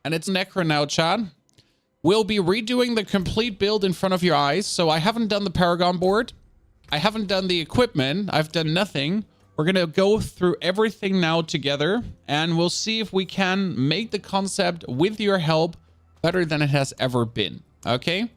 And it's Necro now, Chad. We'll be redoing the complete build in front of your eyes. So I haven't done the Paragon board. I haven't done the equipment. I've done nothing. We're going to go through everything now together. And we'll see if we can make the concept with your help better than it has ever been. Okay?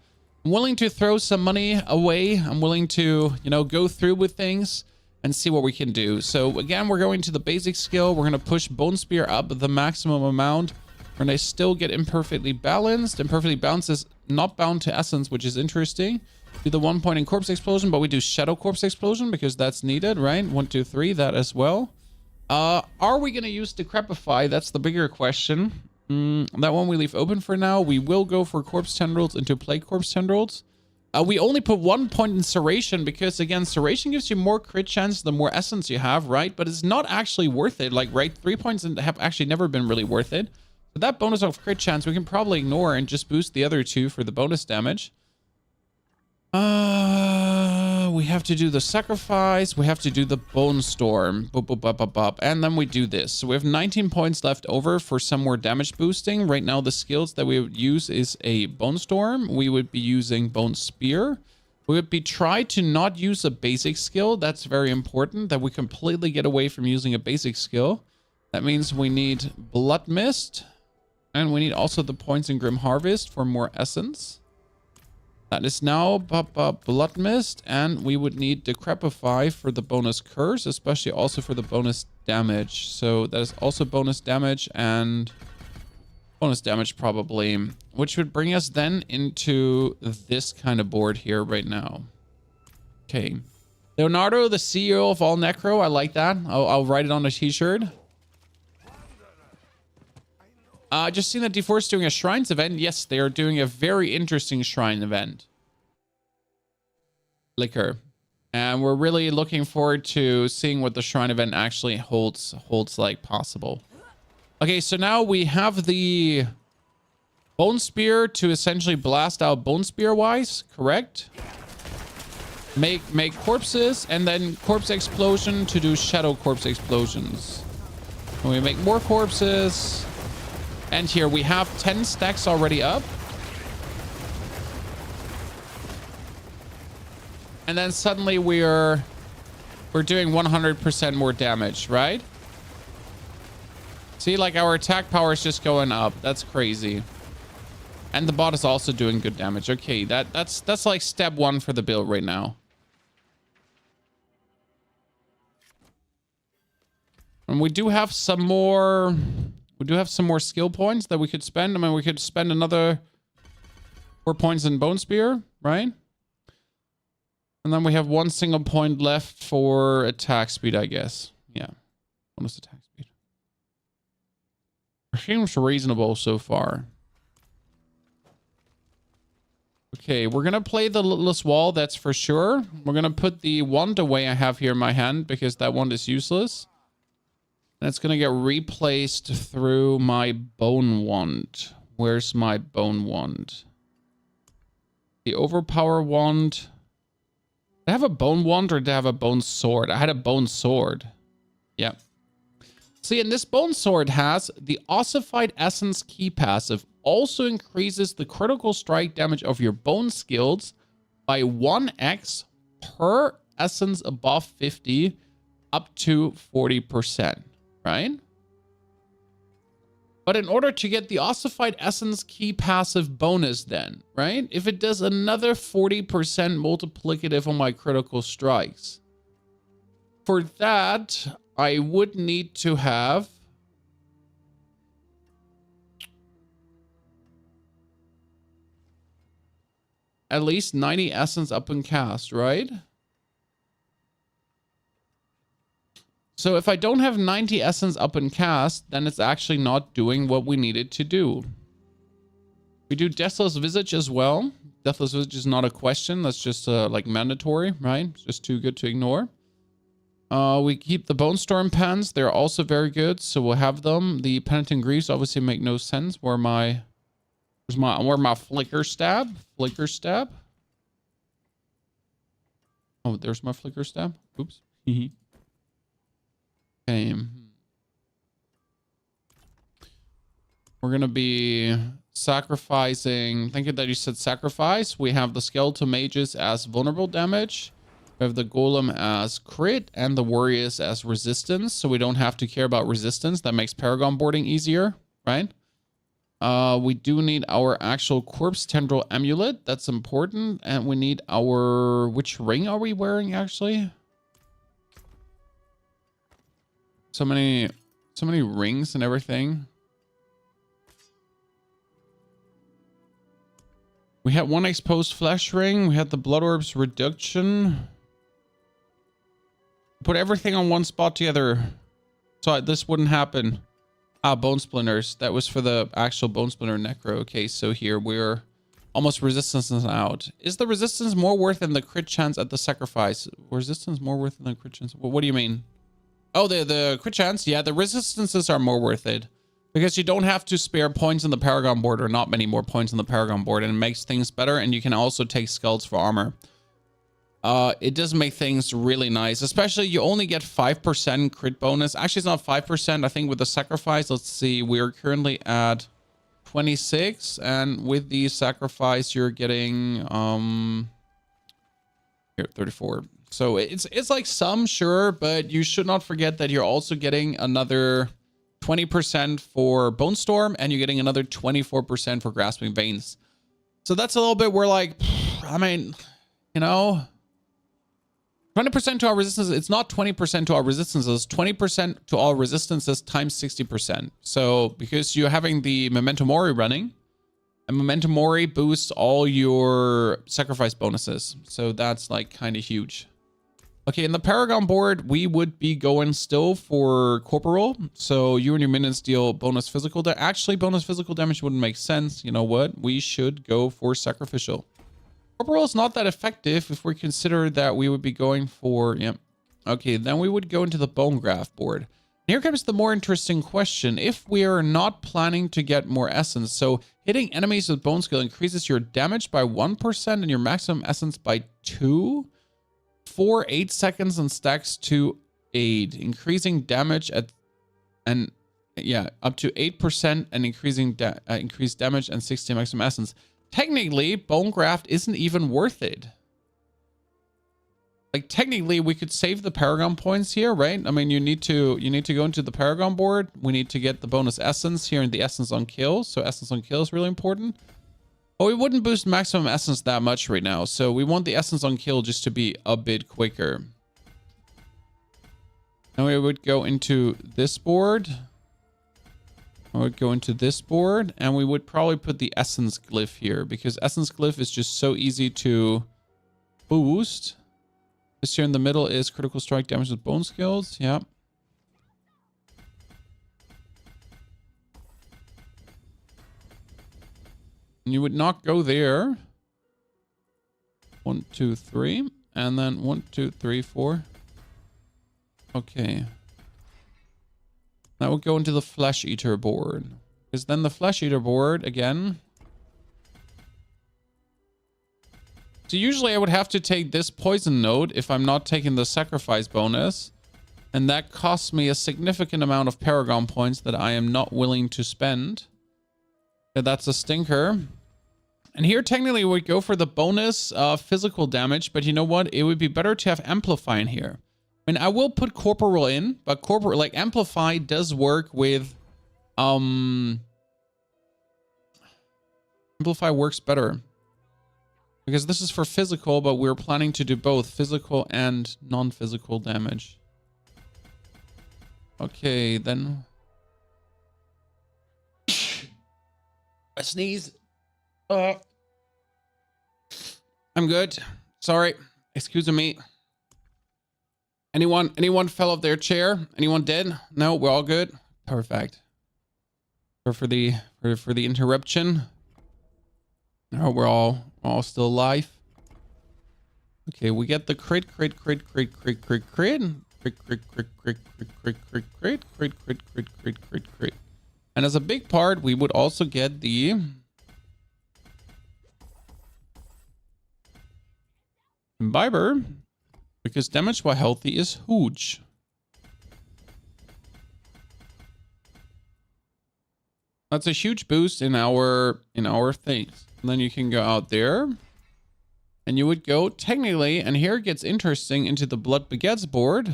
I'm willing to throw some money away. I'm willing to, you know, go through with things and see what we can do. So again, we're going to the basic skill. We're going to push Bone Spear up the maximum amount. We're going to still get imperfectly balanced. Imperfectly balanced is not bound to essence, which is interesting. Do the 1 point in corpse explosion, but we do shadow corpse explosion because that's needed, right? 1, 2, 3, that as well. Are we going to use Decrepify? That's the bigger question. That one we leave open for now. We will go for corpse tendrils into plague corpse tendrils. We only put 1 point in Serration because, again, Serration gives you more crit chance the more essence you have, right? But it's not actually worth it. Like, right, 3 points have actually never been really worth it. So that bonus of crit chance we can probably ignore and just boost the other 2 for the bonus damage. We have to do the sacrifice. We have to do the bone storm. Boop, boop, boop, boop, boop. And then we do this. So we have 19 points left over for some more damage boosting. Right now, the skills that we would use is a bone storm. We would be using Bone Spear. We would be try to not use a basic skill. That's very important that we completely get away from using a basic skill. That means we need Blood Mist. And we need also the points in Grim Harvest for more essence. That is now Blood Mist, and we would need Decrepify for the bonus curse, especially also for the bonus damage. So that is also bonus damage and bonus damage probably, which would bring us then into this kind of board here right now. Okay. Leonardo, the CEO of All Necro. I like that. I'll write it on a t-shirt. Just seen that D4 is doing a Shrines event. Yes, they are doing a very interesting Shrine event. Liquor. And we're really looking forward to seeing what the Shrine event actually holds like possible. Okay, so now we have the Bone Spear to essentially blast out Bone Spear wise, correct? Make corpses, and then Corpse Explosion to do Shadow Corpse Explosions. And we make more corpses. And here we have 10 stacks already up. And then suddenly we're doing 100% more damage, right? See, like our attack power is just going up. That's crazy. And the bot is also doing good damage. Okay, that's like step 1 for the build right now. And we do have some more... We do have some more skill points that we could spend. I mean, we could spend another 4 points in Bone Spear, right? And then we have 1 single point left for attack speed, I guess. Yeah. Bonus attack speed. Seems reasonable so far. Okay, we're going to play the Limitless Wall, that's for sure. We're going to put the wand away I have here in my hand because that wand is useless. And it's going to get replaced through my Bone Wand. Where's my Bone Wand? The Overpower Wand. Did I have a Bone Wand or did I have a Bone Sword? I had a Bone Sword. Yep. See, and this Bone Sword has the Ossified Essence key passive. Also increases the critical strike damage of your bone skills by 1x per essence above 50 up to 40%. Right? But in order to get the Ossified Essence key passive bonus then, right? If it does another 40% multiplicative on my critical strikes. For that, I would need to have at least 90 essence up and cast, right? So if I don't have 90 essence up and cast, then it's actually not doing what we needed to do. We do Deathless Visage as well. Deathless Visage is not a question. That's just like mandatory, right? It's just too good to ignore. We keep the Bone Storm pens. They're also very good, so we'll have them. The Penitent Greaves obviously make no sense. Where my Flicker Stab? Flicker Stab? Oh, there's my Flicker Stab. Oops. Okay. We're going to be sacrificing. Thank you that you said sacrifice. We have the skeletal mages as vulnerable damage. We have the golem as crit and the warriors as resistance. So we don't have to care about resistance. That makes Paragon boarding easier, right? We do need our actual corpse tendril amulet. That's important. And we need our... Which ring are we wearing, actually? So many rings and everything. We had one exposed flesh ring. We had the blood orbs reduction. Put everything on one spot together so this wouldn't happen. Ah, bone splinters. That was for the actual bone splinter necro. Okay, so here we're almost resistance out. Is the resistance more worth than the crit chance at the sacrifice? Resistance more worth than the crit chance? What do you mean? Oh, the crit chance? Yeah, the resistances are more worth it. Because you don't have to spare points on the Paragon board, or not many more points on the Paragon board, and it makes things better, and you can also take skulls for armor. It does make things really nice, especially you only get 5% crit bonus. Actually, it's not 5%. I think with the sacrifice, let's see, we're currently at 26, and with the sacrifice, you're getting here 34. So it's like some, sure, but you should not forget that you're also getting another 20% for Bone Storm, and you're getting another 24% for Grasping Veins. So that's a little bit where, like, I mean, you know, 20% to our resistance. It's not 20% to our resistances. 20% to all resistances times 60%. So because you're having the Memento Mori running, and Memento Mori boosts all your sacrifice bonuses. So that's like kind of huge. Okay, in the Paragon board, we would be going still for Corporal. So you and your minions deal bonus physical damage. Actually, bonus physical damage wouldn't make sense. You know what? We should go for Sacrificial. Corporal is not that effective if we consider that we would be going for... Yep. Okay, then we would go into the Bone Graft board. Here comes the more interesting question. If we are not planning to get more essence, so hitting enemies with Bone Skill increases your damage by 1% and your maximum essence by 2%. For 8 seconds and stacks to 8, increasing damage at up to 8% and increased damage and 60 maximum essence. Technically, Bone Graft isn't even worth it. Like technically, we could save the Paragon points here, right? I mean, you need to go into the Paragon board. We need to get the bonus essence here and the essence on kill. So essence on kill is really important. But we wouldn't boost maximum essence that much right now. So we want the essence on kill just to be a bit quicker. Now we would go into this board. I would go into this board. And we would probably put the essence glyph here. Because essence glyph is just so easy to boost. This here in the middle is critical strike damage with bone skills. Yep. You would not go there. 1, 2, 3. And then 1, 2, 3, 4. Okay. That would go into the Flesh Eater board. Because then the Flesh Eater board, again. So usually I would have to take this poison node if I'm not taking the sacrifice bonus. And that costs me a significant amount of Paragon points that I am not willing to spend. So that's a stinker. And here, technically, we go for the bonus physical damage. But you know what? It would be better to have Amplify in here. I mean, I will put Corporal in. But Corporal, like, Amplify does work with... Amplify works better. Because this is for physical, but we're planning to do both physical and non-physical damage. Okay, then... I sneeze. I'm good. Sorry. Excuse me. Anyone fell off their chair? Anyone dead? No, we're all good. Perfect. For the interruption. No, we're all still alive. Okay, we get the crit. And as a big part, we would also get the Imbiber, because damage while healthy is huge. That's a huge boost in our things. And then you can go out there. And you would go technically, and here it gets interesting, into the Blood Baguettes board.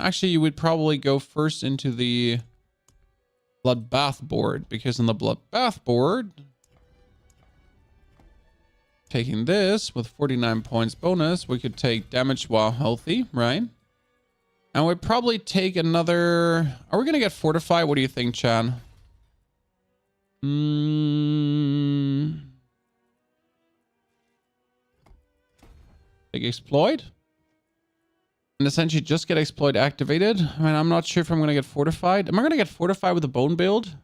Actually, you would probably go first into the Bloodbath board, because in the Bloodbath board, taking this with 49 points bonus, we could take damage while healthy, right? And we'd probably take another... Are we going to get fortified? What do you think, Chan? Take exploit? And essentially just get exploit activated. I mean, I'm not sure if I'm going to get fortified. Am I going to get fortified with the bone build?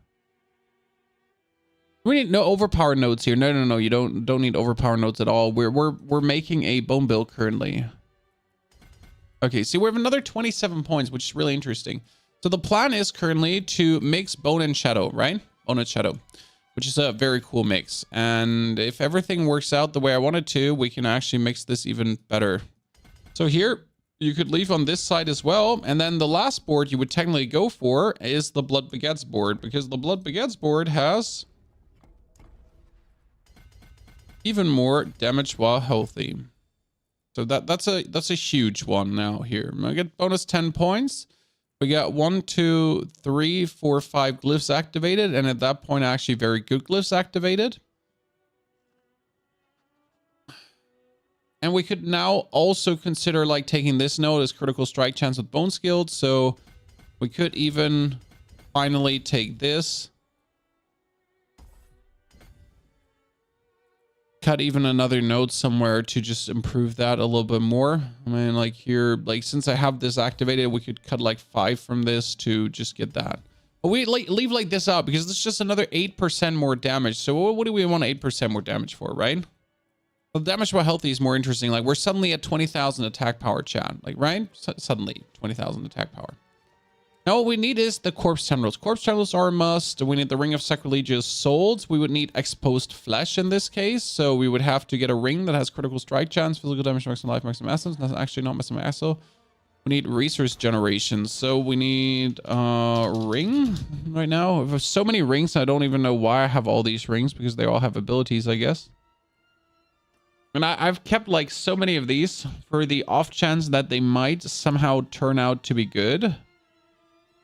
We need no overpower nodes here. No. You don't need overpower nodes at all. We're making a bone build currently. Okay, see, we have another 27 points, which is really interesting. So the plan is currently to mix bone and shadow, right? Bone and shadow, which is a very cool mix. And if everything works out the way I want it to, we can actually mix this even better. So here, you could leave on this side as well. And then the last board you would technically go for is the Blood Baguettes board, because the Blood Baguettes board has even more damage while healthy. So that's a huge one now here. I get bonus 10 points. We got 1, 2, 3, 4, 5 glyphs activated. And at that point, actually very good glyphs activated. And we could now also consider like taking this node as critical strike chance with bone skilled. So we could even finally take this. Cut even another node somewhere to just improve that a little bit more. I mean, like here, like since I have this activated, we could cut like 5 from this to just get that. But we leave like this out because it's just another 8% more damage. So what do we want 8% more damage for, right? Well, damage while healthy is more interesting. Like we're suddenly at 20,000 attack power, chat. Like, right? Suddenly 20,000 attack power. Now what we need is the corpse tendrils. Corpse tendrils are a must. We need the ring of sacrilegious souls. We would need exposed flesh in this case. So we would have to get a ring that has critical strike chance, physical damage, maximum life, maximum essence. That's actually not maximum essence. We need resource generation. So we need a ring right now. We have so many rings. I don't even know why I have all these rings because they all have abilities, I guess. And I've kept like so many of these for the off chance that they might somehow turn out to be good.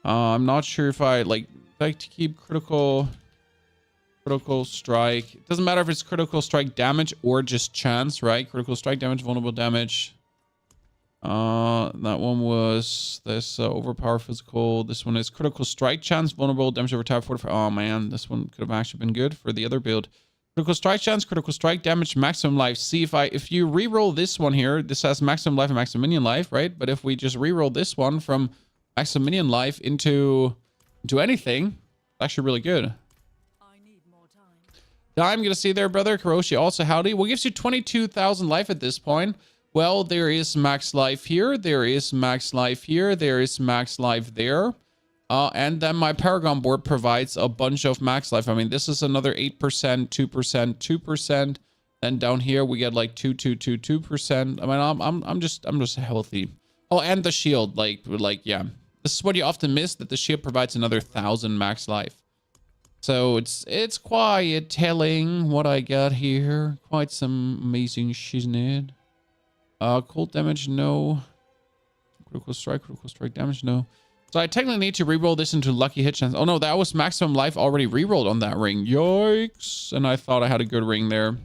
I'm not sure if I like to keep critical strike. It doesn't matter if it's critical strike damage or just chance, right? Critical strike damage, vulnerable damage. That one was this overpower physical. This one is critical strike chance, vulnerable damage over type 45. Oh man, this one could have actually been good for the other build. Critical strike chance, critical strike damage, maximum life. See if you re-roll this one here, this has maximum life and maximum minion life, right? But if we just re-roll this one from maximum minion life into anything, it's actually really good. I need more time. I'm gonna see there, brother. Karoshi also howdy. What gives you 22,000 life at this point? Well, there is max life here. There is max life here. There is max life there. And then my Paragon board provides a bunch of max life. I mean, this is another 8%, 2%, 2%. Then down here we get like 2%. I mean, I'm just healthy. Oh, and the shield, like yeah. This is what you often miss, that the shield provides another 1,000 max life. So it's quite telling what I got here. Quite some amazing shiznit. Cold damage, no. Critical strike damage, no. So I technically need to reroll this into lucky hit chance. Oh no, that was maximum life already rerolled on that ring. Yikes. And I thought I had a good ring there.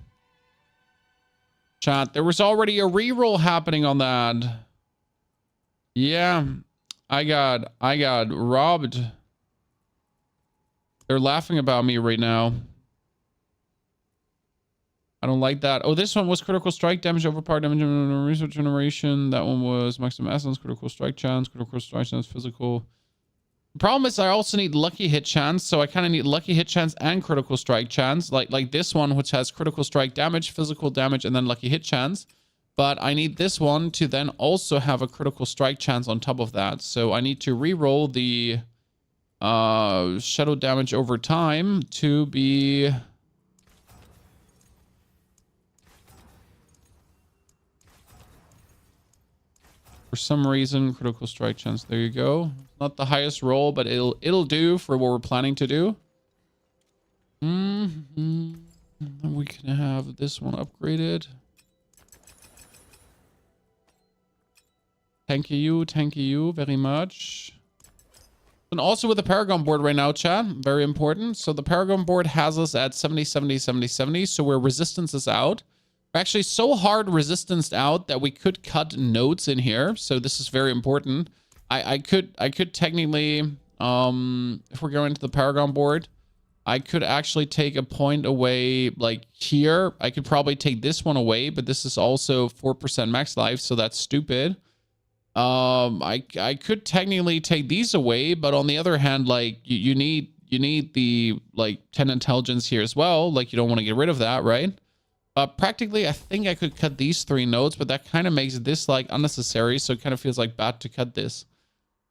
Chat, there was already a reroll happening on that. Yeah, I got robbed. They're laughing about me right now. I don't like that. Oh, this one was critical strike damage, overpower damage, resource generation. That one was maximum essence, critical strike chance, physical. The problem is I also need lucky hit chance, so I kind of need lucky hit chance and critical strike chance, like this one, which has critical strike damage, physical damage, and then lucky hit chance. But I need this one to then also have a critical strike chance on top of that. So I need to re-roll the shadow damage over time to be... For some reason, critical strike chance. There you go. Not the highest roll, but it'll do for what we're planning to do. Can I have this one upgraded? Thank you very much. And also with the Paragon board right now, chat, very important. So the Paragon board has us at 70, 70, 70, 70. So where resistance is out. We're actually so hard resistance out that we could cut nodes in here. So this is very important. I could technically, if we're going to the Paragon board, I could actually take a point away like here. I could probably take this one away, but this is also 4% max life. So that's stupid. I could technically take these away, but on the other hand, like you need the like 10 intelligence here as well. Like you don't want to get rid of that, right? Practically, I think I could cut these 3 nodes, but that kind of makes this like unnecessary. So it kind of feels like bad to cut this.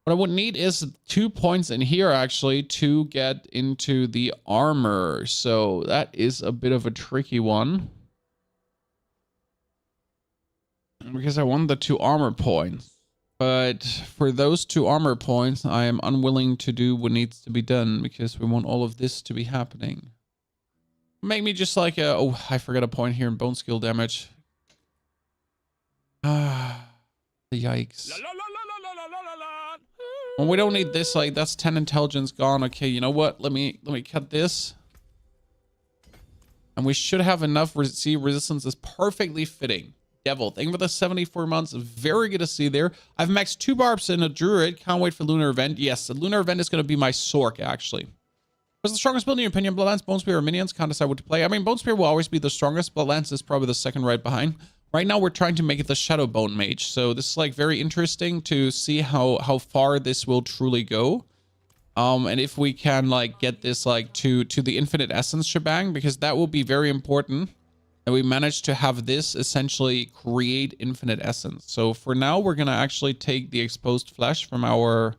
What I would need is 2 points in here actually to get into the armor. So that is a bit of a tricky one. Because I want the 2 armor points. But for those 2 armor points, I am unwilling to do what needs to be done because we want all of this to be happening. Make me just like a... Oh, I forgot a point here in bone skill damage. Ah, yikes. Well, we don't need this. Like, that's 10 intelligence gone. Okay, you know what? Let me cut this. And we should have enough. See, resistance is perfectly fitting. Devil, thank you for the 74 months. Very good to see there. I've maxed 2 barbs in a druid. Can't wait for lunar event. Yes, the lunar event is going to be my Sork, actually. What's the strongest build in your opinion? Bloodlance, Bone Spear, or Minions? Can't decide what to play. I mean, Bone Spear will always be the strongest. Bloodlance is probably the second right behind. Right now, we're trying to make it the Shadowbone mage. So this is like very interesting to see how far this will truly go. And if we can like get this like to the infinite essence shebang, because that will be very important. And we managed to have this essentially create infinite essence. So for now, we're going to actually take the exposed flesh from our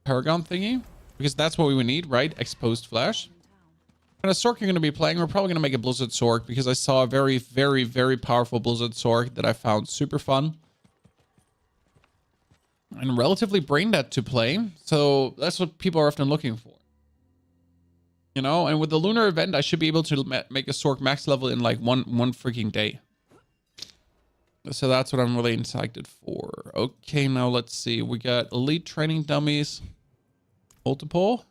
Paragon thingy. Because that's what we would need, right? Exposed flesh. What kind of Sork you're going to be playing? We're probably going to make a Blizzard Sork. Because I saw a very, very, very powerful Blizzard Sork that I found super fun. And relatively brain dead to play. So that's what people are often looking for. You know, and with the lunar event, I should be able to make a Sork max level in like one freaking day. So that's what I'm really excited for. Okay, now let's see. We got elite training dummies. Multiple.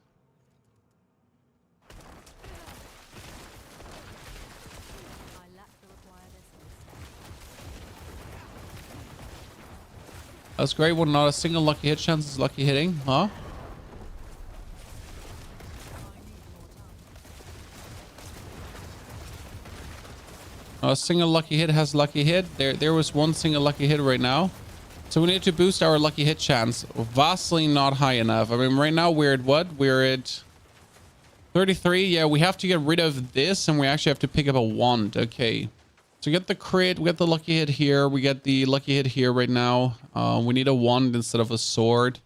That's great. Well, not a single lucky hit chance is lucky hitting, huh? A single lucky hit has lucky hit. There was one single lucky hit right now. So we need to boost our lucky hit chance. Vastly not high enough. I mean, right now we're at what? We're at 33. Yeah, we have to get rid of this and we actually have to pick up a wand. Okay. So we get the crit, we get the lucky hit here. We get the lucky hit here right now. We need a wand instead of a sword.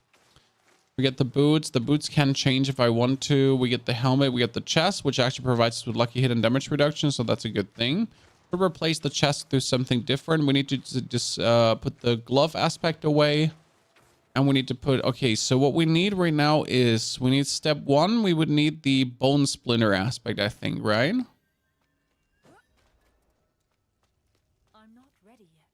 We get the boots. The boots can change if I want to. We get the helmet. We get the chest, which actually provides us with lucky hit and damage reduction. So that's a good thing. To replace the chest through something different, we need to just put the glove aspect away. And we need to put... Okay, so what we need right now is... We need step 1. We would need the bone splinter aspect, I think, right? I'm not ready yet.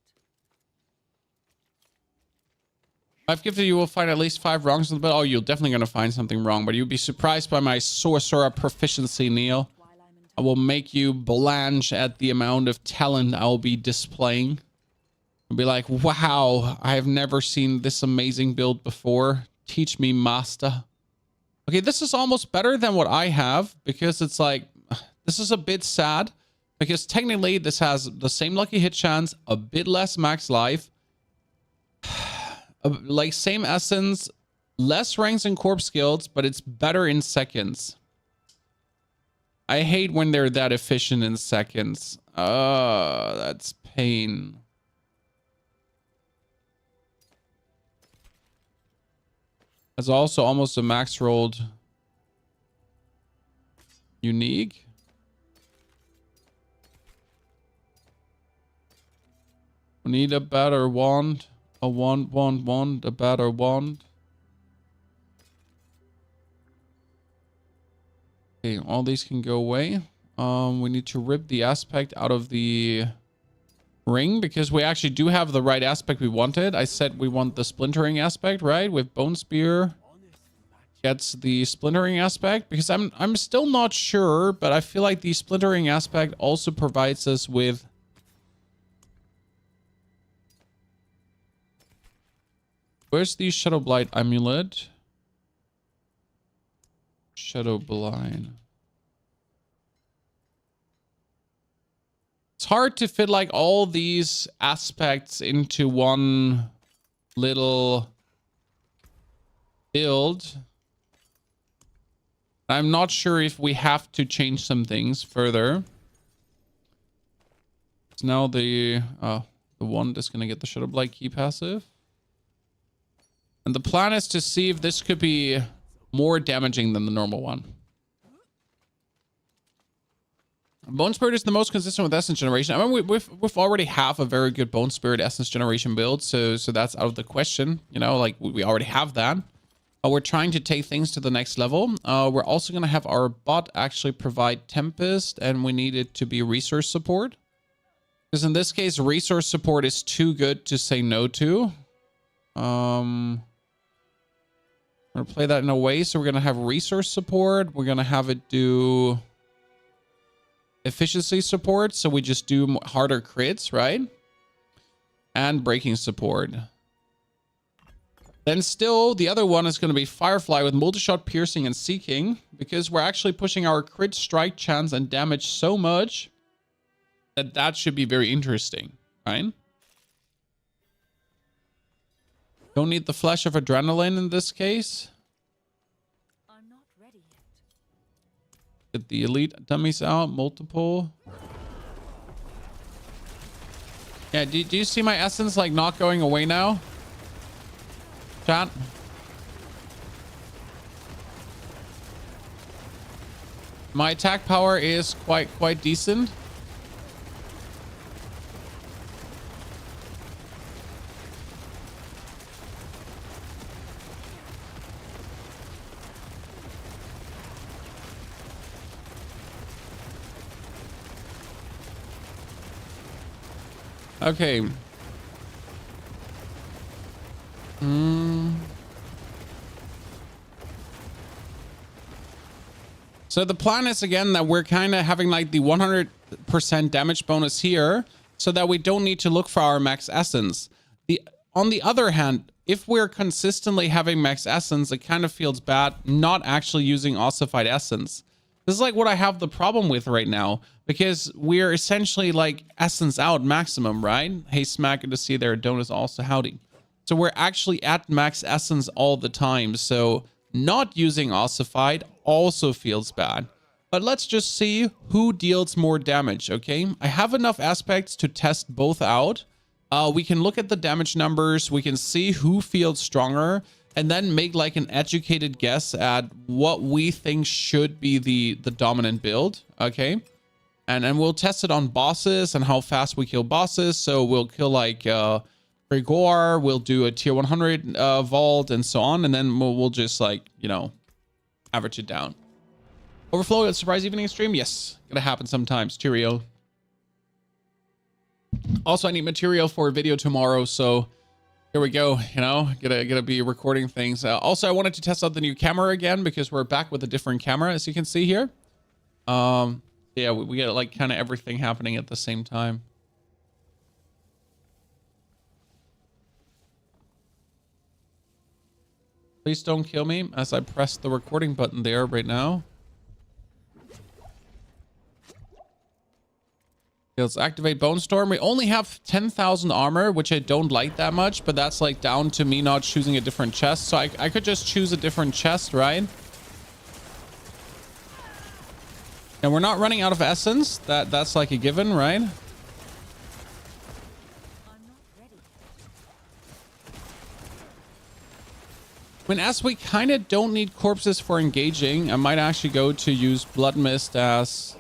I've given you will find at least 5 wrongs, but oh, you're definitely going to find something wrong. But you'd be surprised by my sorcerer proficiency, Neil. I will make you blanch at the amount of talent I'll be displaying. I'll be like, wow, I have never seen this amazing build before. Teach me, master. Okay, this is almost better than what I have because it's like, this is a bit sad because technically this has the same lucky hit chance, a bit less max life, like same essence, less ranks and corpse skills, but it's better in seconds. I hate when they're that efficient in seconds. That's pain. That's also almost a max rolled unique. We need a better wand. A wand, a better wand. Okay, all these can go away. We need to rip the aspect out of the ring because we actually do have the right aspect we wanted. I said we want the splintering aspect, right? With Bone Spear gets the splintering aspect because I'm still not sure, but I feel like the splintering aspect also provides us with where's the Shadow Blight amulet? Shadow Blight. It's hard to fit like all these aspects into one little build. I'm not sure if we have to change some things further. So now the one that's gonna get the Shadow Blight key passive. And the plan is to see if this could be more damaging than the normal one. Bone Spirit is the most consistent with Essence Generation. I mean, we've already have a very good Bone Spirit Essence Generation build, so that's out of the question. You know, like we already have that. We're trying to take things to the next level. We're also going to have our bot actually provide Tempest, and we need it to be resource support. Because in this case, resource support is too good to say no to. I'm going to play that in a way. So we're going to have resource support. We're going to have it do efficiency support. So we just do harder crits, right? And breaking support. Then still, the other one is going to be Firefly with multi-shot, piercing, and seeking. Because we're actually pushing our crit, strike, chance, and damage so much that should be very interesting, right? Don't need the flash of adrenaline in this case. I'm not ready yet. Get the elite dummies out, multiple. Yeah, do you see my essence like not going away now? Chat. My attack power is quite decent. Okay. So the plan is again that we're kind of having like the 100% damage bonus here so that we don't need to look for our max essence. On the other hand, if we're consistently having max essence, it kind of feels bad not actually using ossified essence. This is like what I have the problem with right now because we're essentially like essence out maximum, right? Hey, Smack, good to see you there. Donus also howdy. So we're actually at max essence all the time. So not using ossified also feels bad. But let's just see who deals more damage, okay? I have enough aspects to test both out. We can look at the damage numbers. We can see who feels stronger and then make like an educated guess at what we think should be the dominant build, okay? And we'll test it on bosses and how fast we kill bosses. So we'll kill like Grigor, we'll do a tier 100 vault and so on. And then we'll just like, you know, average it down. Overflow at surprise evening stream? Yes, gonna happen sometimes. Cheerio. Also, I need material for a video tomorrow, so here we go. You know, gonna be recording things. Also, I wanted to test out the new camera again because we're back with a different camera, as you can see here. Yeah, we get like kind of everything happening at the same time. Please don't kill me as I press the recording button there right now. Let's activate Bone Storm. We only have 10,000 armor, which I don't like that much, but that's like down to me not choosing a different chest. So I could just choose a different chest, right? And we're not running out of essence. That's like a given, right? I'm not ready. I mean, as we kind of don't need corpses for engaging, I might actually go to use Blood Mist as...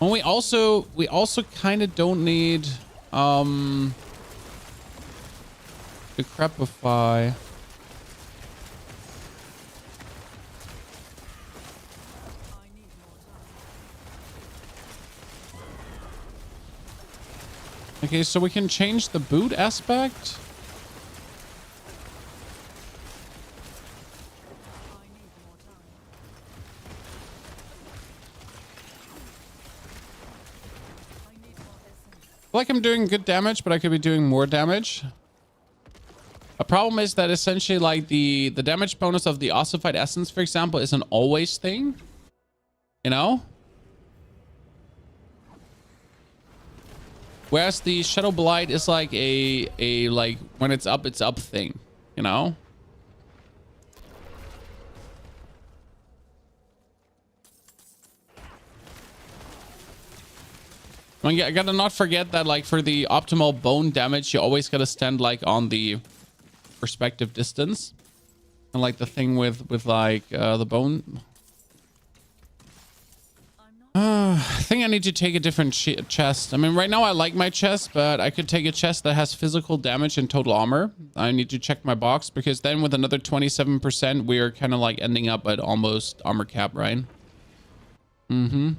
Well, we also kind of don't need to crepify. I need more Okay, so we can change the boot aspect. I need more time. I need more essence. I feel like I'm doing good damage, but I could be doing more damage. A problem is that essentially like the damage bonus of the ossified essence, for example, is an always thing. You know? Whereas the Shadow Blight is like a like when it's up thing, you know? I mean, I gotta not forget that like for the optimal bone damage, you always gotta stand like on the perspective distance. And like the thing with like the bone. I think I need to take a different chest. I mean, right now I like my chest, but I could take a chest that has physical damage and total armor. I need to check my box because then with another 27%, we are kind of like ending up at almost armor cap, right? Mm-hmm.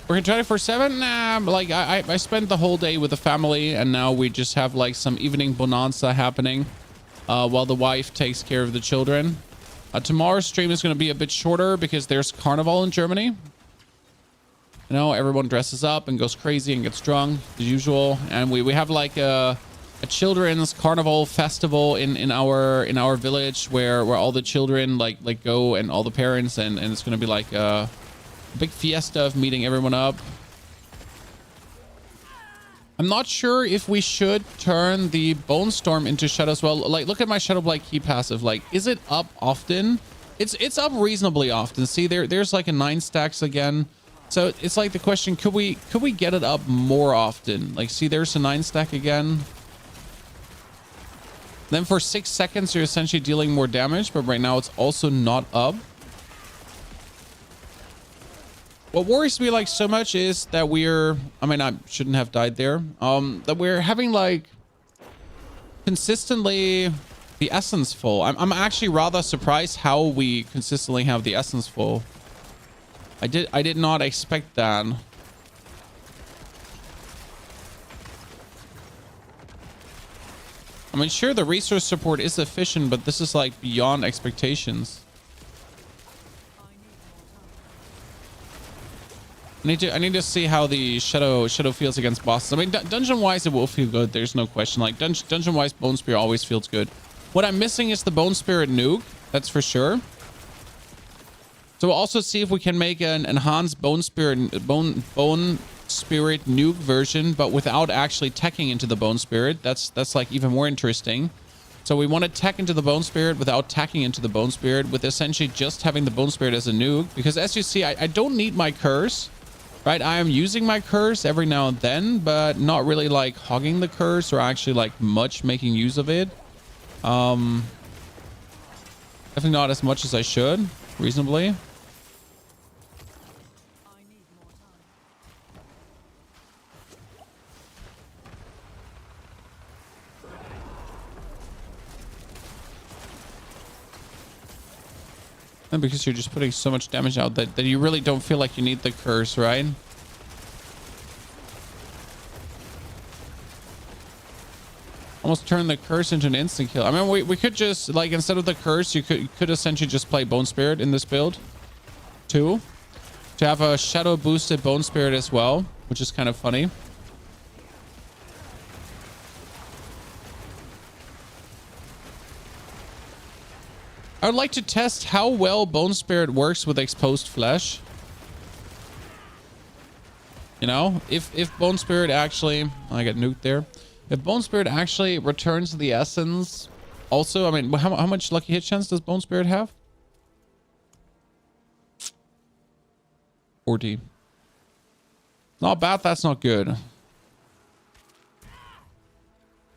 We're gonna try 24/7? Nah, like I spent the whole day with the family and now we just have like some evening bonanza happening while the wife takes care of the children. Tomorrow's stream is going to be a bit shorter because there's carnival in Germany. You know, everyone dresses up and goes crazy and gets drunk as usual. And we have like a children's carnival festival in our village where all the children like go and all the parents and it's going to be like a big fiesta of meeting everyone up. I'm not sure if we should turn the Bone Storm into Shadows. Well, like, look at my Shadow Blight key passive. Like, is it up often? It's up reasonably often. See, there's like a 9 stacks again. So it's like the question, could we get it up more often? Like, see, there's a 9 stack again. Then for 6 seconds, you're essentially dealing more damage, but right now it's also not up. What worries me like so much is that I mean, I shouldn't have died there. That we're having like consistently the essence full. I'm actually rather surprised how we consistently have the essence full. I did not expect that. I mean, sure, the resource support is efficient, but this is like beyond expectations. I need to see how the shadow feels against bosses. I mean, dungeon wise, it will feel good. There's no question. Like dungeon wise, Bone Spear always feels good. What I'm missing is the Bone Spirit nuke. That's for sure. So we'll also see if we can make an enhanced Bone Spirit nuke version, but without actually teching into the Bone Spirit. That's like even more interesting. So we want to tech into the Bone Spirit without tacking into the Bone Spirit, with essentially just having the Bone Spirit as a nuke. Because as you see, I don't need my curse. Right, I am using my curse every now and then, but not really like hogging the curse or actually like much making use of it. Definitely not as much as I should, reasonably. I need more time. And because you're just putting so much damage out that you really don't feel like you need the curse, right? Almost turn the curse into an instant kill. I mean, we could just, like, instead of the curse, you could essentially just play Bone Spirit in this build too, to have a shadow boosted Bone Spirit as well, which is kind of funny. I would like to test how well Bone Spirit works with exposed flesh. You know, if Bone Spirit actually, I got nuked there. If Bone Spirit actually returns the essence, also, I mean, how much lucky hit chance does Bone Spirit have? 40. Not bad. That's not good.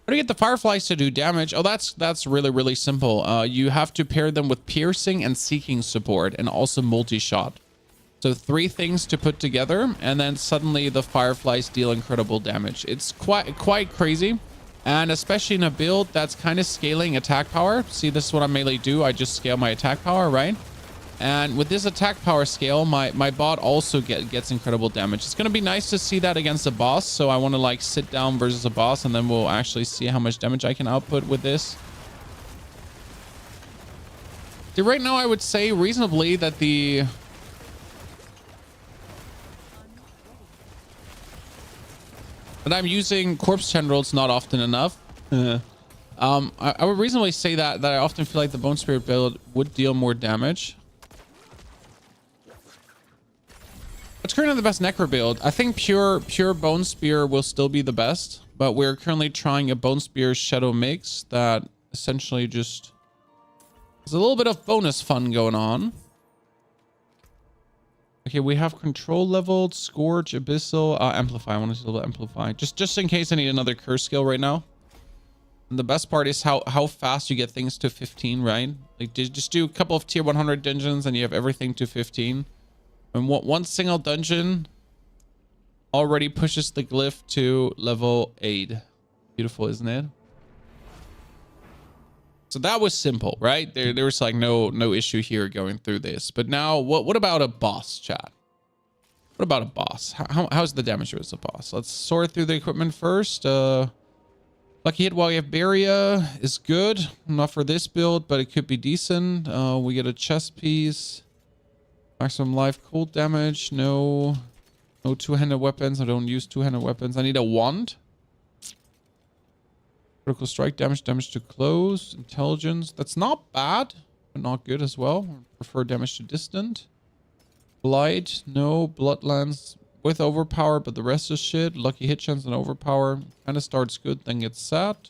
How do you get the fireflies to do damage? Oh, that's really simple. You have to pair them with piercing and seeking support, and also multi-shot. So 3 things to put together, and then suddenly the fireflies deal incredible damage. It's quite crazy, and especially in a build that's kind of scaling attack power. See, this is what I mainly do. I just scale my attack power, right? And with this attack power scale, my bot also gets incredible damage. It's going to be nice to see that against a boss. So I want to like sit down versus a boss, and then we'll actually see how much damage I can output with this. So right now, I would say reasonably that the... But I'm using corpse tendrils not often enough. I would reasonably say that I often feel like the Bone Spear build would deal more damage. It's currently the best Necro build. I think pure Bone Spear will still be the best, but we're currently trying a Bone Spear Shadow mix that essentially just... There's a little bit of bonus fun going on. Okay, we have control leveled, Scourge, Abyssal, Amplify. I want to level Amplify. Just in case I need another curse skill right now. And the best part is how fast you get things to 15, right? Like just do a couple of tier 100 dungeons and you have everything to 15. And one single dungeon already pushes the glyph to level 8. Beautiful, isn't it? So that was simple, right? There was like no issue here going through this. But now, what about a boss, chat? What about a boss? How's the damage versus a boss? Let's sort through the equipment first. Lucky hit while you have Barrier is good. Not for this build, but it could be decent. We get a chest piece. Maximum life cold damage. No two-handed weapons. I don't use two-handed weapons. I need a wand. Critical strike damage to close. Intelligence. That's not bad, but not good as well. I prefer damage to distant. Blight. No. Bloodlands with overpower, but the rest is shit. Lucky hit chance and overpower. Kind of starts good, then gets sad.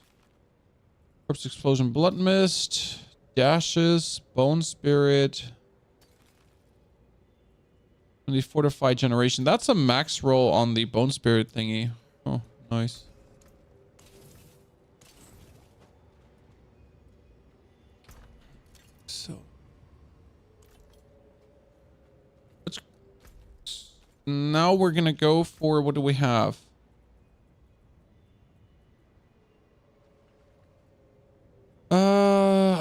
Corpse explosion, blood mist. Dashes. Bone spirit. The fortified generation. That's a max roll on the bone spirit thingy. Oh, nice. So now we're gonna go for, what do we have?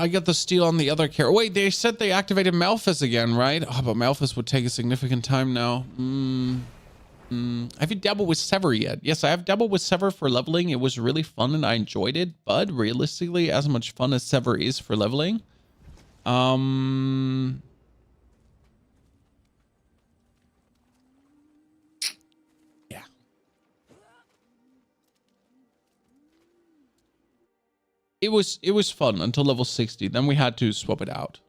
I got the steal on the other character. Wait, they said they activated Malphus again, right? Oh, but Malphus would take a significant time now. Have you dabbled with Sever yet? Yes, I have dabbled with Sever for leveling. It was really fun and I enjoyed it, but realistically, as much fun as Sever is for leveling, yeah. It was fun until level 60. Then we had to swap it out.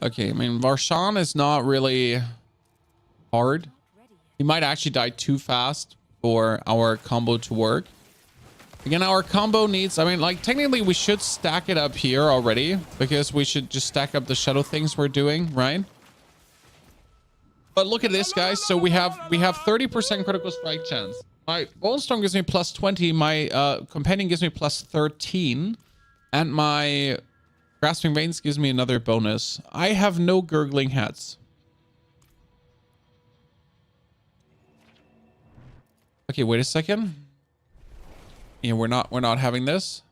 Okay, I mean, Varshan is not really hard. He might actually die too fast for our combo to work. Again, our combo needs, I mean, like, technically we should stack it up here already, because we should just stack up the shadow things we're doing, right? But look at this, guys. So we have 30% critical strike chance. My Bone Storm gives me plus 20. My Companion gives me plus 13. And my Grasping Veins gives me another bonus. I have no Gurgling Hats. Okay, wait a second. Yeah, we're not having this.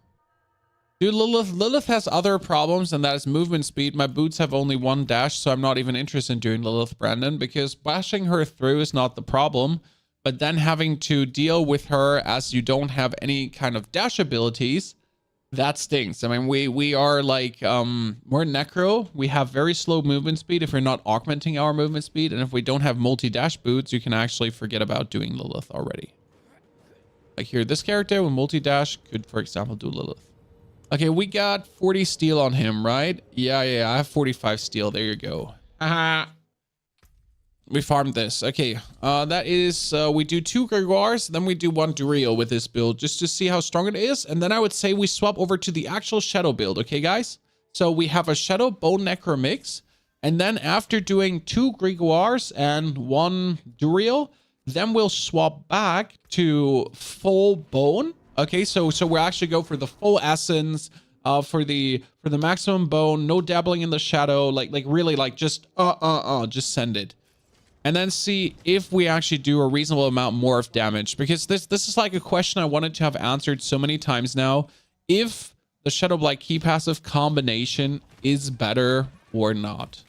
Dude, Lilith has other problems, and that is movement speed. My boots have only one dash, so I'm not even interested in doing Lilith Brandon, because bashing her through is not the problem. But then having to deal with her as you don't have any kind of dash abilities, that stinks. I mean, we are like, we're Necro. We have very slow movement speed if we're not augmenting our movement speed. And if we don't have multi-dash boots, you can actually forget about doing Lilith already. Like here, this character with multi-dash could, for example, do Lilith. Okay, we got 40 steel on him, right? Yeah, I have 45 steel. There you go. We farmed this. Okay, that is, we do 2 Gregoires, then we do 1 Duriel with this build, just to see how strong it is. And then I would say we swap over to the actual Shadow build, okay, guys? So we have a Shadowbone Necro mix, and then after doing 2 Gregoires and 1 Duriel, then we'll swap back to full Bone. Okay, so we'll actually go for the full essence, for the maximum bone, no dabbling in the shadow, like really, like just just send it, and then see if we actually do a reasonable amount more of damage, because this is like a question I wanted to have answered so many times now. If the Shadow Blight key passive combination is better or not.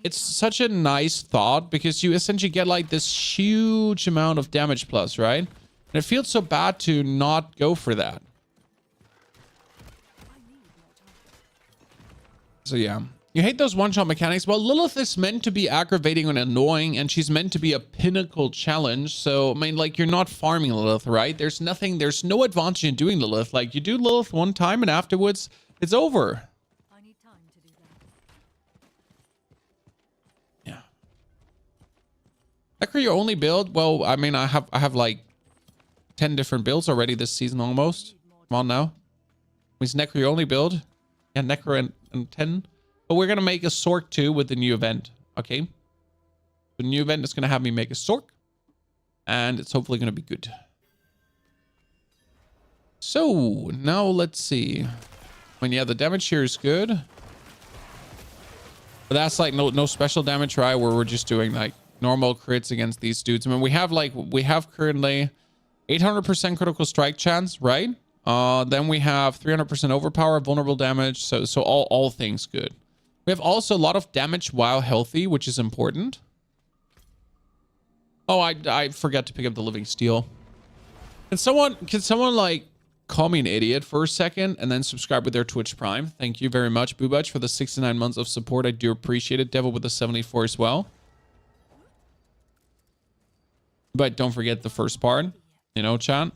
It's such a nice thought because you essentially get like this huge amount of damage plus, right? And it feels so bad to not go for that. So yeah. You hate those one-shot mechanics. Well, Lilith is meant to be aggravating and annoying, and she's meant to be a pinnacle challenge. So, I mean, like, you're not farming Lilith, right? There's no advantage in doing Lilith. Like, you do Lilith one time, and afterwards, it's over. I need time to do that. Yeah. Necro, your only build? Well, I mean, I have like 10 different builds already this season almost. Come on now. Is Necro your only build? Yeah, Necro and 10. But we're going to make a Sork too with the new event. Okay. The new event is going to have me make a Sork. And it's hopefully going to be good. So, now let's see. I mean, yeah, the damage here is good. But that's like no special damage, right? Where we're just doing like normal crits against these dudes. I mean, we have currently 800% critical strike chance, right? Then we have 300% overpower, vulnerable damage. So all things good. We have also a lot of damage while healthy, which is important. Oh, I forgot to pick up the living steel. Can someone like call me an idiot for a second and then subscribe with their Twitch Prime? Thank you very much, Boobach, for the 69 months of support. I do appreciate it. Devil with the 74 as well. But don't forget the first part, you know, chat.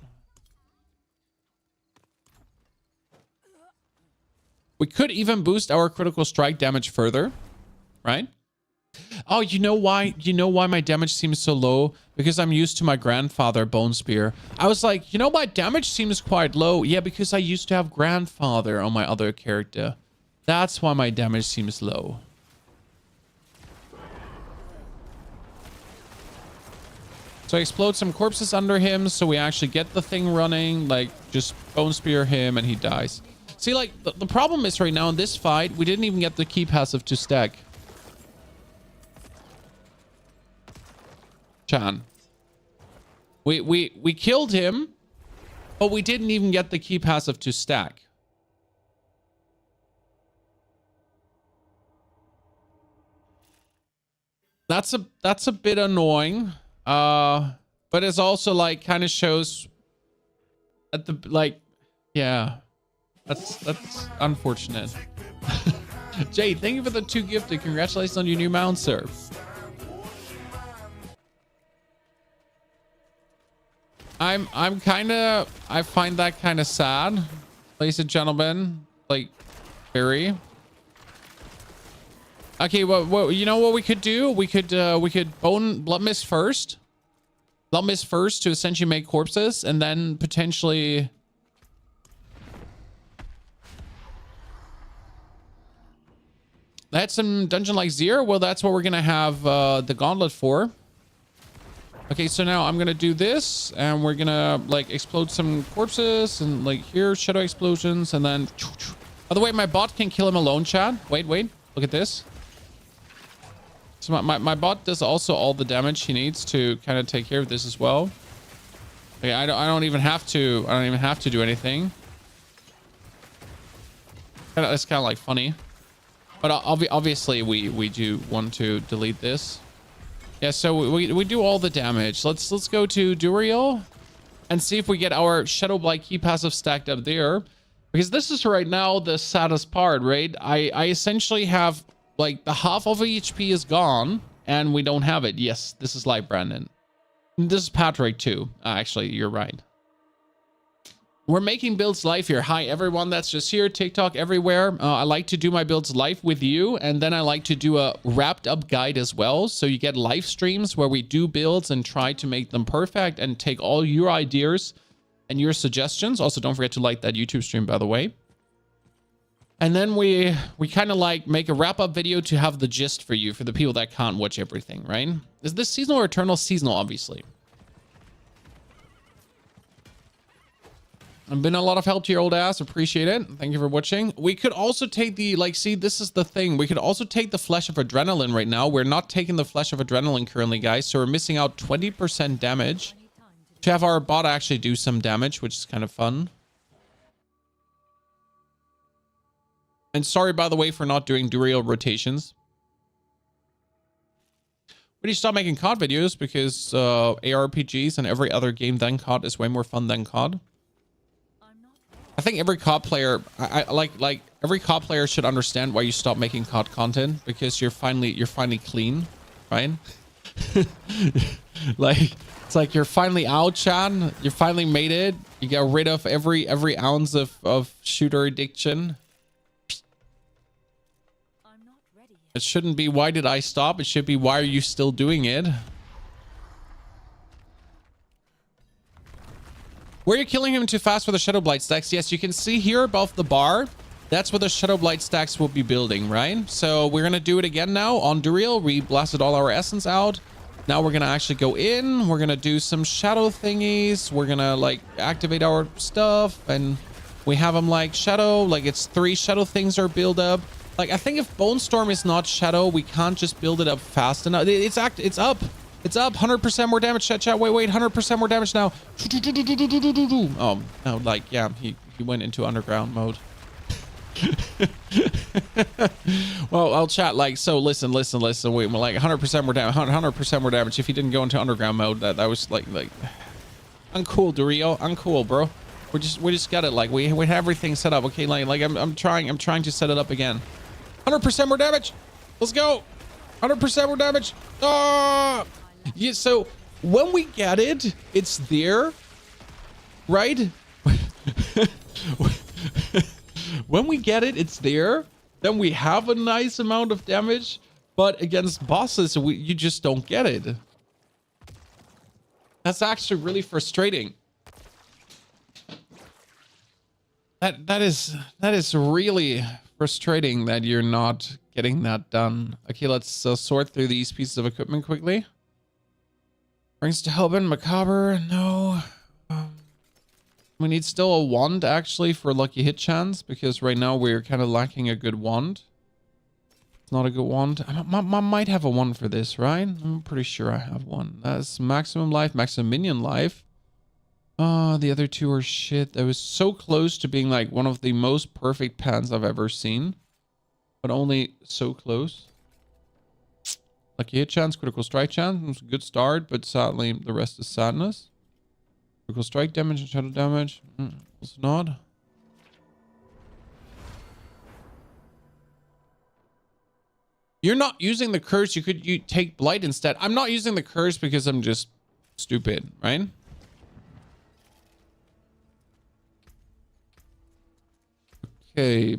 We could even boost our critical strike damage further, right? Oh, you know why? You know why my damage seems so low? Because I'm used to my grandfather Bone Spear. I was like, you know, my damage seems quite low. Yeah, because I used to have grandfather on my other character. That's why my damage seems low. So I explode some corpses under him so we actually get the thing running. Like, just Bone Spear him and he dies. See, like, the problem is right now in this fight, we didn't even get the key passive to stack. Chan. We killed him, but we didn't even get the key passive to stack. That's a bit annoying. But it's also like kind of shows at the like, yeah. That's unfortunate. Jay, thank you for the 2 gifted. Congratulations on your new mount, sir. I find that kind of sad, ladies and gentlemen. Like, very. Okay, well, you know what we could do? We could blood mist first. Blood mist first to essentially make corpses, and then potentially. That's some dungeon like Zero. Well, that's what we're gonna have the gauntlet for. Okay, so now I'm gonna do this, and we're gonna like explode some corpses, and like here shadow explosions, and then. By the way, my bot can kill him alone, chat. Wait, look at this. So my bot does also all the damage he needs to kind of take care of this as well. Okay, I don't even have to. I don't even have to do anything. It's kind of like funny. But obviously we do want to delete this. Yeah, so we do all the damage. Let's go to Duriel and see if we get our Shadow Blight key passive stacked up there. Because this is right now the saddest part, right? I essentially have like the half of HP is gone and we don't have it. Yes, this is like Brandon. This is Patrick too. Actually, you're right. We're making builds live here. Hi, everyone that's just here. TikTok everywhere. I like to do my builds live with you. And then I like to do a wrapped up guide as well. So you get live streams where we do builds and try to make them perfect and take all your ideas and your suggestions. Also, don't forget to like that YouTube stream, by the way. And then we kind of like make a wrap up video to have the gist for you, for the people that can't watch everything, right? Is this seasonal or eternal? Seasonal, obviously. I've been a lot of help to your old ass. Appreciate it. Thank you for watching. We could also take the, like, see, this is the thing. We could also take the Flesh of Adrenaline right now. We're not taking the Flesh of Adrenaline currently, guys. So we're missing out 20% damage. To have our bot actually do some damage, which is kind of fun. And sorry, by the way, for not doing dual rotations. We need to stop making COD videos because ARPGs and every other game than COD is way more fun than COD. I think every COD player, I like every COD player should understand why you stop making COD content, because you're finally clean, right? Like, it's like you're finally out, Chan. You finally made it. You got rid of every ounce of shooter addiction. It shouldn't be why did I stop? It should be why are you still doing it? Were you killing him too fast for the Shadow Blight stacks? Yes, you can see here above the bar. That's where the Shadow Blight stacks will be building, right? So we're gonna do it again now on Duriel. We blasted all our essence out. Now we're gonna actually go in. We're gonna do some shadow thingies. We're gonna like activate our stuff, and we have them like shadow. Like it's 3 shadow things are built up. Like, I think if Bone Storm is not shadow, we can't just build it up fast enough. It's up. It's up. 100% more damage. Chat. Wait. 100% more damage now. Oh, no, like, yeah, he went into underground mode. Well, I'll chat like, so listen. Wait, like 100% more damage. 100% more damage. If he didn't go into underground mode, that was like, uncool, Durio. Uncool, bro. We just got it. Like, we have everything set up. Okay, like I'm trying to set it up again. 100% more damage. Let's go. 100% more damage. Ah! Yeah, so when we get it, it's there, right? When we get it, it's there. Then we have a nice amount of damage, but against bosses, you just don't get it. That's actually really frustrating. That is really frustrating that you're not getting that done. Okay, let's sort through these pieces of equipment quickly. Brings to Hellbent, Macabre, no. We need still a wand actually for lucky hit chance, because right now we're kind of lacking a good wand. It's not a good wand. I might have a wand for this, right? I'm pretty sure I have one. That's maximum life, maximum minion life. The other 2 are shit. That was so close to being like one of the most perfect pans I've ever seen, but only so close. Lucky hit chance, critical strike chance. It was a good start, but sadly the rest is sadness. Critical strike damage and shadow damage. Also not. You're not using the curse. You take blight instead. I'm not using the curse because I'm just stupid, right? Okay.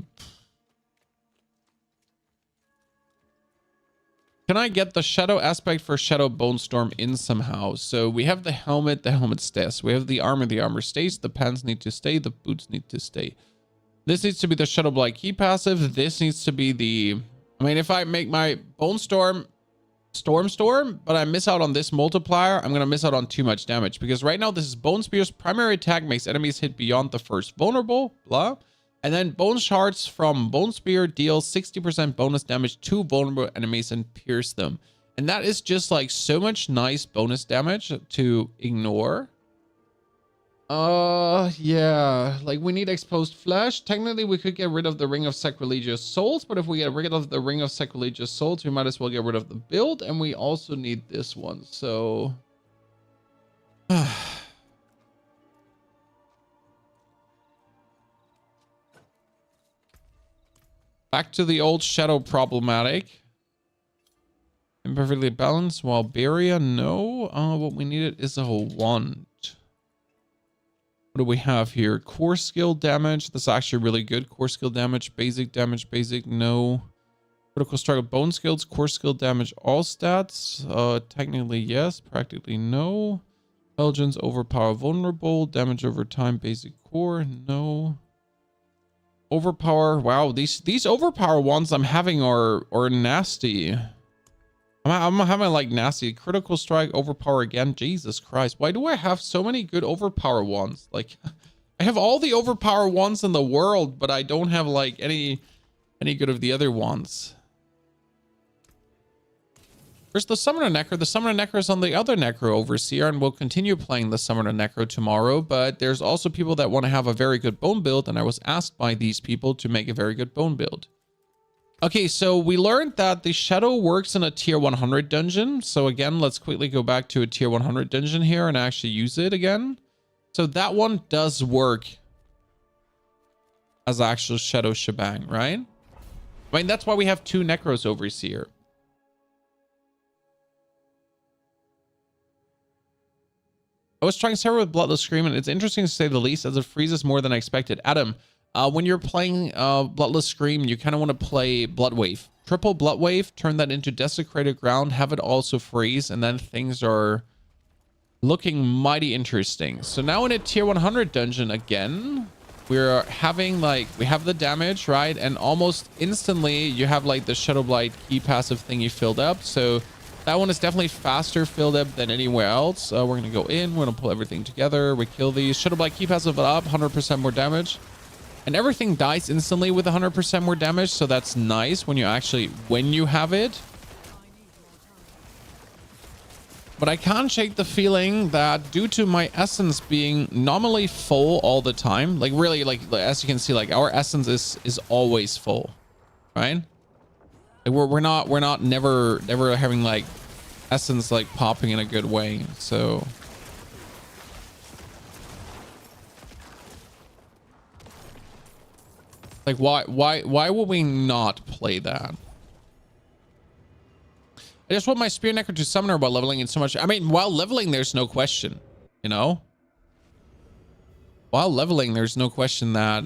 Can I get the shadow aspect for Shadow Bone Storm in somehow? So we have the helmet stays. We have the armor stays. The pants need to stay. The boots need to stay. This needs to be the Shadow Blight key passive. This needs to be the... I mean, if I make my Bone Storm, but I miss out on this multiplier, I'm going to miss out on too much damage. Because right now, this is Bone Spear's primary attack, makes enemies hit beyond the first vulnerable, blah. And then Bone Shards from Bone Spear deal 60% bonus damage to vulnerable enemies and pierce them. And that is just like so much nice bonus damage to ignore. Yeah, like we need exposed flesh. Technically, we could get rid of the Ring of Sacrilegious Souls, but if we get rid of the Ring of Sacrilegious Souls, we might as well get rid of the build, and we also need this one, so... Back to the old shadow problematic. Imperfectly balanced, while Barrier, no. What we needed is a wand. What do we have here? Core skill damage. That's actually really good. Core skill damage, basic, no. Critical strike of bone skills, core skill damage, all stats. Technically, yes. Practically, no. Intelligence, overpower, vulnerable. Damage over time, basic core, no. Overpower. Wow, these overpower ones I'm having are nasty. I'm having like nasty. Critical strike, overpower again. Jesus Christ. Why do I have so many good overpower ones? Like, I have all the overpower ones in the world, but I don't have like any good of the other ones. There's the Summoner Necro. The Summoner Necro is on the other Necro Overseer, and we'll continue playing the Summoner Necro tomorrow. But there's also people that want to have a very good bone build, and I was asked by these people to make a very good bone build. Okay, so we learned that the Shadow works in a tier 100 dungeon. So again, let's quickly go back to a tier 100 dungeon here and actually use it again. So that one does work as actual Shadow shebang, right? I mean, that's why we have 2 Necros Overseer. I was trying several with Bloodless Scream, and it's interesting to say the least, as it freezes more than I expected. Adam, when you're playing Bloodless Scream, you kind of want to play Blood Wave. Triple Blood Wave, turn that into Desecrated Ground, have it also freeze, and then things are looking mighty interesting. So now in a tier 100 dungeon again, we're having like, we have the damage, right? And almost instantly you have like the Shadow Blight key passive thingy filled up. So that one is definitely faster filled up than anywhere else. We're going to go in. We're going to pull everything together. We kill these. Shadow Blight key passive up, 100% more damage. And everything dies instantly with 100% more damage. So that's nice when you have it. But I can't shake the feeling that due to my essence being nominally full all the time, like really, like as you can see, like our essence is always full, right? We're not never having like essence like popping in a good way. So like why would we not play that? I just want my Spear Necro to Summoner while leveling it so much. I mean, while leveling, there's no question, you know? While leveling, there's no question that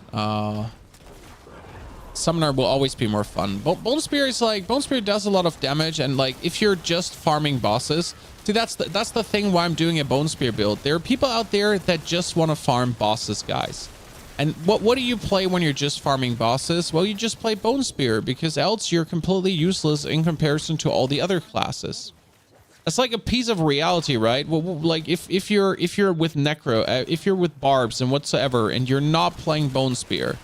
Summoner will always be more fun. Bone Spear is like, Bone Spear does a lot of damage, and like if you're just farming bosses, see that's the thing why I'm doing a Bone Spear build. There are people out there that just want to farm bosses, guys. And what do you play when you're just farming bosses? Well, you just play Bone Spear, because else you're completely useless in comparison to all the other classes. That's like a piece of reality, right? Well, like if you're with Necro, if you're with Barbs and whatsoever, and you're not playing Bone Spear,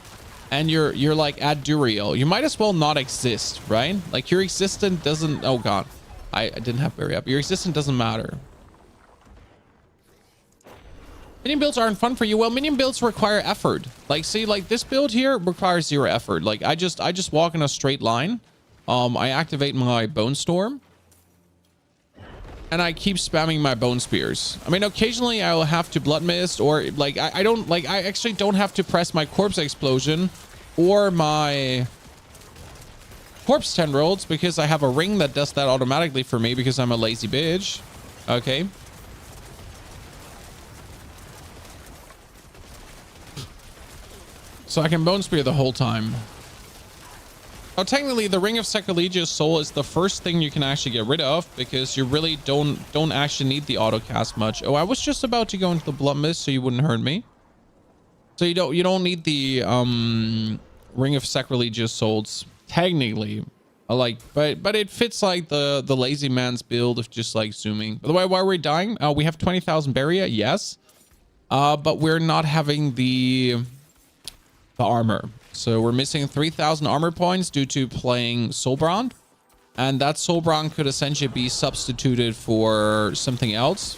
and you're like at Duriel, you might as well not exist, right? Like your existence doesn't. Oh god, I didn't have Berry up. Your existence doesn't matter. Minion builds aren't fun for you. Well, minion builds require effort. Like, see, like this build here requires 0 effort. Like I just walk in a straight line. I activate my Bone Storm, and I keep spamming my Bone Spears. I mean, occasionally I will have to Blood Mist, or like I actually don't have to press my Corpse Explosion or my Corpse Tendrils, because I have a ring that does that automatically for me because I'm a lazy bitch. Okay. So I can Bone Spear the whole time. Now, technically, the Ring of Sacrilegious Soul is the first thing you can actually get rid of, because you really don't actually need the auto cast much. Oh, I was just about to go into the Blood Mist so you wouldn't hurt me. So you don't need the Ring of Sacrilegious Souls technically. But it fits like the lazy man's build of just like zooming. By the way, why are we dying? We have 20,000 Barrier, yes. But we're not having the armor. So we're missing 3,000 armor points due to playing Soulbrand. And that Soulbrand could essentially be substituted for something else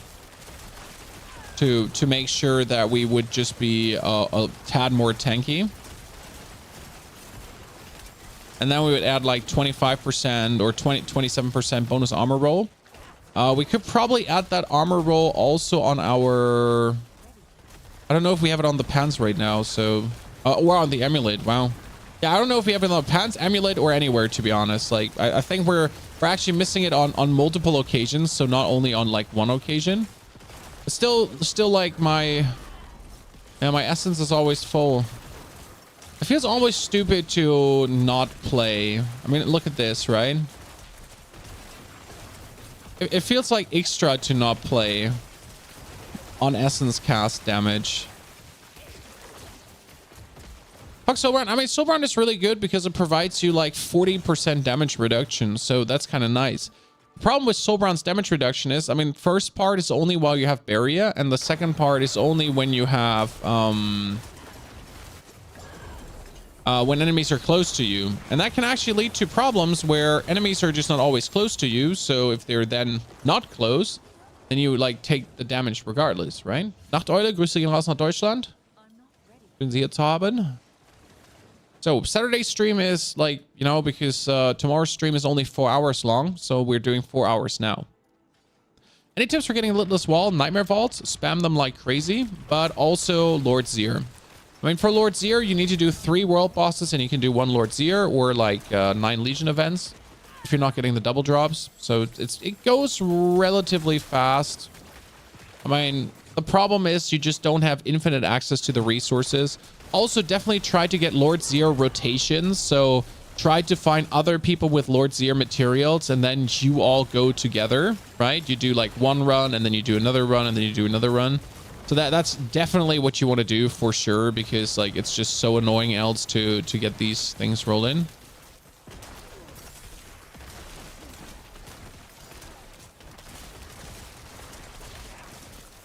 to make sure that we would just be a tad more tanky. And then we would add like 25% or 27% bonus armor roll. We could probably add that armor roll also on our... I don't know if we have it on the pants right now, so... or on the amulet. Wow. Yeah, I don't know if we have it on the pants, amulet, or anywhere, to be honest. Like, I think we're actually missing it on multiple occasions, so not only on like one occasion. But still like my essence is always full. It feels always stupid to not play. I mean, look at this, right? It feels like extra to not play on essence cast damage. Fuck Soulbrand. I mean, Soulbrand is really good because it provides you like 40% damage reduction. So that's kind of nice. The problem with Soulbrand's damage reduction is, I mean, first part is only while you have Barrier, and the second part is only when you have when enemies are close to you. And that can actually lead to problems where enemies are just not always close to you. So if they're then not close, then you like take the damage regardless, right? Nachteule, Grüße gehen raus nach Deutschland. Schön Sie hier zu haben. So Saturday's stream is like, you know, because tomorrow's stream is only 4 hours long. So we're doing 4 hours now. Any tips for getting Litless Wall, Nightmare Vaults? Spam them like crazy, but also Lord Zir. I mean, for Lord Zir, you need to do 3 world bosses and you can do 1 Lord Zir or like 9 Legion events if you're not getting the double drops. So it goes relatively fast. I mean, the problem is you just don't have infinite access to the resources. Also, definitely try to get Lord Zir rotations. So try to find other people with Lord Zir materials and then you all go together, right? You do like 1 run and then you do another run and then you do another run. So that's definitely what you want to do for sure, because like it's just so annoying else to get these things rolling.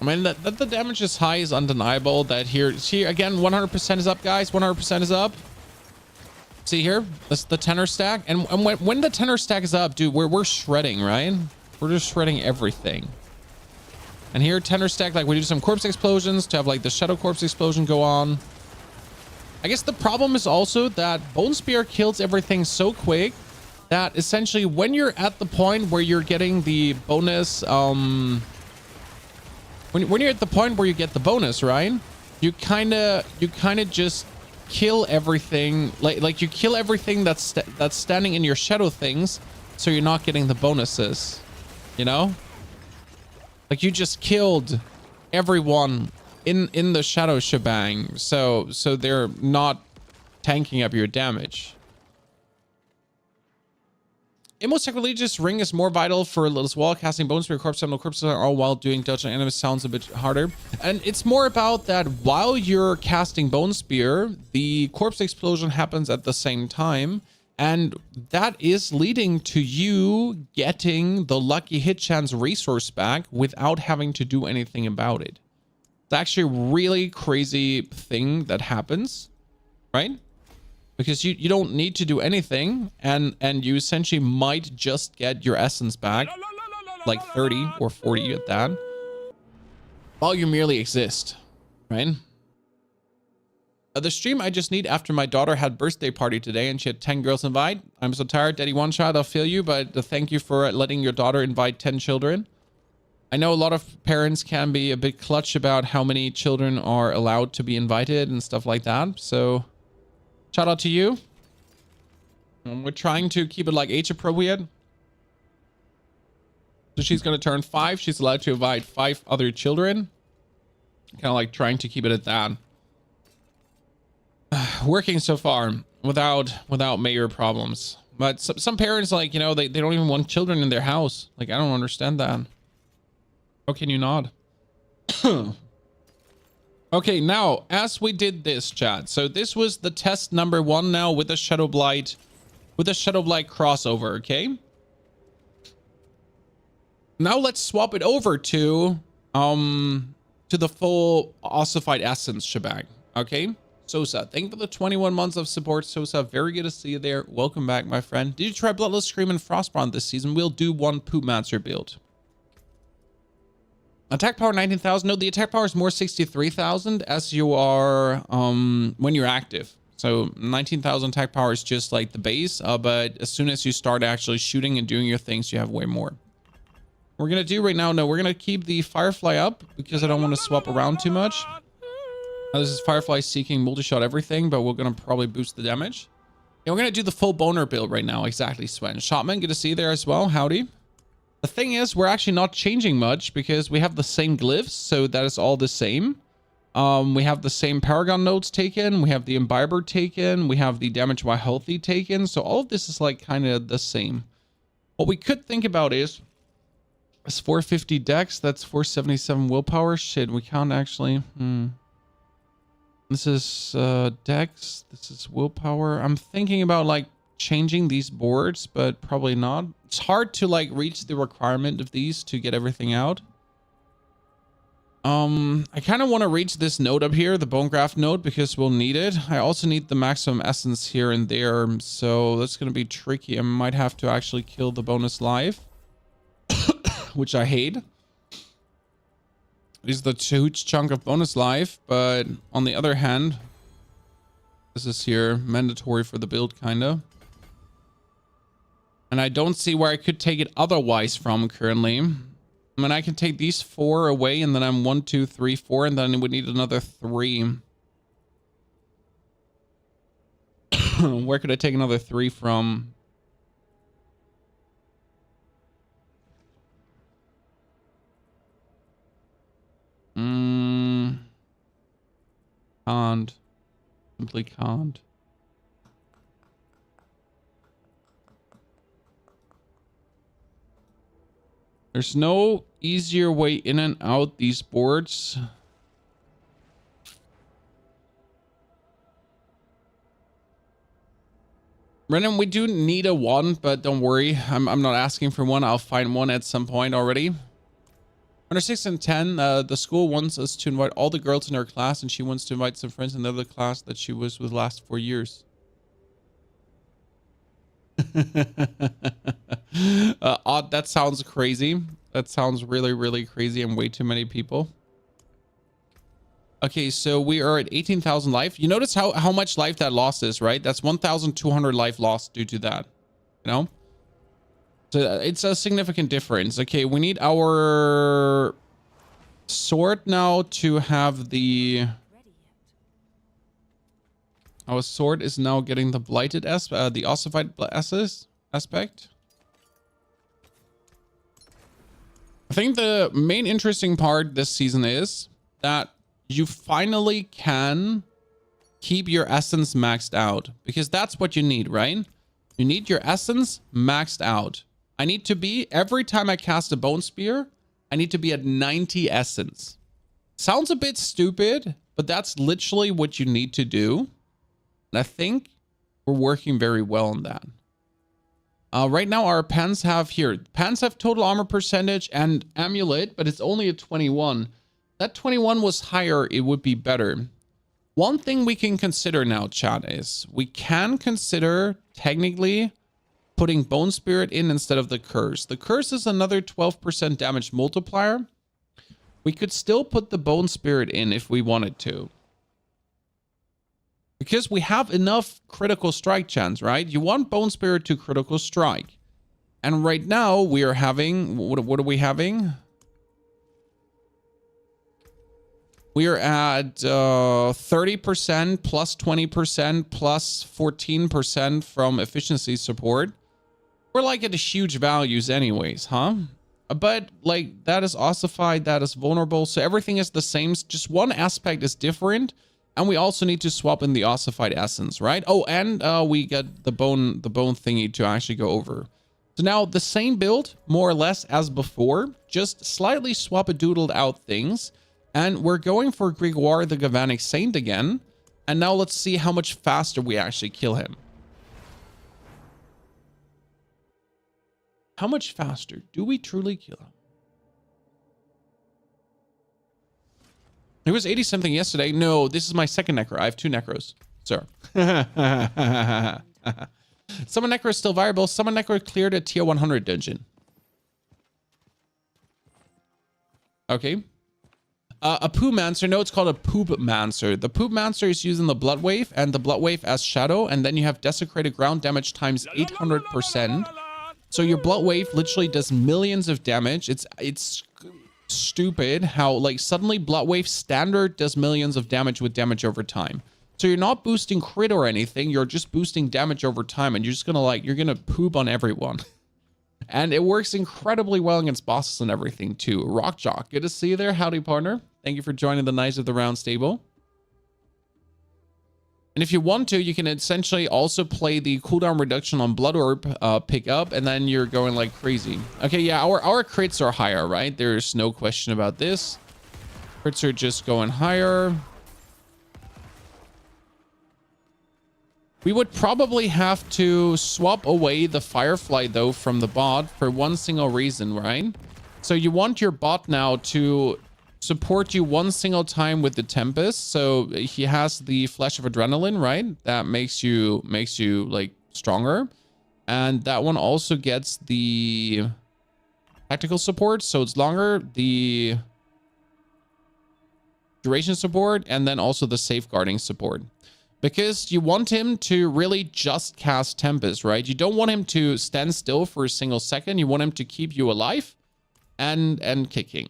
I mean, that the damage is high is undeniable. That here again, 100% is up, guys. 100% is up. See here, that's the tenor stack, and when the tenor stack is up, dude, we're shredding, right? We're just shredding everything. And here, tenor stack, like we do some corpse explosions to have like the shadow corpse explosion go on. I guess the problem is also that Bone Spear kills everything so quick that essentially when you're at the point where you're getting the bonus, when you're at the point where you get the bonus, right? You kind of just kill everything, like you kill everything that's standing in your shadow things, so you're not getting the bonuses, you know? Like you just killed everyone in the shadow shebang, so they're not tanking up your damage. Immo Sacrilegious Ring is more vital for Litless Wall. Casting Bone Spear, Corpse Seminal Corpses are all while doing dodge and enemies sounds a bit harder. And it's more about that while you're casting Bone Spear, the Corpse Explosion happens at the same time. And that is leading to you getting the Lucky Hit Chance resource back without having to do anything about it. It's actually a really crazy thing that happens, right? Because you don't need to do anything, and you essentially might just get your essence back, like 30 or 40 at that, while you merely exist, right? The stream I just need after my daughter had birthday party today and she had 10 girls invite. I'm so tired, Daddy One Shot, I'll feel you, but thank you for letting your daughter invite 10 children. I know a lot of parents can be a bit clutch about how many children are allowed to be invited and stuff like that, so shout out to you. We're trying to keep it like age appropriate. So she's going to turn 5. She's allowed to invite 5 other children. Kind of like trying to keep it at that. Working so far without major problems. But some parents, like, you know, they don't even want children in their house. Like, I don't understand that. How can you not? Okay, now, as we did this, chat. So this was the test number 1 now with the Shadow Blight, crossover, okay? Now let's swap it over to the full ossified essence shebang, okay? Sosa, thank you for the 21 months of support, Sosa. Very good to see you there. Welcome back, my friend. Did you try Bloodless Scream and Frostbrand this season? We'll do 1 Poopmancer build. Attack power 19,000. No, the attack power is more 63,000 as you are when you're active. So 19,000 attack power is just like the base, but as soon as you start actually shooting and doing your things, you have way more. We're gonna do right now, no, we're gonna keep the Firefly up because I don't want to swap around too much. Now, this is Firefly seeking multi-shot everything, but we're gonna probably boost the damage. Yeah, we're gonna do the full boner build right now. Exactly, Sven. Shotman, good to see you there as well. Howdy. The thing is, we're actually not changing much because we have the same glyphs, so that is all the same. We have the same Paragon nodes taken. We have the Imbiber taken. We have the damage while healthy taken. So all of this is like kind of the same. What we could think about is 450 dex. That's 477 willpower. Shit, we can't actually. This is dex. This is willpower. I'm thinking about like changing these boards, but probably not. It's hard to like reach the requirement of these to get everything out. I kind of want to reach this node up here, the bone graft node, because we'll need it. I also need the maximum essence here and there, so that's going to be tricky. I might have to actually kill the bonus life, which I hate. This is the huge chunk of bonus life, but on the other hand, this is here mandatory for the build, kind of. And I don't see where I could take it otherwise from currently. I mean, I can take these 4 away, and then I'm 1, 2, 3, 4, and then we need another 3. Where could I take another 3 from? Can't. Simply can't. There's no easier way in and out these boards. Brennan, we do need a 1, but don't worry. I'm not asking for one. I'll find one at some point already. Under 6 and 10, the school wants us to invite all the girls in our class, and she wants to invite some friends in the other class that she was with last 4 years. Odd, that sounds crazy. That sounds really, really crazy and way too many people. Okay, so we are at 18,000 life. You notice how much life that lost is, right? That's 1,200 life lost due to that. You know? So it's a significant difference. Okay, we need our sword now to have the... Our sword is now getting the blighted the ossified aspect. I think the main interesting part this season is that you finally can keep your essence maxed out, because that's what you need, right? You need your essence maxed out. I need to be, every time I cast a bone spear, I need to be at 90 essence. Sounds a bit stupid, but that's literally what you need to do. And I think we're working very well on that. Right now, our pants have here. Pants have total armor percentage and amulet, but it's only a 21. That 21 was higher, it would be better. One thing we can consider now, chat, is we can consider technically putting Bone Spirit in instead of the Curse. The Curse is another 12% damage multiplier. We could still put the Bone Spirit in if we wanted to, because we have enough critical strike chance, right? You want Bone Spirit to critical strike. And right now we are having, what are we having? We are at 30% plus 20% plus 14% from efficiency support. We're like at huge values anyways, huh? But like that is ossified, that is vulnerable. So everything is the same. Just one aspect is different. And we also need to swap in the ossified essence, right? Oh, and we get the bone thingy to actually go over. So now the same build, more or less as before, just slightly swap-a-doodled out things. And we're going for Grégoire the Galvanic Saint again. And now let's see how much faster we actually kill him. How much faster do we truly kill him? It was 80 something yesterday. No, this is my second necro. I have 2 necros, sir. Summon necro is still viable. Summon necro cleared a tier 100 dungeon. Okay. A Poo-mancer. No, it's called a Poop-mancer. The Poop-mancer is using the Blood Wave and the Blood Wave as shadow. And then you have desecrated ground damage times 800%. So your Blood Wave literally does millions of damage. It's stupid how like suddenly Blood Wave standard does millions of damage with damage over time. So you're not boosting crit or anything. You're just boosting damage over time. And you're just gonna you're gonna poop on everyone. And it works incredibly well against bosses and everything too. Rockjock, good to see you there. Howdy, partner. Thank you for joining the Knights of the Round stable. And if you want to, you can essentially also play the cooldown reduction on Blood Orb pick up, and then you're going like crazy. Okay, yeah, our crits are higher, right? There's no question about this. Crits are just going higher. We would probably have to swap away the Firefly, though, from the bot for one single reason, right? So you want your bot now to support you one single time with the Tempest. So he has the Flash of Adrenaline, right? That makes you like stronger. And that one also gets the tactical support, so it's longer, the duration support, and then also the safeguarding support. Because you want him to really just cast Tempest, right? You don't want him to stand still for a single second. You want him to keep you alive and kicking.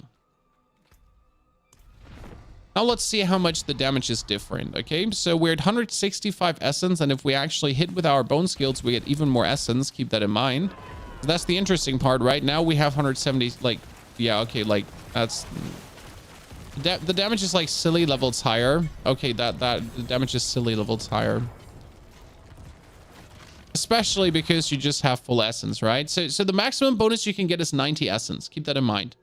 Now let's see how much the damage is different, okay? So we're at 165 essence, and if we actually hit with our bone skills, we get even more essence. Keep that in mind. So that's the interesting part, right? Now we have 170, like, yeah, okay, like, that's... the damage is, like, silly levels higher. Okay, the damage is silly levels higher. Especially because you just have full essence, right? So the maximum bonus you can get is 90 essence. Keep that in mind.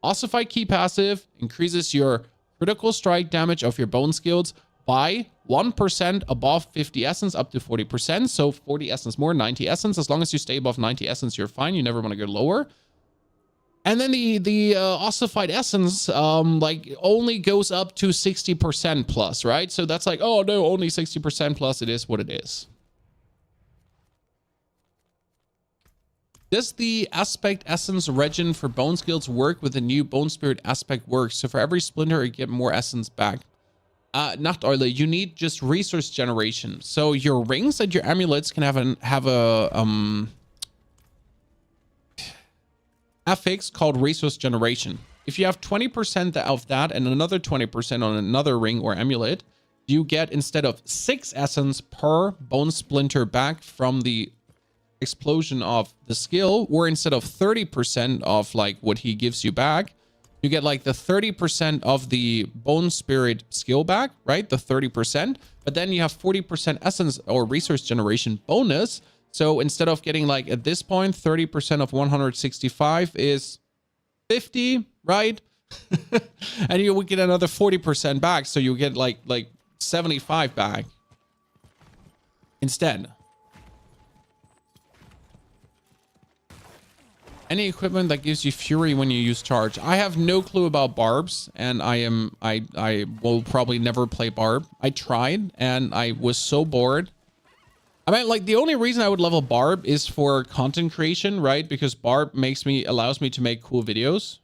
Ossified Key passive increases your critical strike damage of your bone skills by 1% above 50 essence up to 40%. So 40 essence more, 90 essence. As long as you stay above 90 essence, you're fine. You never want to go lower. And then the ossified essence like only goes up to 60% plus, right? So that's like, oh no, only 60% plus. It is what it is. Does the aspect essence regen for bone skills work with the new bone spirit aspect works? So for every splinter, you get more essence back. Not only, you need just resource generation. So your rings and your amulets can have a affix called resource generation. If you have 20% of that and another 20% on another ring or amulet, you get, instead of 6 essence per bone splinter back from the explosion of the skill, or instead of 30% of like what he gives you back, you get like the 30% of the bone spirit skill back, right? The 30%, but then you have 40% essence or resource generation bonus. So instead of getting, like, at this point, 30% of 165 is 50, right? And you would get another 40% back. So you get like 75 back instead. Any equipment that gives you fury when you use charge. I have no clue about barbs, and I will probably never play barb. I tried and I was so bored. I mean, like, the only reason I would level barb is for content creation, right? Because barb allows me to make cool videos.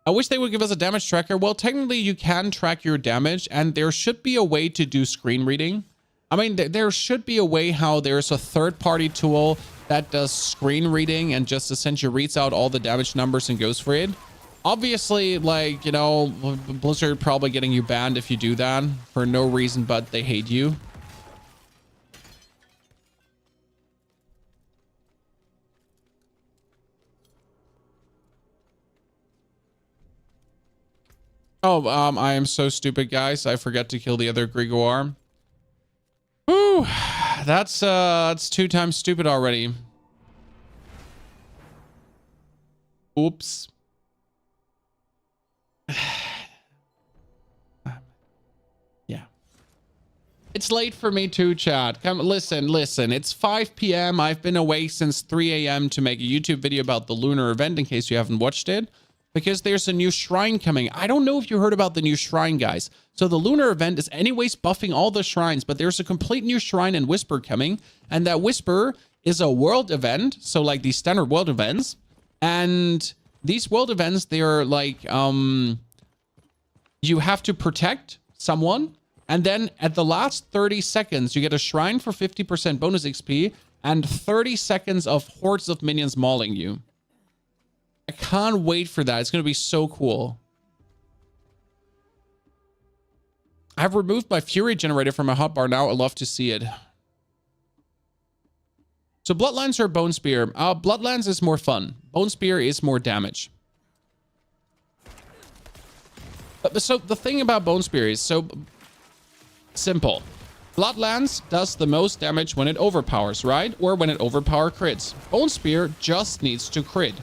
I wish they would give us a damage tracker. Well, technically you can track your damage, and there should be a way to do screen reading. I mean, there should be a way how there's a third-party tool that does screen reading and just essentially reads out all the damage numbers and goes for it. Obviously, like, you know, Blizzard probably getting you banned if you do that for no reason but they hate you. Oh, I am so stupid, guys. I forgot to kill the other Grigoire. Whew, that's 2 times stupid already. Oops. Yeah. It's late for me too, chat. Come, listen. It's 5 p.m. I've been awake since 3 a.m. to make a YouTube video about the lunar event, in case you haven't watched it. Because there's a new shrine coming. I don't know if you heard about the new shrine, guys. So the lunar event is anyways buffing all the shrines, but there's a complete new shrine and Whisper coming. And that Whisper is a world event. So like these standard world events. And these world events, they are like, you have to protect someone. And then at the last 30 seconds, you get a shrine for 50% bonus XP and 30 seconds of hordes of minions mauling you. I can't wait for that. It's going to be so cool. I've removed my Fury generator from my hotbar now. I love to see it. So Bloodlines or Bone Spear? Bloodlines is more fun. Bone Spear is more damage. So the thing about Bone Spear is so simple. Bloodlands does the most damage when it overpowers, right? Or when it overpower crits. Bone Spear just needs to crit.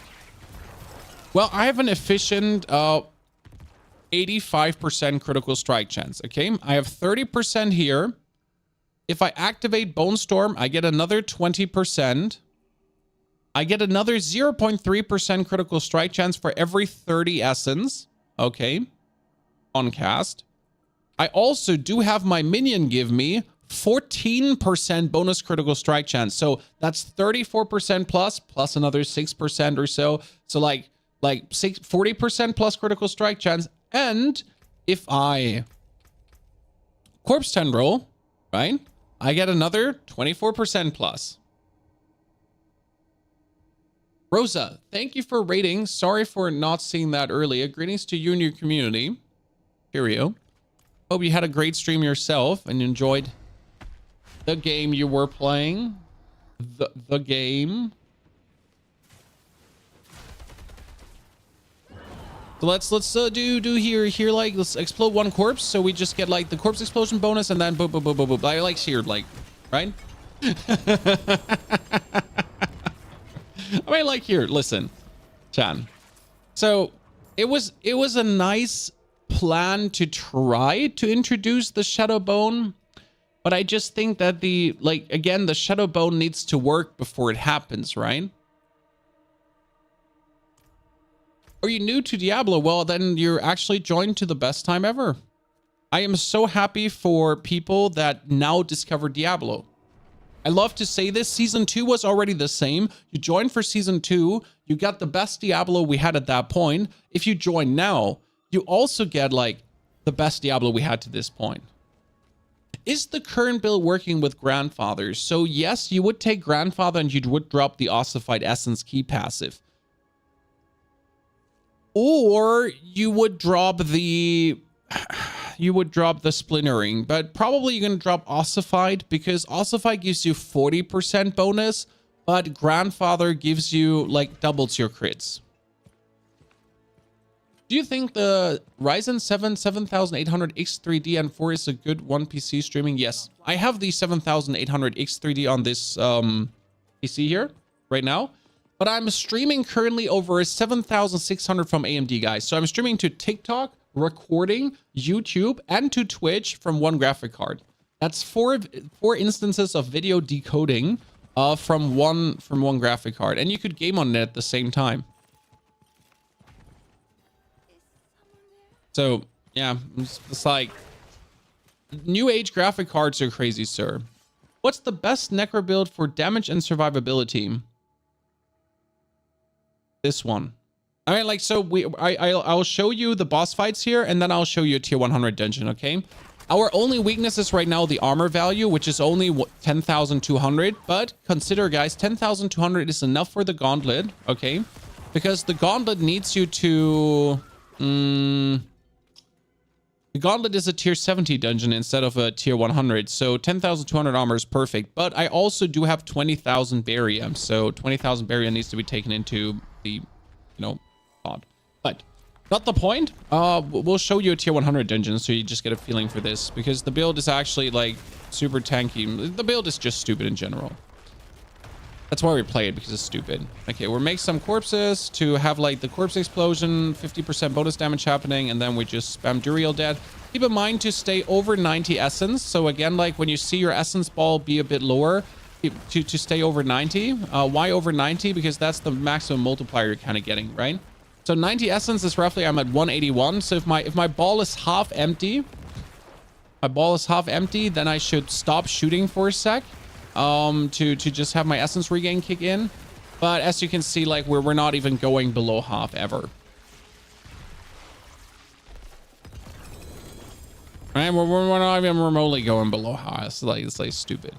Well, I have an efficient 85% critical strike chance, okay? I have 30% here. If I activate Bone Storm, I get another 20%. I get another 0.3% critical strike chance for every 30 essence. Okay. On cast. I also do have my minion give me 14% bonus critical strike chance. So that's 34% plus another 6% or so. So like 40% plus critical strike chance. And if I corpse tendril, right, I get another 24% plus. Rosa, thank you for rating. Sorry for not seeing that earlier. Greetings to you and your community. Cheerio. Hope you had a great stream yourself and enjoyed the game you were playing. The game. So let's do here like let's explode one corpse, so we just get like the corpse explosion bonus and then boom boom boom boom boom. I like here, like, right? I mean, like here, listen, Chan. So it was a nice plan to try to introduce the Shadowbone, but I just think that the Shadowbone needs to work before it happens, right? Are you new to Diablo? Well, then you're actually joined to the best time ever. I am so happy for people that now discover Diablo. I love to say this. Season 2 was already the same. You joined for Season 2. You got the best Diablo we had at that point. If you join now, you also get like the best Diablo we had to this point. Is the current build working with Grandfathers? So yes, you would take Grandfather and you would drop the Ossified Essence key passive. Or you would drop the splintering, but probably you're going to drop Ossified because Ossified gives you 40% bonus, but Grandfather gives you like doubles your crits. Do you think the Ryzen 7 7800 X3D and 4 is a good one PC streaming? Yes, I have the 7800 X3D on this PC here right now. But I'm streaming currently over 7,600 from AMD, guys. So I'm streaming to TikTok, recording, YouTube, and to Twitch from one graphic card. That's four instances of video decoding from one graphic card. And you could game on it at the same time. So, yeah, it's like... New age graphic cards are crazy, sir. What's the best Necro build for damage and survivability? This one. I mean, like, so I'll show you the boss fights here, and then I'll show you a tier 100 dungeon, okay? Our only weakness is right now the armor value, which is only 10,200. But consider, guys, 10,200 is enough for the gauntlet, okay? Because the gauntlet needs you to... the gauntlet is a tier 70 dungeon instead of a tier 100. So 10,200 armor is perfect. But I also do have 20,000 barium. So 20,000 barium needs to be taken into the, thought. But not the point. We'll show you a tier 100 dungeon so you just get a feeling for this. Because the build is actually like super tanky. The build is just stupid in general. That's why we play it, because it's stupid. Okay, we'll make some corpses to have like the corpse explosion, 50% bonus damage happening, and then we just spam Duriel dead. Keep in mind to stay over 90 essence. So again, like when you see your essence ball be a bit lower, to stay over 90. Why over 90? Because that's the maximum multiplier you're kind of getting, right? So 90 essence is roughly, I'm at 181. So if my ball is half empty, then I should stop shooting for a sec. To just have my essence regain kick in. But as you can see, like we're not even going below half ever. Right? We're not even remotely going below half. It's like stupid.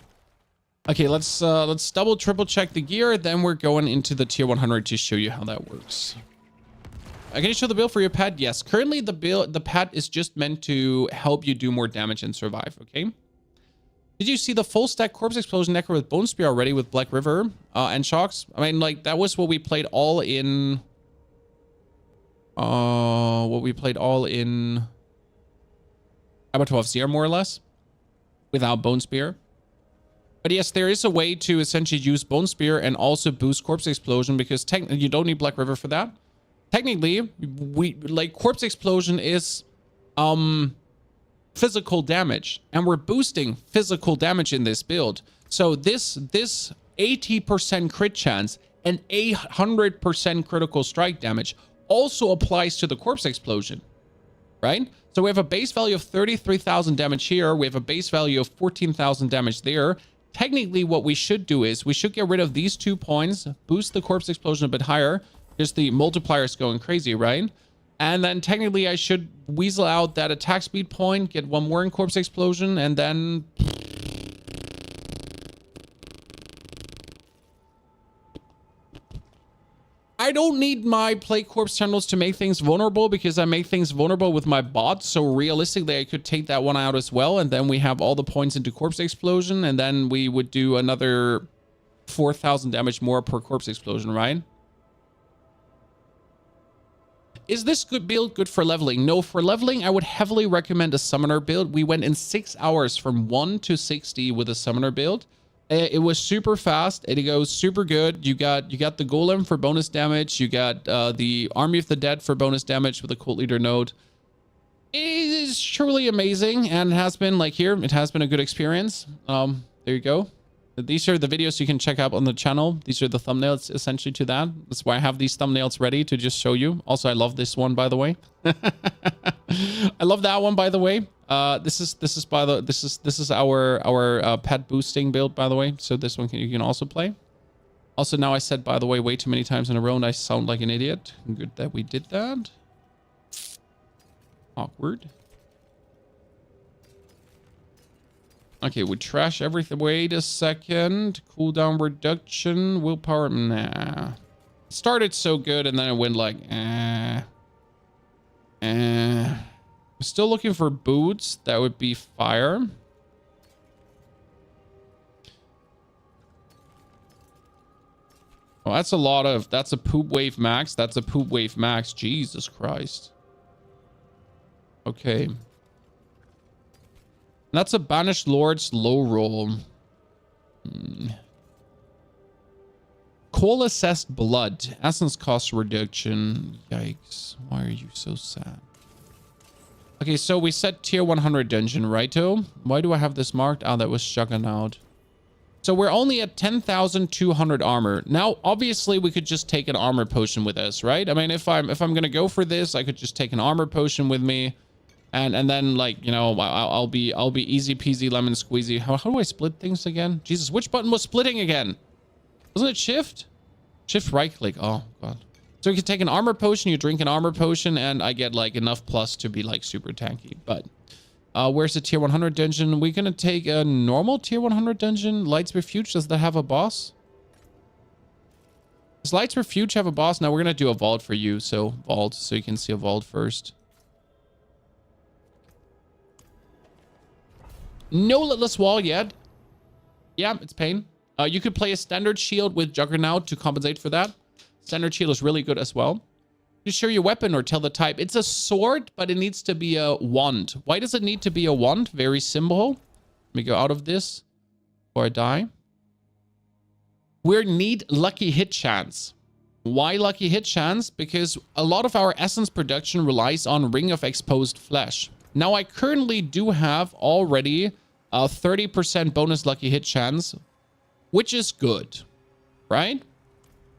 Okay, let's double triple check the gear, then we're going into the tier 100 to show you how that works. Can you show the build for your pet? Yes, currently the pet is just meant to help you do more damage and survive, okay? Did you see the full stack corpse explosion necro with Bone Spear already with Black River and Shocks? I mean, like that was what we played all in Abattoir of Zir, more or less, without Bone Spear. But yes, there is a way to essentially use Bone Spear and also boost Corpse Explosion, because you don't need Black River for that. Technically, Corpse Explosion is physical damage, and we're boosting physical damage in this build. So this 80% crit chance and 800% critical strike damage also applies to the corpse explosion, right? So we have a base value of 33,000 damage here. We have a base value of 14,000 damage there. Technically, what we should do is we should get rid of these 2 points, boost the corpse explosion a bit higher. Just the multiplier is going crazy, right? And then technically I should weasel out that attack speed point, get 1 more in corpse explosion, and then... I don't need my play corpse terminals to make things vulnerable because I make things vulnerable with my bot. So realistically, I could take that one out as well. And then we have all the points into corpse explosion. And then we would do another 4,000 damage more per corpse explosion, right? Is this good build good for leveling? No, for leveling, I would heavily recommend a summoner build. We went in 6 hours from 1 to 60 with a summoner build. It was super fast. It goes super good. You got the golem for bonus damage. You got the Army of the Dead for bonus damage with a cult leader node. It is truly amazing, and it has been like here. It has been a good experience. There you go. These are the videos you can check out on the channel. These are the thumbnails essentially to that. That's why I have these thumbnails ready to just show you. Also, I love this one, by the way. I love that one, by the way. This is our pet boosting build, by the way. So this one you can also play. Also, now I said, by the way, way too many times in a row, and I sound like an idiot. Good that we did that. Awkward. Okay, we trash everything. Wait a second. Cooldown reduction. Willpower. Nah. It started so good, and then it went like, I'm still looking for boots. That would be fire. Oh, that's a lot of... That's a poop wave max. That's a poop wave max. Jesus Christ. Okay. That's a Banished Lord's low roll. Coalesced Blood. Essence cost reduction. Yikes. Why are you so sad? Okay, so we set tier 100 dungeon, righto? Why do I have this marked? Oh, that was Juggernaut. So we're only at 10,200 armor. Now, obviously, we could just take an armor potion with us, right? I mean, if I'm gonna go for this, I could just take an armor potion with me. And then, like, you know, I'll be easy peasy lemon squeezy. How do I split things again? Jesus, which button was splitting again? Wasn't it shift? Shift right click. Oh, God. So you can take an armor potion, you drink an armor potion, and I get, like, enough plus to be, like, super tanky. But where's the tier 100 dungeon? We're going to take a normal tier 100 dungeon. Lights Refuge, does that have a boss? Does Lights Refuge have a boss? Now we're going to do a vault for you. So, vault, so you can see a vault first. No Litless Wall yet. Yeah, it's pain. You could play a standard shield with Juggernaut to compensate for that. Standard shield is really good as well. You show your weapon or tell the type. It's a sword, but it needs to be a wand. Why does it need to be a wand? Very simple. Let me go out of this before I die. We need lucky hit chance. Why lucky hit chance? Because a lot of our essence production relies on Ring of Exposed Flesh. Now, I currently do have already a 30% bonus lucky hit chance, which is good, right?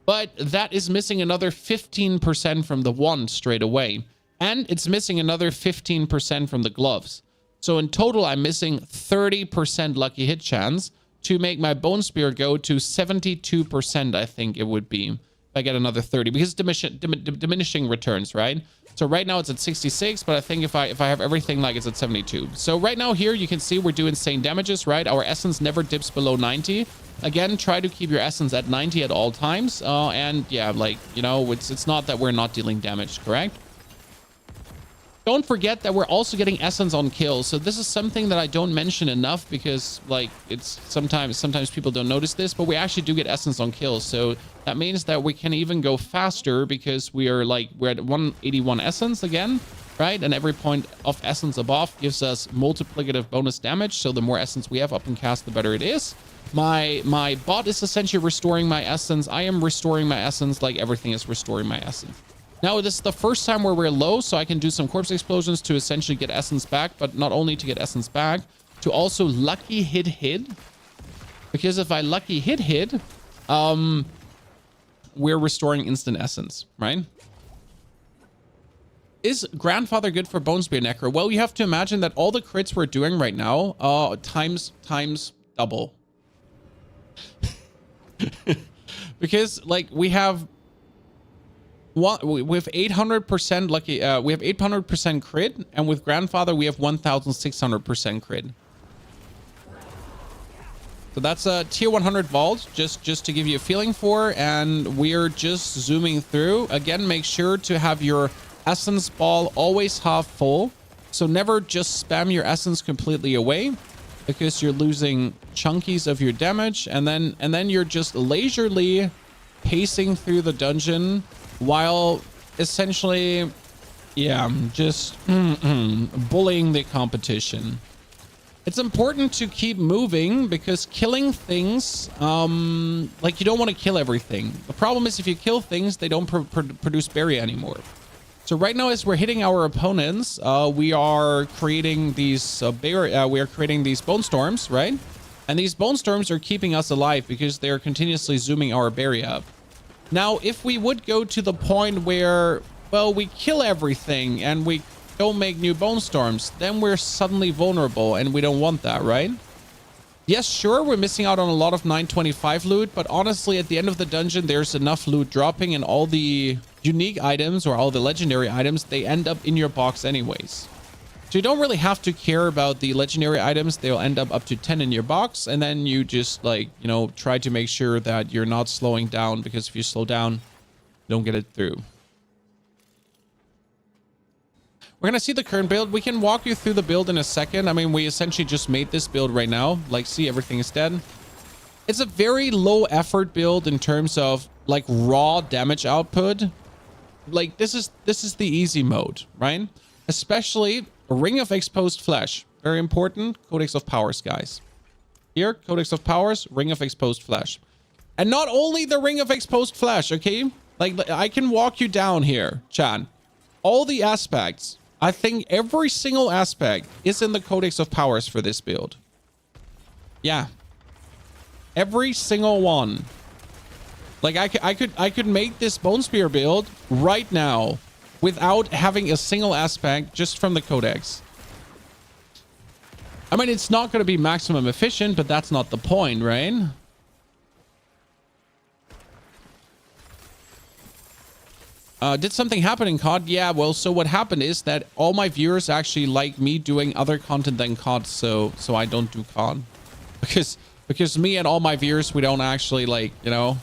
But that is missing another 15% from the wand straight away. And it's missing another 15% from the gloves. So in total, I'm missing 30% lucky hit chance to make my Bone Spear go to 72%, I think it would be. If I get another 30, because diminishing returns, right? So right now it's at 66, but I think if I have everything, like, it's at 72. So right now here you can see we're doing insane damages, right? Our essence never dips below 90. Again, try to keep your essence at 90 at all times. And yeah, like, you know, it's not that we're not dealing damage, correct? Don't forget that we're also getting essence on kills. So this is something that I don't mention enough because, like, it's sometimes people don't notice this, but we actually do get essence on kills. So that means that we can even go faster because we're at 181 essence again, right? And every point of essence above gives us multiplicative bonus damage. So the more essence we have up in cast, the better it is. My bot is essentially restoring my essence. I am restoring my essence, like everything is restoring my essence. Now, this is the first time where we're low, so I can do some corpse explosions to essentially get essence back, but not only to get essence back, to also lucky hit. Because if I lucky hit, we're restoring instant essence, right? Is Grandfather good for Bone Spear Necro? Well, you have to imagine that all the crits we're doing right now, times double. Because like we have 800% lucky, we have 800% crit, and with Grandfather we have 1600% crit. So that's a tier 100 vault, just to give you a feeling for, and we're just zooming through. Again, make sure to have your essence ball always half full, so never just spam your essence completely away, because you're losing chunkies of your damage, and then you're just leisurely pacing through the dungeon while essentially, yeah, just bullying the competition. It's important to keep moving, because killing things, like, you don't want to kill everything. The problem is if you kill things, they don't produce berry anymore. So right now, as we're hitting our opponents, we are creating these bone storms, right? And these bone storms are keeping us alive because they're continuously zooming our berry up. Now, if we would go to the point where, well, we kill everything and we don't make new bone storms, then we're suddenly vulnerable, and we don't want that, right? Yes, sure, we're missing out on a lot of 925 loot, but honestly, at the end of the dungeon, there's enough loot dropping, and all the unique items or all the legendary items, they end up in your box anyways. So you don't really have to care about the legendary items. They'll end up to 10 in your box, and then you just, like, you know, try to make sure that you're not slowing down, because if you slow down, you don't get it through. We're going to see the current build. We can walk you through the build in a second. I mean, we essentially just made this build right now. Like, see, everything is dead. It's a very low effort build in terms of, like, raw damage output. Like, this is the easy mode, right? Especially a Ring of Exposed Flesh. Very important. Codex of Powers, guys. Here, Codex of Powers, Ring of Exposed Flesh. And not only the Ring of Exposed Flesh, okay? Like, I can walk you down here, Chan. All the aspects. I think every single aspect is in the Codex of Powers for this build. Yeah. Every single one. Like, I could make this Bone Spear build right now without having a single aspect just from the Codex. I mean, it's not going to be maximum efficient, but that's not the point, right? Did something happen in COD? Yeah, well, so what happened is that all my viewers actually like me doing other content than COD, so I don't do COD. Because me and all my viewers, we don't actually, like, you know,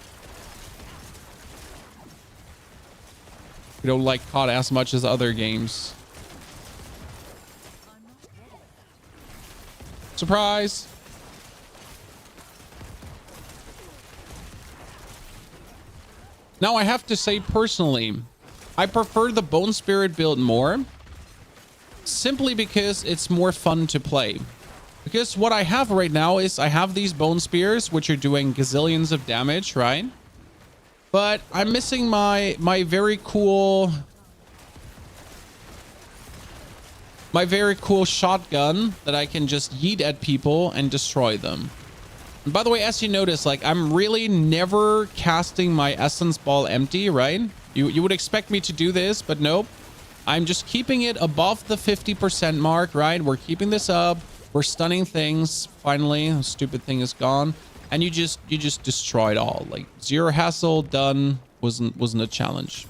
we don't like COD as much as other games. Surprise! Now, I have to say personally, I prefer the Bone Spirit build more, simply because it's more fun to play. Because what I have right now is I have these Bone Spears, which are doing gazillions of damage, right? But I'm missing my very cool shotgun that I can just yeet at people and destroy them. And by the way, as you notice, like, I'm really never casting my essence ball empty, right? You would expect me to do this, but nope. I'm just keeping it above the 50% mark, right? We're keeping this up. We're stunning things. Finally, the stupid thing is gone. And you just destroy it all. Like, zero hassle, done. Wasn't a challenge.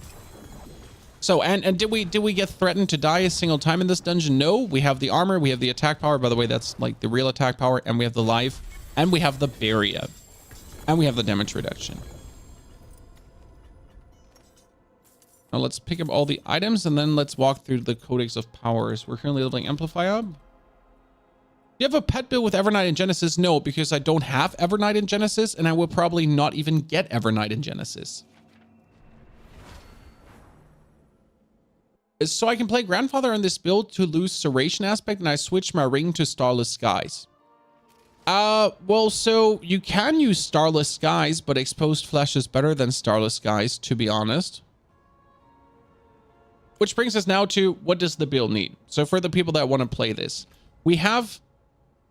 So, and did we get threatened to die a single time in this dungeon? No. We have the armor, we have the attack power. By the way, that's like the real attack power, and we have the life, and we have the barrier, and we have the damage reduction. Now let's pick up all the items, and then let's walk through the Codex of Powers. We're currently leveling Amplify up. Do you have a pet build with Evernight and Genesis? No, because I don't have Evernight and Genesis, and I will probably not even get Evernight and Genesis. So I can play Grandfather on this build to lose Serration aspect, and I switch my ring to Starless Skies. Well, so you can use Starless Skies, but Exposed Flesh is better than Starless Skies, to be honest. Which brings us now to, what does the build need? So for the people that want to play this, we have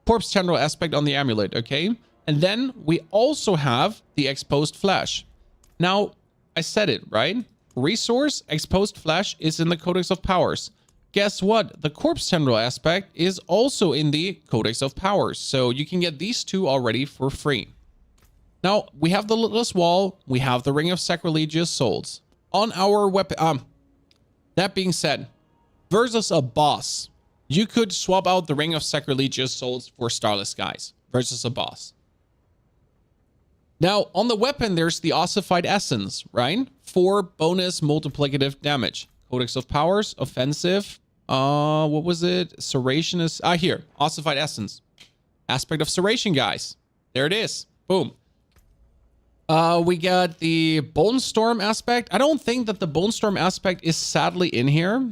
Corpse Tendril aspect on the amulet, okay? And then we also have the Exposed Flesh. Now, I said it, right? Resource, exposed flesh is in the Codex of Powers. Guess what? The corpse tendril aspect is also in the Codex of Powers. So you can get these two already for free. Now, we have the Litless Wall. We have the Ring of Sacrilegious Souls. On our weapon... that being said, versus a boss, you could swap out the Ring of Sacrilegious Souls for Starless Skies versus a boss. Now, on the weapon, there's the Ossified Essence, right? For bonus multiplicative damage. Codex of Powers, offensive. What was it? Serration is... here. Ossified Essence. Aspect of Serration, guys. There it is. Boom. We got the Bone Storm aspect. I don't think that the Bone Storm aspect is sadly in here.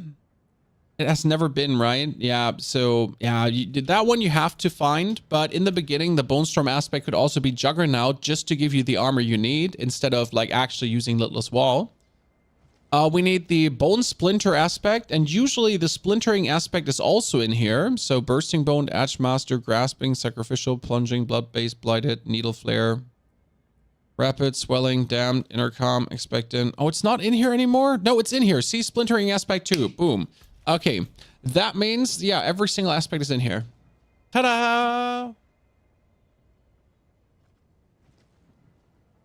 It has never been, right? Yeah, so yeah, that one you have to find. But in the beginning, the Bone Storm aspect could also be Juggernaut just to give you the armor you need instead of like actually using Litless Wall. We need the Bone Splinter aspect, and usually the Splintering aspect is also in here. So Bursting Bone, Edgemaster, Grasping, Sacrificial, Plunging, Blood-Based, Blighted, Needle Flare, Rapid, Swelling, Damned, Intercom, Expectant. Oh, it's not in here anymore? No, it's in here. See, Splintering aspect too. Boom. Okay, that means, yeah, every single aspect is in here. Ta-da!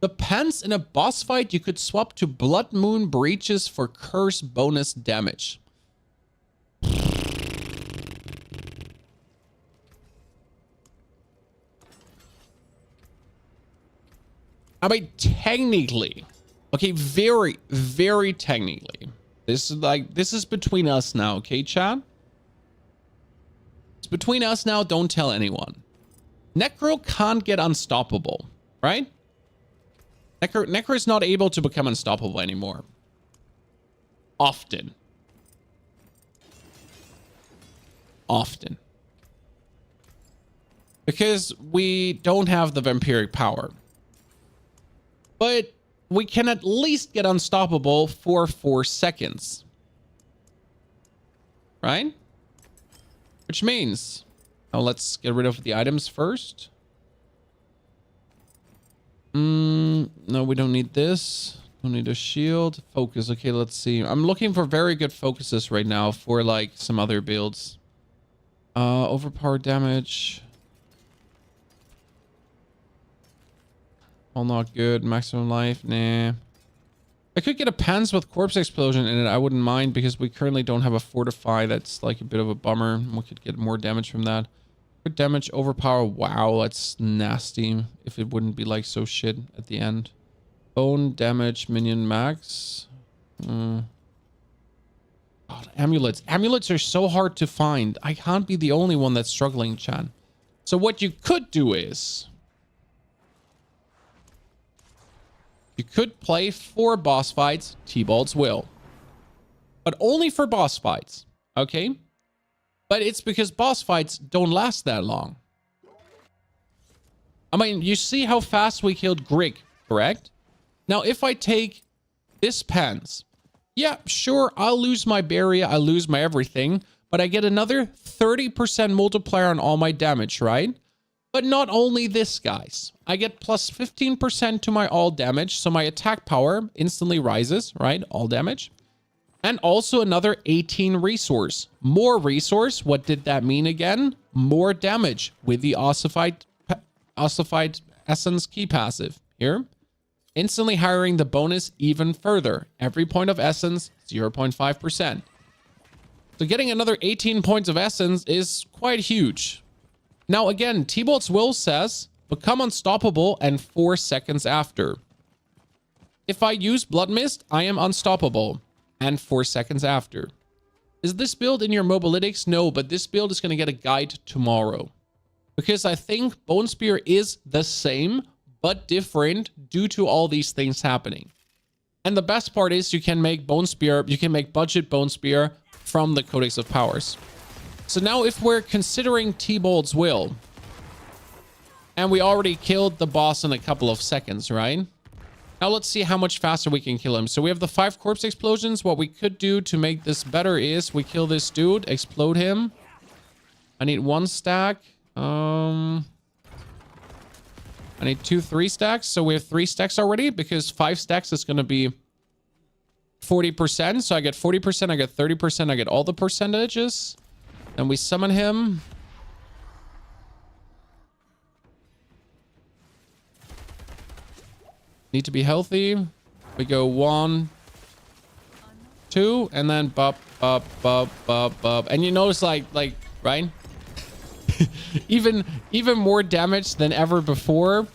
The pants in a boss fight, you could swap to Blood Moon Breaches for curse bonus damage. I mean, technically, okay, very, very technically. This is between us now, okay, chat? It's between us now, don't tell anyone. Necro can't get unstoppable, right? Necro is not able to become unstoppable anymore. Often. Because we don't have the vampiric power. But we can at least get unstoppable for 4 seconds. Right? Which means... now let's get rid of the items first. No, we don't need this. Don't need a shield. Focus. Okay, let's see. I'm looking for very good focuses right now for like some other builds. Overpowered damage. All not good. Maximum life. Nah. I could get a pants with corpse explosion in it. I wouldn't mind because we currently don't have a fortify. That's like a bit of a bummer. We could get more damage from that. Good damage, overpower. Wow, that's nasty. If it wouldn't be like so shit at the end. Bone damage, minion max. God, amulets. Amulets are so hard to find. I can't be the only one that's struggling, Chan. So what you could do is... you could play 4 boss fights, T-Bolt's Will. But only for boss fights, okay? But it's because boss fights don't last that long. I mean, you see how fast we killed Grig, correct? Now, if I take this pants, yeah, sure, I'll lose my barrier, I'll lose my everything, but I get another 30% multiplier on all my damage, right? But not only this, guys. I get plus 15% to my all damage, so my attack power instantly rises, right? All damage. And also another 18 resource. More resource. What did that mean again? More damage with the Ossified Essence key passive here. Instantly hiring the bonus even further. Every point of essence, 0.5%. So getting another 18 points of essence is quite huge. Now again, T-Bolt's Will says, become unstoppable and 4 seconds after. If I use Blood Mist, I am unstoppable. And 4 seconds after. Is this build in your mobilytics? No, but this build is going to get a guide tomorrow. Because I think Bone Spear is the same, but different due to all these things happening. And the best part is you can make Bone Spear, you can make budget Bone Spear from the Codex of Powers. So now if we're considering T-Bolt's Will, and we already killed the boss in a couple of seconds, right? Now let's see how much faster we can kill him. So we have the 5 corpse explosions. What we could do to make this better is we kill this dude, explode him. I need 1 stack. I need 2 3 stacks. So we have 3 stacks already because 5 stacks is going to be 40%. So I get 40%, I get 30%, I get all the percentages. And we summon him. Need to be healthy. We go 1, 2, and then bop, bop, bop, bop, bop. And you notice like, right? even more damage than ever before.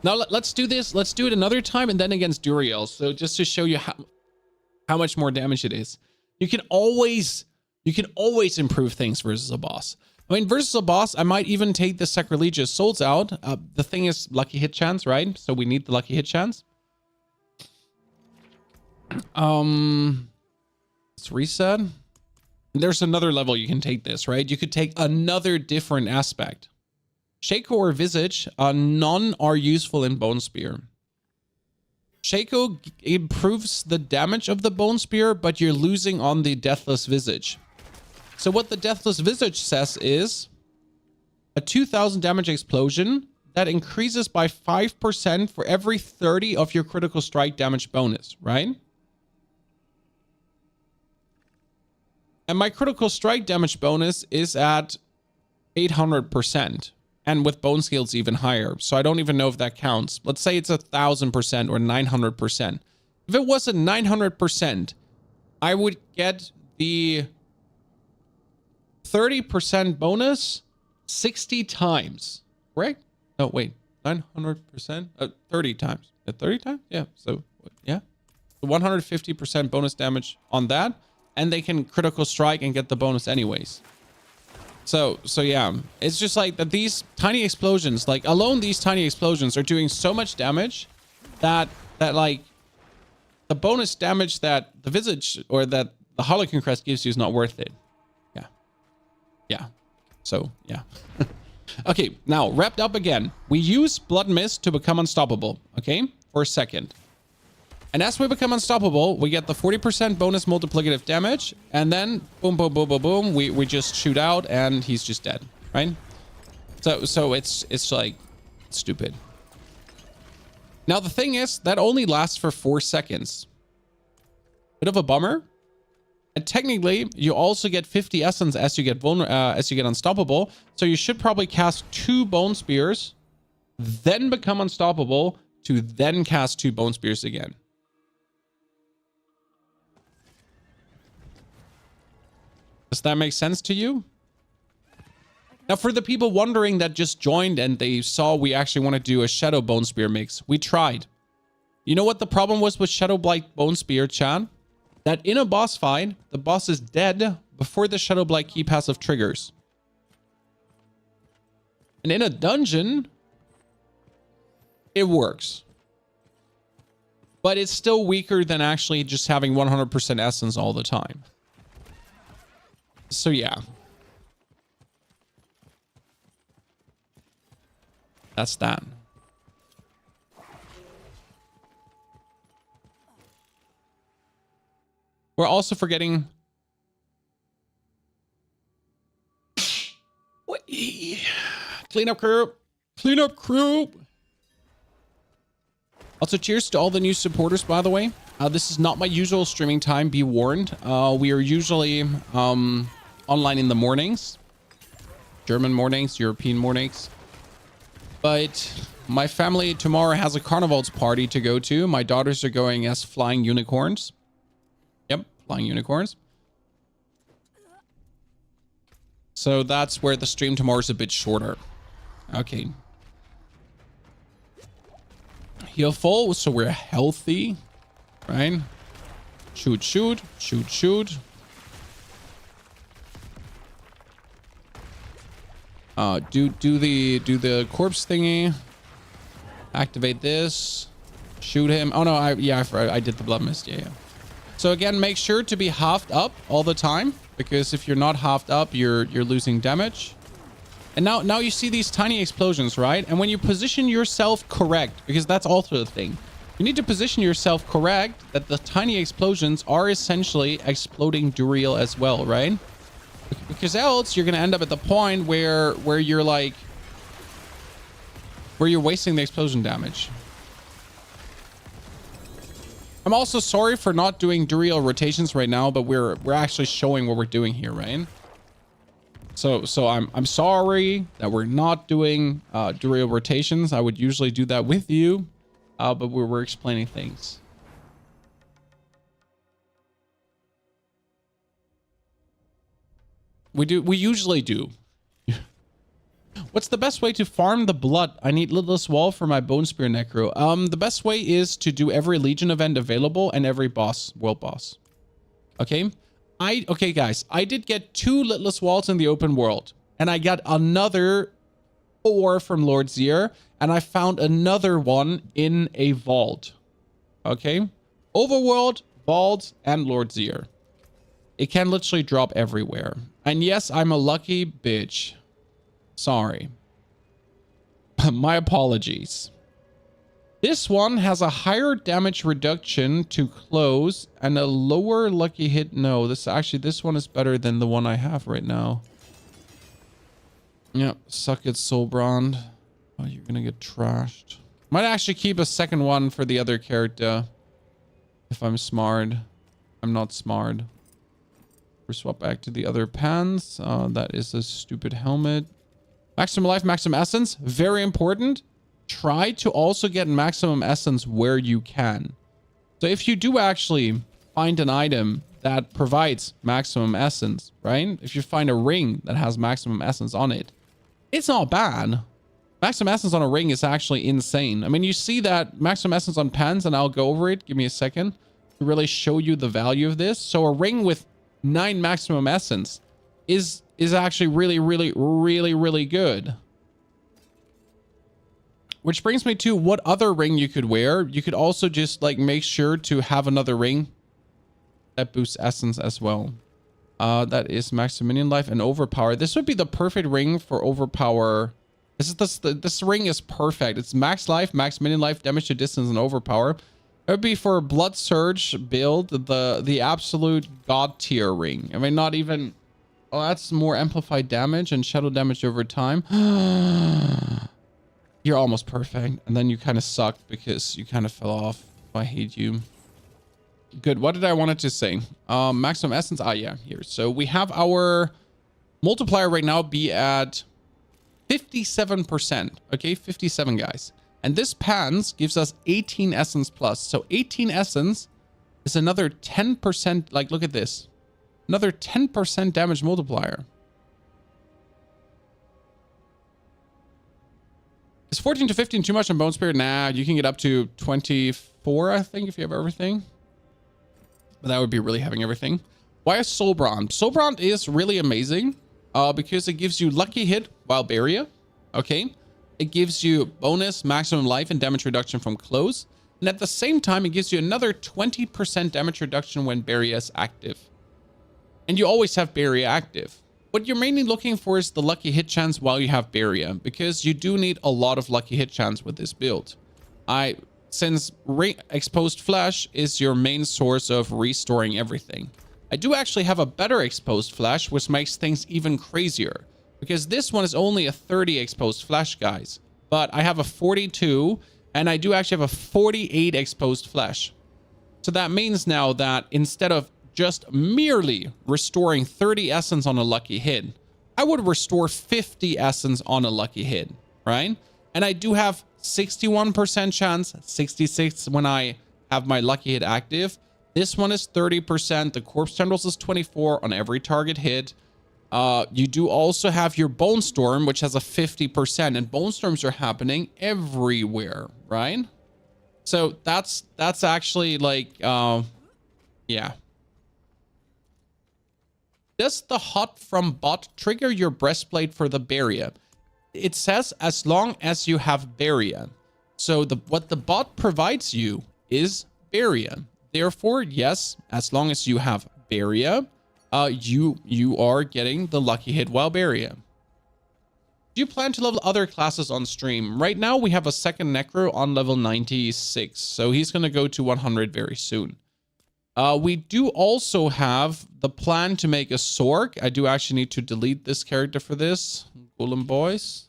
Now let's do this. Let's do it another time and then against Duriel. So just to show you how much more damage it is. You can always improve things versus a boss. I mean, versus a boss, I might even take the Sacrilegious Souls out. The thing is lucky hit chance, right? So we need the lucky hit chance. Let's reset. There's another level you can take this, right? You could take another different aspect. Shaco or Visage, none are useful in Bone Spear. Shaco improves the damage of the Bone Spear, but you're losing on the Deathless Visage. So what the Deathless Visage says is a 2000 damage explosion that increases by 5% for every 30 of your critical strike damage bonus, right? And my critical strike damage bonus is at 800%. And with bone scales even higher. So I don't even know if that counts. Let's say it's 1000% or 900%. If it was at 900%, I would get the 30% bonus 60 times. Correct? No, wait. 900%? 30 times. 30 times? Yeah. So, yeah. 150% bonus damage on that. And they can critical strike and get the bonus anyways. So yeah, it's just like that these tiny explosions, like alone these tiny explosions are doing so much damage that like the bonus damage that the Visage or that the Harlequin Crest gives you is not worth it. Yeah. So yeah. Okay, now wrapped up again. We use Blood Mist to become unstoppable, okay? For a second. And as we become unstoppable, we get the 40% bonus multiplicative damage. And then boom, boom, boom, boom, boom. We just shoot out and he's just dead, right? So it's like stupid. Now, the thing is that only lasts for 4 seconds. Bit of a bummer. And technically, you also get 50 essence as you get unstoppable. So you should probably cast 2 Bone Spears, then become unstoppable to then cast 2 Bone Spears again. Does that make sense to you? Now, for the people wondering that just joined and they saw we actually want to do a Shadow Bone Spear mix, we tried. You know what the problem was with Shadow Blight Bone Spear, Chan? That in a boss fight, the boss is dead before the Shadow Blight key passive triggers. And in a dungeon, it works. But it's still weaker than actually just having 100% essence all the time. So yeah. That's that. We're also forgetting... Clean up crew. Clean up crew. Also, cheers to all the new supporters, by the way. This is not my usual streaming time, be warned. We are usually online in the mornings. German mornings, European mornings. But my family tomorrow has a carnival's party to go to. My daughters are going as flying unicorns. Yep, flying unicorns. So that's where the stream tomorrow is a bit shorter. Okay. Heal full, so we're healthy. Right? Shoot, shoot, shoot, shoot. Do the corpse thingy. Activate this. Shoot him. Oh no, I did the blood mist. Yeah. So again, make sure to be halved up all the time, because if you're not halved up, you're losing damage. And now you see these tiny explosions, right? And when you position yourself correct, because that's also the thing. You need to position yourself correct that the tiny explosions are essentially exploding Duriel as well, right? Because else you're going to end up at the point where you're like... where you're wasting the explosion damage. I'm also sorry for not doing Duriel rotations right now, but we're actually showing what we're doing here, right? So I'm sorry that we're not doing Duriel rotations. I would usually do that with you, but we're explaining things. We usually do. What's the best way to farm the blood? I need Lidless Wall for my Bone Spear Necro. The best way is to do every Legion event available and every boss, world boss. Okay? Okay, guys. I did get 2 Lidless Walls in the open world. And I got another 4 from Lord Zier. And I found another one in a vault. Okay? Overworld, vault, and Lord Zier. It can literally drop everywhere. And yes, I'm a lucky bitch. Sorry. My apologies. This one has a higher damage reduction to close and a lower lucky hit. No, this one is better than the one I have right now. Yep, suck it, Soulbrand. Oh, you're gonna get trashed. Might actually keep a second one for the other character. If I'm smart. I'm not smart. We swap back to the other pants. That is a stupid helmet. Maximum life, maximum essence. Very important. Try to also get maximum essence where you can. So if you do actually find an item that provides maximum essence, right? If you find a ring that has maximum essence on it, it's not bad. Maximum essence on a ring is actually insane. I mean, you see that maximum essence on pens, and I'll go over it. Give me a second to really show you the value of this. So a ring with 9 maximum essence is actually really good. Which brings me to what other ring you could wear. You could also just like make sure to have another ring that boosts essence as well. That is maximum minion life and overpower. This would be the perfect ring for overpower. This ring is perfect. It's max life, max minion life, damage to distance, and overpower. It would be for Blood Surge build, the absolute god tier ring. I mean, not even... Oh, that's more amplified damage and shadow damage over time. You're almost perfect. And then you kind of sucked because you kind of fell off. I hate you. Good. What did I want to say? Maximum essence. Ah, yeah, here. So we have our multiplier right now be at 57%. Okay, 57, guys. And this pans gives us 18 essence plus. So 18 essence is another 10%. Like, look at this. Another 10% damage multiplier. Is 14 to 15 too much on Bone Spear? Nah, you can get up to 24, I think, if you have everything. But that would be really having everything. Why is Soulbrand? Soulbrand is really amazing because it gives you lucky hit while barrier. Okay. It gives you bonus maximum life and damage reduction from close. And at the same time, it gives you another 20% damage reduction when barrier is active. And you always have barrier active. What you're mainly looking for is the lucky hit chance while you have barrier, because you do need a lot of lucky hit chance with this build. Since exposed flesh is your main source of restoring everything, I do actually have a better exposed flesh, which makes things even crazier, because this one is only a 30 exposed flesh, guys, but I have a 42 and I do actually have a 48 exposed flesh. So that means now that instead of just merely restoring 30 essence on a lucky hit, I would restore 50 essence on a lucky hit, right? And I do have 61% chance, 66 when I have my lucky hit active. This one is 30%. The corpse tendrils is 24 on every target hit. You do also have your Bone Storm, which has a 50%, and Bone Storms are happening everywhere, right? So that's actually like, yeah. Does the hot from bot trigger your breastplate for the barrier? It says as long as you have barrier. So what the bot provides you is barrier. Therefore, yes, as long as you have barrier, you are getting the lucky hit while barrier. Do you plan to level other classes on stream? Right now, we have a second Necro on level 96, so he's going to go to 100 very soon. We do also have the plan to make a Sork. I do actually need to delete this character for this. Golem boys.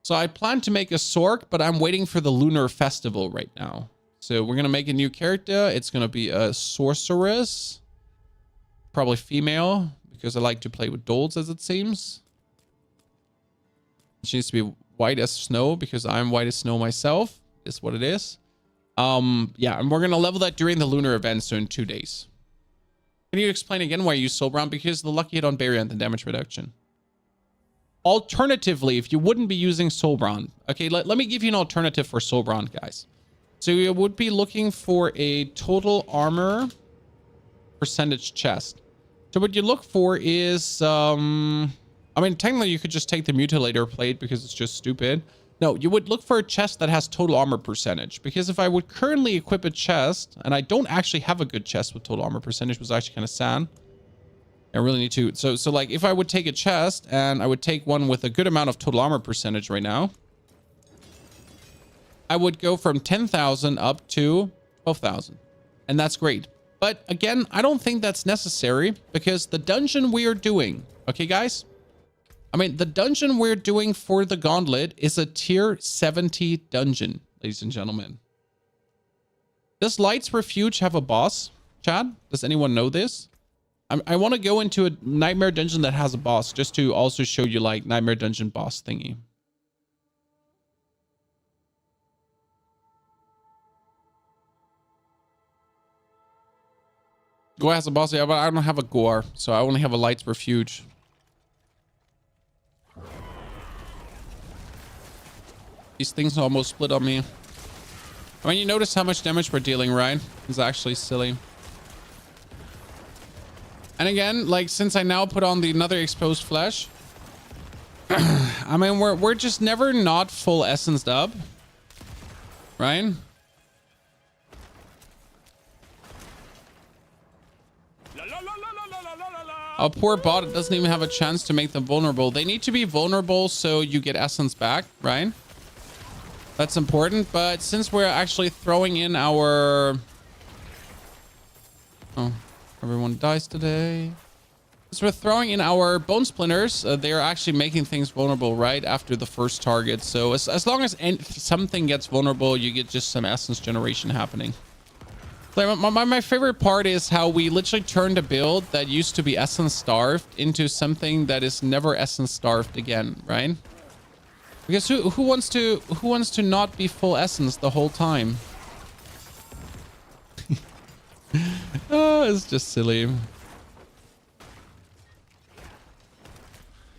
So I plan to make a Sork, but I'm waiting for the Lunar Festival right now. So we're going to make a new character. It's going to be a sorceress. Probably female, because I like to play with dolls, as it seems. She needs to be white as snow, because I'm white as snow myself. Is what it is. Yeah, and we're going to level that during the lunar event, so in 2 days. Can you explain again why you use Soulbound? Because the lucky hit on barrier and the damage reduction. Alternatively, if you wouldn't be using Soulbound, okay, let me give you an alternative for Soulbound, guys. So you would be looking for a total armor percentage chest. So what you look for is, I mean, technically you could just take the mutilator plate because it's just stupid. No, you would look for a chest that has total armor percentage, because if I would currently equip a chest, and I don't actually have a good chest with total armor percentage, was actually kind of sad. I really need to. So like if I would take a chest and I would take one with a good amount of total armor percentage right now, I would go from 10,000 up to 12,000. And that's great. But again, I don't think that's necessary, because the dungeon we are doing, okay, guys? I mean, the dungeon we're doing for the gauntlet is a tier 70 dungeon, ladies and gentlemen. Does Light's Refuge have a boss, Chad? Does anyone know this? I want to go into a nightmare dungeon that has a boss, just to also show you, like, nightmare dungeon boss thingy. Gore has a boss, yeah, but I don't have a Gore, so I only have a Light's Refuge. These things almost split on me. I mean, you notice how much damage we're dealing, right? It's actually silly. And again, like, since I now put on the another exposed flesh, I mean, we're just never not full essenced up, right? A poor bot doesn't even have a chance to make them vulnerable. They need to be vulnerable so you get essence back, right? That's important, but since we're actually throwing in our... Oh, everyone dies today. Since we're throwing in our bone splinters, they're actually making things vulnerable right after the first target. So as long as something gets vulnerable, you get just some essence generation happening. So my favorite part is how we literally turned a build that used to be essence starved into something that is never essence starved again, right? Because who wants to not be full essence the whole time? Oh, it's just silly.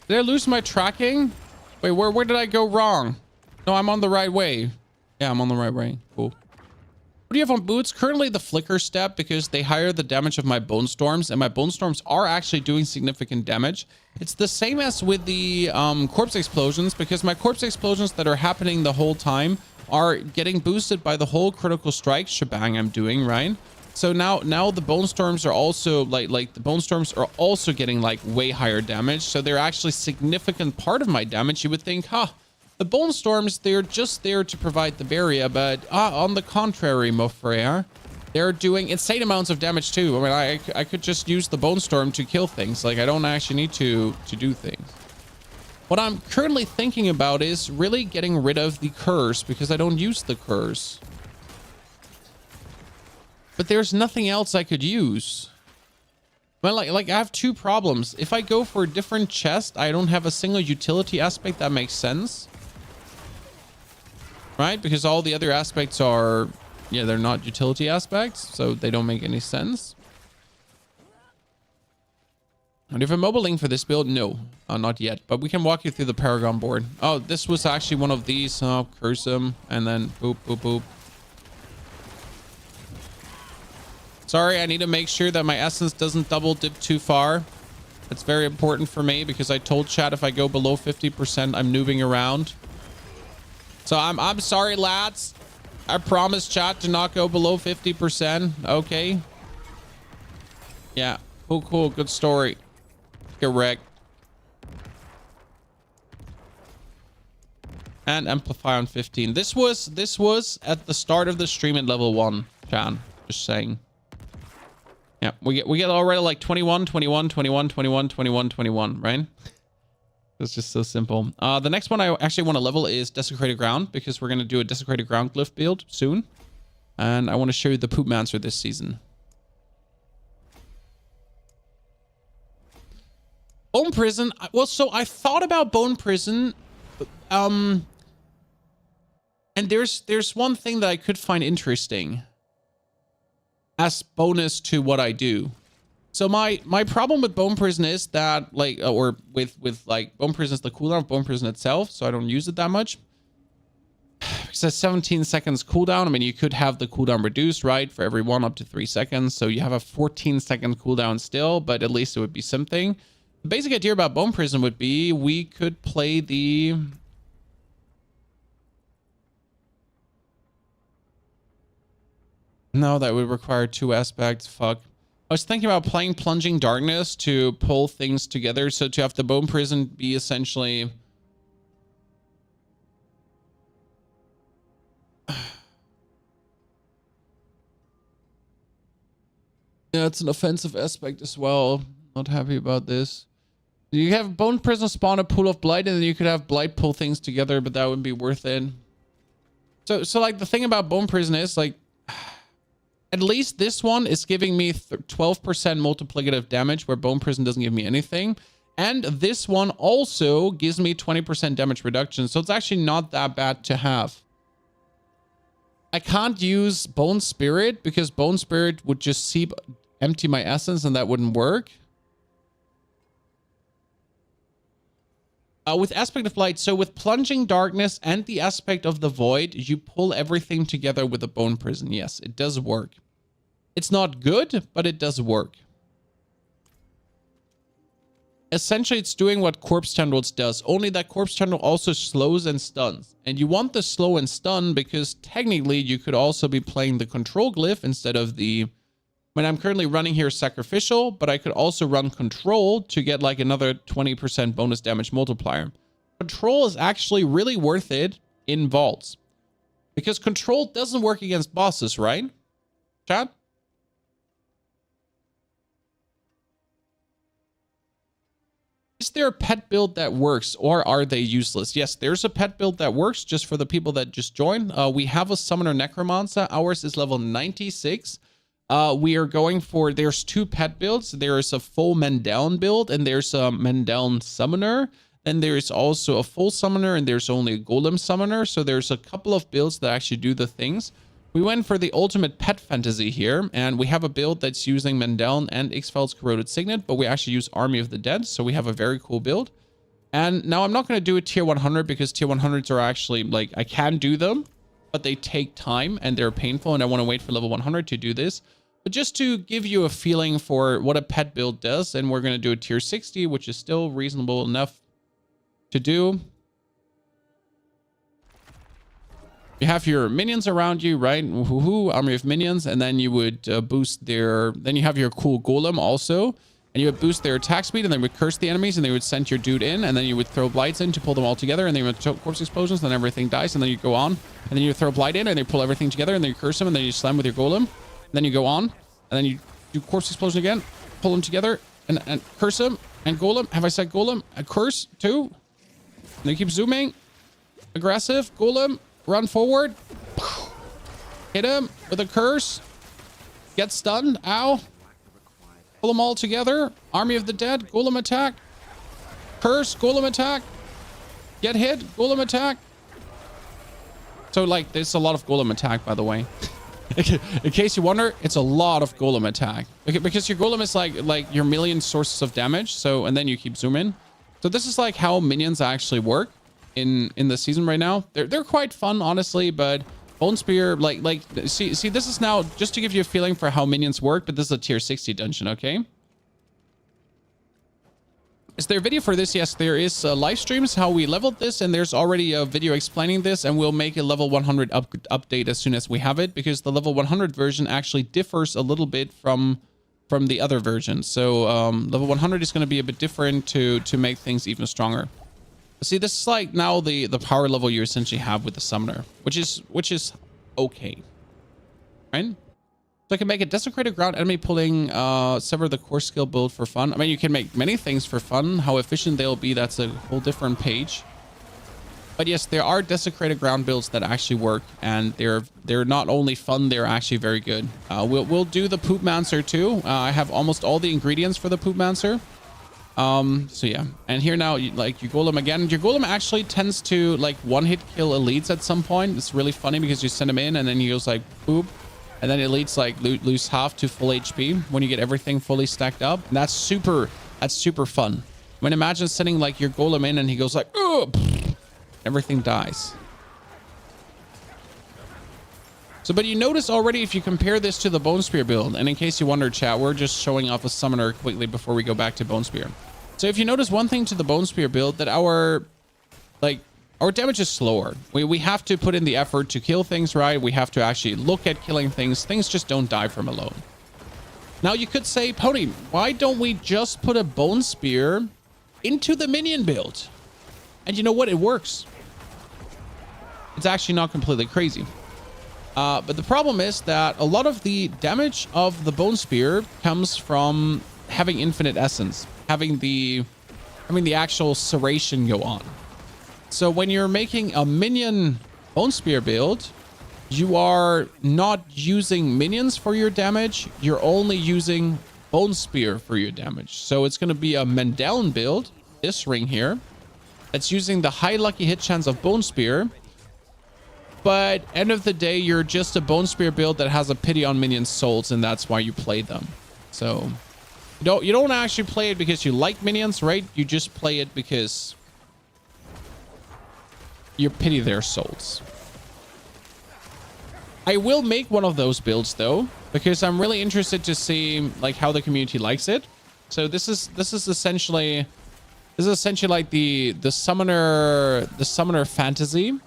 Did I lose my tracking? Wait, where did I go wrong? No, I'm on the right way. Yeah, I'm on the right way. Cool. What do you have on boots? Currently the flicker step, because they higher the damage of my bone storms, and my bone storms are actually doing significant damage. It's the same as with the corpse explosions, because my corpse explosions that are happening the whole time are getting boosted by the whole critical strike shebang I'm doing, right? So now the bone storms are also like the bone storms are also getting like way higher damage. So they're actually significant part of my damage. You would think, huh, the bone storms, they're just there to provide the barrier, but on the contrary, mon frere, they're doing insane amounts of damage too. I mean, I could just use the bone storm to kill things. Like, I don't actually need to do things. What I'm currently thinking about is really getting rid of the curse, because I don't use the curse. But there's nothing else I could use. Well, like I have two problems. If I go for a different chest, I don't have a single utility aspect that makes sense. Right? Because all the other aspects are, yeah, they're not utility aspects, so they don't make any sense. And do you have a mobile link for this build? No, not yet, but we can walk you through the Paragon board. Oh, this was actually one of these. Oh, curse him, and then boop, boop, boop. Sorry, I need to make sure that my essence doesn't double dip too far. It's very important for me, because I told chat if I go below 50%, I'm noobing around. So I'm sorry, lads. I promise chat to not go below 50%. Okay. Yeah. Cool. Good story. Correct. And amplify on 15. This was at the start of the stream at level 1, Chan. Just saying. Yeah, we get already like 21, 21, 21, 21, 21, 21, right? It's just so simple. The next one I actually want to level is Desecrated Ground, because we're going to do a Desecrated Ground glyph build soon. And I want to show you the Poop Mancer this season. Bone Prison. Well, so I thought about Bone Prison. And there's one thing that I could find interesting as bonus to what I do. So my problem with Bone Prison is that, like, or with like Bone Prison is the cooldown of Bone Prison itself, so I don't use it that much. It says 17 seconds cooldown. I mean, you could have the cooldown reduced, right, for every 1 up to 3 seconds. So you have a 14-second cooldown still, but at least it would be something. The basic idea about Bone Prison would be we could play the... No, that would require 2 aspects. Fuck. I was thinking about playing Plunging Darkness to pull things together. So to have the Bone Prison be essentially... Yeah, it's an offensive aspect as well. Not happy about this. You have Bone Prison spawn a pool of Blight, and then you could have Blight pull things together, but that wouldn't be worth it. So like, the thing about Bone Prison is, like, at least this one is giving me 12% multiplicative damage, where Bone Prison doesn't give me anything. And this one also gives me 20% damage reduction, so it's actually not that bad to have. I can't use Bone Spirit because Bone Spirit would just empty my essence, and that wouldn't work. With Aspect of Light, so with Plunging Darkness and the Aspect of the Void, you pull everything together with a Bone Prison. Yes, it does work. It's not good, but it does work. Essentially, it's doing what Corpse Tendrils does, only that Corpse Tendril also slows and stuns. And you want the slow and stun because technically you could also be playing the Control Glyph instead of the... I mean, I'm currently running here Sacrificial, but I could also run Control to get like another 20% bonus damage multiplier. Control is actually really worth it in vaults. Because Control doesn't work against bosses, right? Chat? Is there a pet build that works, or are they useless? Yes, there's a pet build that works just for the people that just joined. We have a Summoner Necromancer. Ours is level 96. We are going for, there's 2 pet builds. There is a full Mendown build, and there's a Mendown Summoner. And there is also a full Summoner, and there's only a Golem Summoner. So there's a couple of builds that actually do the things. We went for the ultimate pet fantasy here, and we have a build that's using Mendown and X-Files Corroded Signet, but we actually use Army of the Dead, so we have a very cool build. And now I'm not going to do a tier 100 because tier 100s are actually, like, I can do them, but they take time and they're painful, and I want to wait for level 100 to do this. But just to give you a feeling for what a pet build does, and we're going to do a tier 60, which is still reasonable enough to do. You have your minions around you, right? Woohoo, army of minions, and then you would boost their... Then you have your cool golem also, and you would boost their attack speed, and then would curse the enemies, and they would send your dude in, and then you would throw blights in to pull them all together, and then you would corpse explosions, then everything dies, and then you go on, and then you throw blight in, and they pull everything together, and then you curse them, and then you slam with your golem. Then you go on, and then you do corpse explosion again, pull them together, and curse them, and golem. Have I said golem? A curse too. And then you keep zooming. Aggressive, golem, run forward. Hit him with a curse. Get stunned, ow. Pull them all together. Army of the Dead, golem attack. Curse, golem attack. Get hit, golem attack. So, like, there's a lot of golem attack, by the way. In case you wonder, it's a lot of golem attack because your golem is like your million sources of damage. So, and then you keep zooming. So this is like how minions actually work in the season right now. They're quite fun, honestly, but Bone Spear, see, this is now just to give you a feeling for how minions work, but this is a tier 60 dungeon, okay? Is there a video for this? Yes, there is live streams how we leveled this, and there's already a video explaining this, and we'll make a level 100 update as soon as we have it, because the level 100 version actually differs a little bit from the other versions. So level 100 is going to be a bit different to make things even stronger. See, this is like now the power level you essentially have with the summoner, which is okay, right? So I can make a desecrated ground enemy pulling sever the core skill build for fun. I mean, you can make many things for fun. How efficient they'll be, that's a whole different page. But yes, there are desecrated ground builds that actually work, and they're not only fun, they're actually very good. We'll do the Poopmancer too. I have almost all the ingredients for the Poopmancer. So yeah, and here now, like, your golem again. Your golem actually tends to like one-hit kill elites at some point. It's really funny because you send him in and then he goes like poop, and then elites like lose half to full HP when you get everything fully stacked up. And that's super fun. I mean, imagine sending like your golem in and he goes like, oh, everything dies. So, but you notice already, if you compare this to the Bone Spear build, and in case you wonder, chat, we're just showing off a summoner quickly before we go back to Bone Spear. So if you notice one thing to the Bone Spear build, that our damage is slower. We have to put in the effort to kill things right. We have to actually look at killing things. Things just don't die from alone. Now you could say, Pony, why don't we just put a Bone Spear into the Minion build? And you know what? It works. It's actually not completely crazy. But the problem is that a lot of the damage of the Bone Spear comes from having infinite essence, having the actual serration go on. So when you're making a Minion Bone Spear build, you are not using minions for your damage. You're only using Bone Spear for your damage. So it's going to be a Mendeln build, this ring here, that's using the high lucky hit chance of Bone Spear. But end of the day, you're just a Bone Spear build that has a pity on minions' souls, and that's why you play them. So you don't actually play it because you like minions, right? You just play it because you pity their souls. I will make one of those builds though, because I'm really interested to see like how the community likes it. So this is essentially like the summoner fantasy.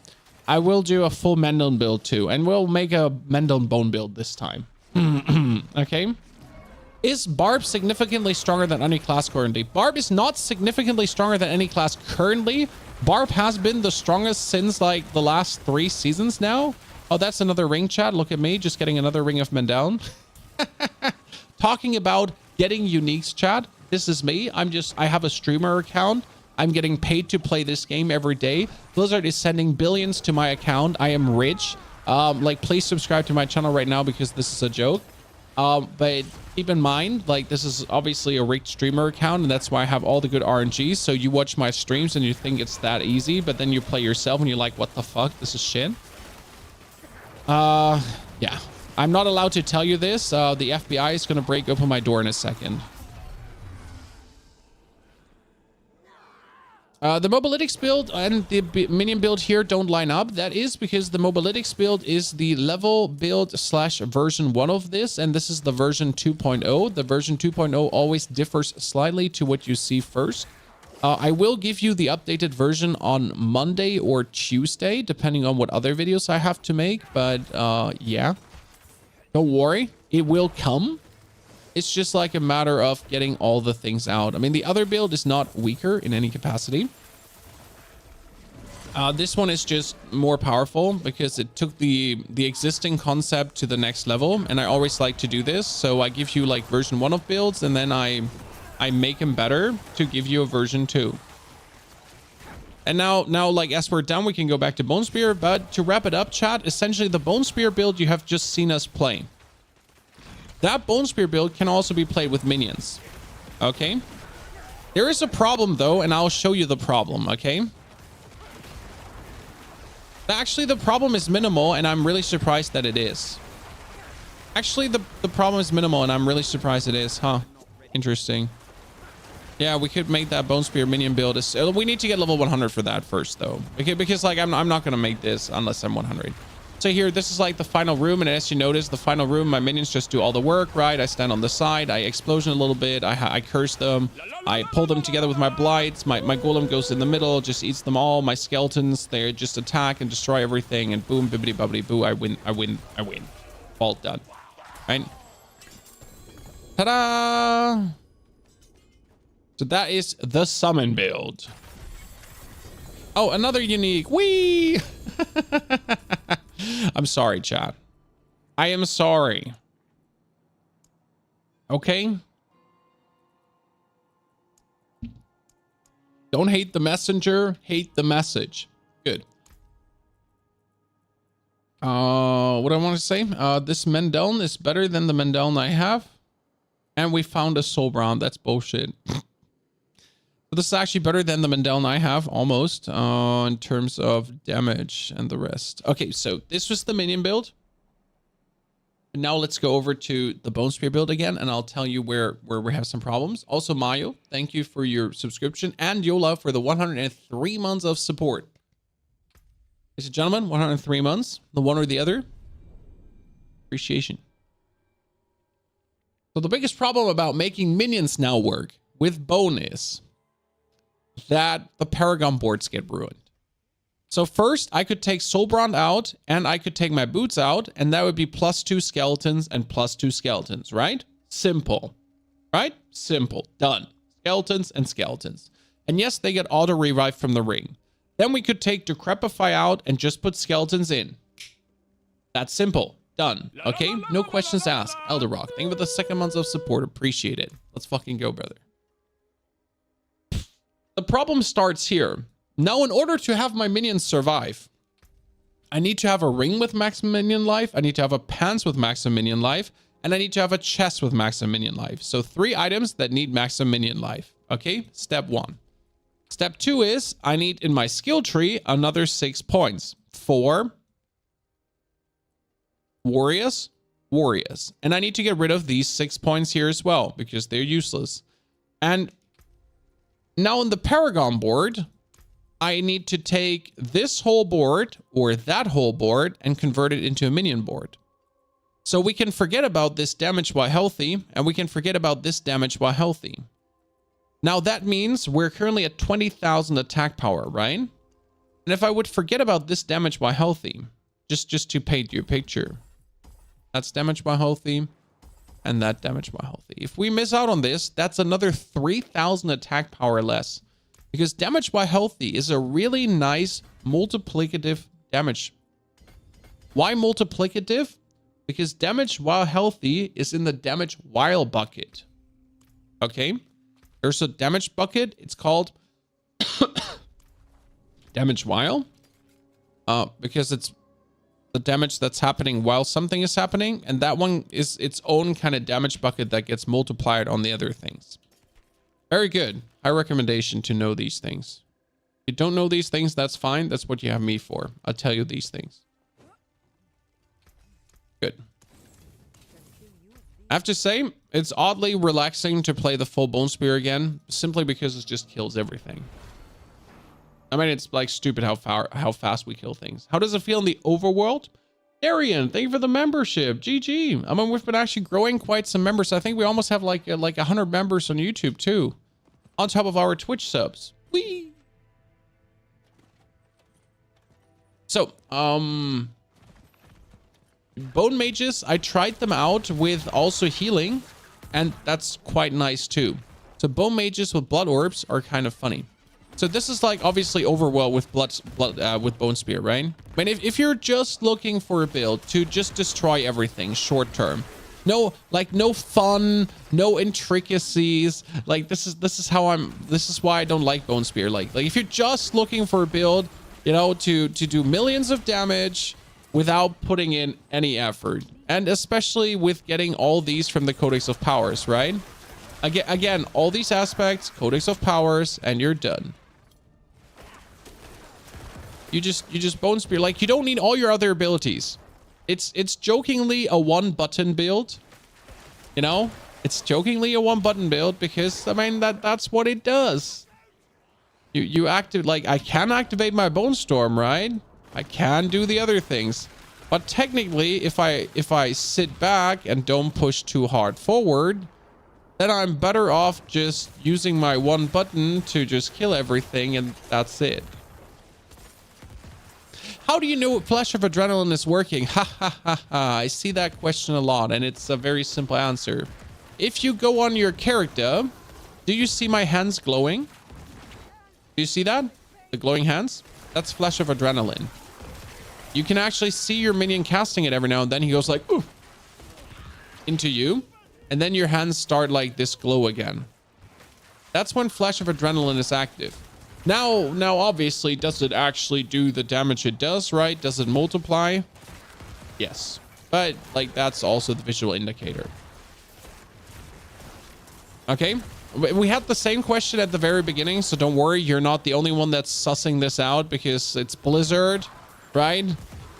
I will do a full Mendeln build too, and we'll make a Mendeln bone build this time. Okay. Is Barb significantly stronger than any class currently? Barb is not significantly stronger than any class currently. Barb has been the strongest since like the last 3 seasons now. Oh, that's another ring, chat. Look at me, just getting another ring of Mendeln. Talking about getting uniques, chat. This is me. I have a streamer account. I'm getting paid to play this game every day. Blizzard is sending billions to my account. I am rich. Like, please subscribe to my channel right now because this is a joke. But keep in mind, like, this is obviously a rigged streamer account, and that's why I have all the good RNGs. So you watch my streams and you think it's that easy, but then you play yourself and you're like, what the fuck? This is shit. Yeah. I'm not allowed to tell you this. The FBI is going to break open my door in a second. The Mobalytics build and the Minion build here don't line up. That is because the Mobalytics build is the level build / version 1 of this, and this is the version 2.0. The version 2.0 always differs slightly to what you see first. I will give you the updated version on Monday or Tuesday, depending on what other videos I have to make. But yeah, don't worry, it will come. It's just like a matter of getting all the things out. I mean, the other build is not weaker in any capacity. This one is just more powerful because it took the existing concept to the next level. And I always like to do this. So I give you like version 1 of builds, and then I make them better to give you a version 2. And now like as we're done, we can go back to Bone Spear. But to wrap it up, chat, essentially the Bone Spear build you have just seen us play. That Bone Spear build can also be played with minions. Okay. There is a problem though, and I'll show you the problem. Okay. Actually, the problem is minimal, and I'm really surprised that it is. Actually, the problem is minimal, and I'm really surprised it is. Huh. Interesting. Yeah, we could make that Bone Spear minion build. We need to get level 100 for that first, though. Okay, because like I'm not going to make this unless I'm 100. So here, this is like the final room, and as you notice, the final room, my minions just do all the work, right? I stand on the side, I explosion a little bit, I curse them, I pull them together with my blights, my golem goes in the middle, just eats them all, my skeletons, they just attack and destroy everything, and boom, bibbidi bobbidi boo, I win. All done. Right? Ta-da! So that is the summon build. Oh, another unique. Whee! I'm sorry, chat. I am sorry. Okay? Don't hate the messenger, hate the message. Good. What do I want to say? This Mendel is better than the Mendel I have. And we found a Soul Brown. That's bullshit. But this is actually better than the Mendel I have, almost, in terms of damage and the rest. Okay, so this was the Minion build. Now let's go over to the Bone Spear build again, and I'll tell you where we have some problems. Also, Mayo, thank you for your subscription, and Yola for the 103 months of support. Ladies and gentlemen, 103 months, the one or the other. Appreciation. So the biggest problem about making minions now work with Bone is that the Paragon boards get ruined. So first, I could take Soulbrand out, and I could take my boots out, and that would be +2 skeletons and +2 skeletons, right? Simple. Right? Simple. Done. Skeletons and skeletons. And yes, they get auto-revive from the ring. Then we could take Decrepify out and just put skeletons in. That's simple. Done. Okay? No questions asked. Elder Rock, thank you for the 2nd month of support. Appreciate it. Let's fucking go, brother. The problem starts here. Now, in order to have my minions survive, I need to have a ring with maximum minion life. I need to have a pants with maximum minion life. And I need to have a chest with maximum minion life. So 3 items that need maximum minion life. Okay? Step 1. Step 2 is I need in my skill tree another 6 points for warriors. And I need to get rid of these 6 points here as well because they're useless. And now on the Paragon board, I need to take this whole board or that whole board and convert it into a minion board. So we can forget about this damage while healthy, and we can forget about this damage while healthy. Now that means we're currently at 20,000 attack power, right? And if I would forget about this damage while healthy, just to paint you a picture, that's damage while healthy, and that damage while healthy. If we miss out on this, that's another 3,000 attack power less. Because damage while healthy is a really nice multiplicative damage. Why multiplicative? Because damage while healthy is in the damage while bucket. Okay? There's a damage bucket. It's called damage while. Because it's the damage that's happening while something is happening. And that one is its own kind of damage bucket that gets multiplied on the other things. Very good. High recommendation to know these things. If you don't know these things, that's fine. That's what you have me for. I'll tell you these things. Good. I have to say, it's oddly relaxing to play the full Bone Spear again, simply because it just kills everything. I mean, it's like stupid how fast we kill things. How does it feel in the overworld? Darian, thank you for the membership. GG. I mean, we've been actually growing quite some members. I think we almost have like 100 members on YouTube too, on top of our Twitch subs. Whee! So, Bone Mages, I tried them out with also healing, and that's quite nice too. So Bone Mages with Blood Orbs are kind of funny. So this is like obviously overwhelmed with with Bone Spear, right? I mean, if you're just looking for a build to just destroy everything short term, no fun, no intricacies. Like this is why I don't like Bone Spear. Like if you're just looking for a build, you know, to do millions of damage without putting in any effort, and especially with getting all these from the Codex of Powers, right? Again, all these aspects, Codex of Powers, and you're done. You just Bone Spear. Like, you don't need all your other abilities. It's jokingly a 1-button build. You know? It's jokingly a 1-button build because, I mean, that's what it does. You activate, like, I can activate my Bone Storm, right? I can do the other things. But technically, if I sit back and don't push too hard forward, then I'm better off just using my 1 button to just kill everything, and that's it. How do you know Flash of Adrenaline is working? Ha ha ha ha. I see that question a lot, and it's a very simple answer. If you go on your character, do you see my hands glowing? Do you see that? The glowing hands? That's Flash of Adrenaline. You can actually see your minion casting it every now and then. He goes like, ooh, into you. And then your hands start like this glow again. That's when Flash of Adrenaline is active. Now, obviously, does it actually do the damage it does, right? Does it multiply? Yes. But, like, that's also the visual indicator. Okay. We had the same question at the very beginning, so don't worry. You're not the only one that's sussing this out because it's Blizzard, right?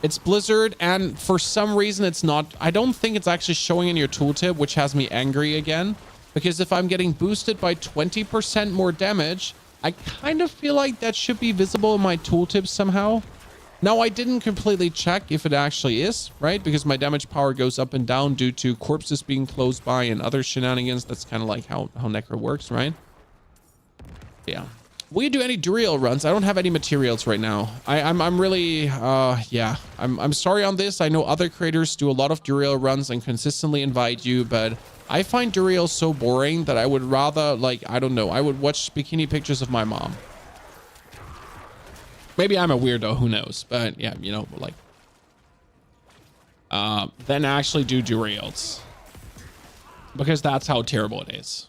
It's Blizzard, and for some reason it's not... I don't think it's actually showing in your tooltip, which has me angry again. Because if I'm getting boosted by 20% more damage, I kind of feel like that should be visible in my tooltip somehow. Now, I didn't completely check if it actually is, right? Because my damage power goes up and down due to corpses being close by and other shenanigans. That's kind of like how Necro works, right? Yeah. Will you do any Duriel runs? I don't have any materials right now. I'm really, yeah. I'm sorry on this. I know other creators do a lot of Duriel runs and consistently invite you, but I find Duriel so boring that I would rather, like, I don't know. I would watch bikini pictures of my mom. Maybe I'm a weirdo, who knows? But yeah, you know, like, then actually do Duriels. Because that's how terrible it is.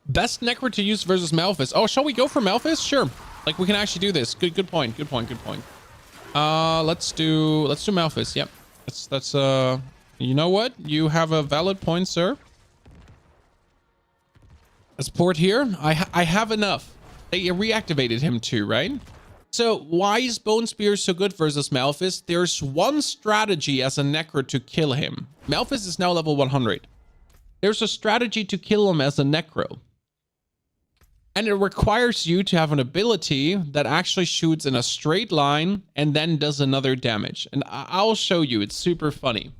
Best Necro to use versus Malphus. Oh, shall we go for Malphus? Sure. Like, we can actually do this. Good point. Good point. Let's do Malphus. Yep. That's you know what? You have a valid point, sir. Let's port here. I have enough. They reactivated him too, right? So why is Bone Spear so good versus Malphus? There's one strategy as a Necro to kill him. Malphus is now level 100. There's a strategy to kill him as a Necro. And it requires you to have an ability that actually shoots in a straight line and then does another damage. And I'll show you. It's super funny.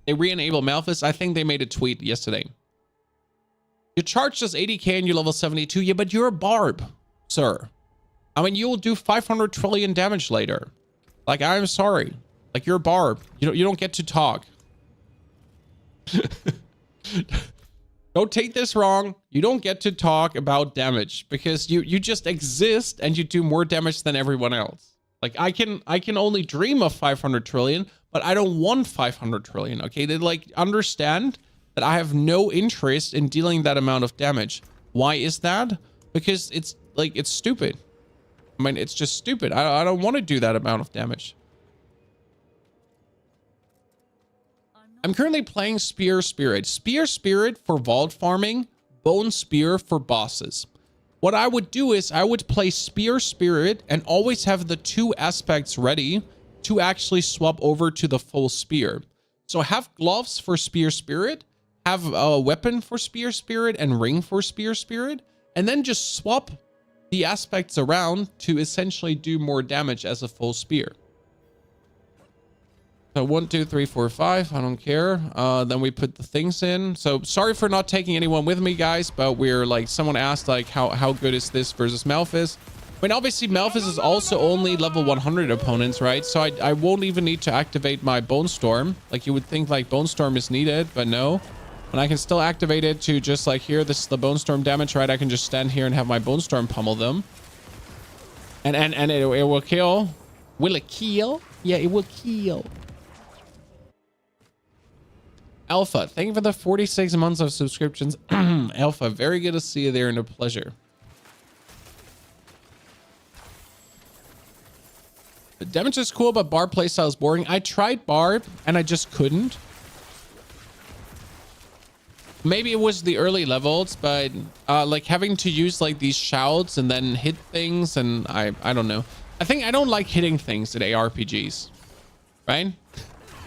They re-enable Malphus. I think they made a tweet yesterday. You charge just 80k and you're level 72. Yeah, but you're a barb, sir. I mean, you'll do 500 trillion damage later. Like, I'm sorry. Like, you're a barb. You don't get to talk. Don't take this wrong. You don't get to talk about damage because you just exist and you do more damage than everyone else. Like, I can only dream of 500 trillion, but I don't want 500 trillion. Okay, they like understand that I have no interest in dealing that amount of damage. Why is that? Because it's like, it's stupid. I mean, it's just stupid. I don't want to do that amount of damage. I'm currently playing Spear Spirit. Spear Spirit for vault farming, Bone Spear for bosses. What I would do is I would play Spear Spirit and always have the two aspects ready to actually swap over to the full spear. So have gloves for Spear Spirit, have a weapon for Spear Spirit and ring for Spear Spirit, and then just swap the aspects around to essentially do more damage as a full spear. So 1, 2, 3, 4, 5. I don't care. Then we put the things in. So sorry for not taking anyone with me, guys, but we're like, someone asked like how good is this versus Malphus? I mean, obviously Malphus is also only level 100 opponents, right? So I won't even need to activate my Bone Storm. Like, you would think like Bone Storm is needed, but no. And I can still activate it to just like here, this is the Bone Storm damage, right? I can just stand here and have my Bone Storm pummel them. And it will kill. Will it kill? Yeah, it will kill. Alpha, thank you for the 46 months of subscriptions. Alpha, very good to see you there and a pleasure. The damage is cool, but Barb playstyle is boring. I tried Barb and I just couldn't. Maybe it was the early levels, but like having to use like these shouts and then hit things, and I don't know. I think I don't like hitting things in ARPGs, right?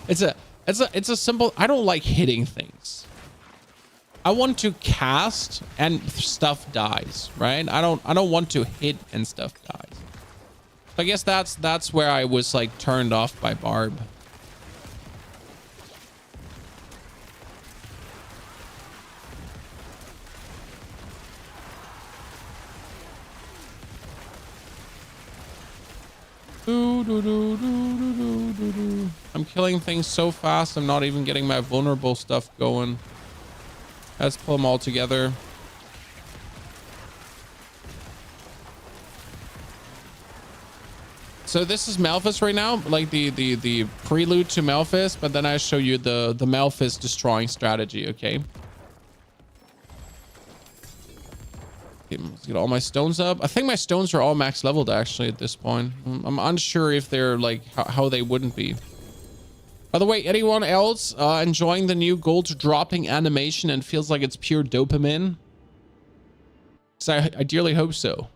It's a simple, I don't like hitting things. I want to cast and stuff dies, right? I don't want to hit and stuff dies. So I guess that's where I was like turned off by Barb. I'm killing things so fast, I'm not even getting my vulnerable stuff going. Let's pull them all together. So this is Malphus right now, like the prelude to Malphus, but then I show you the Malphus destroying strategy, okay? get all my stones up. I think my stones are all max leveled actually at this point. I'm unsure if they're like how they wouldn't be. By the way, anyone else enjoying the new gold dropping animation and feels like it's pure dopamine? So I dearly hope so.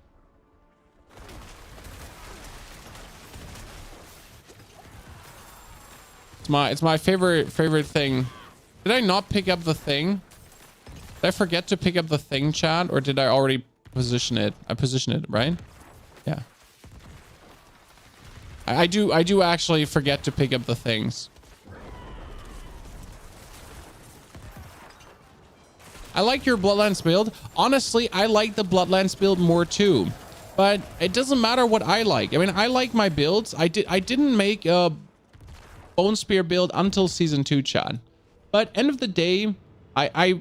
It's my favorite thing. Did I not pick up the thing? Did I forget to pick up the thing, chat, or did I already position it? I positioned it, right? Yeah. I do actually forget to pick up the things. I like your Bloodlands build. Honestly, I like the Bloodlands build more too. But it doesn't matter what I like. I mean, I like my builds. I didn't make a Bone Spear build until season 2, chat. But end of the day, I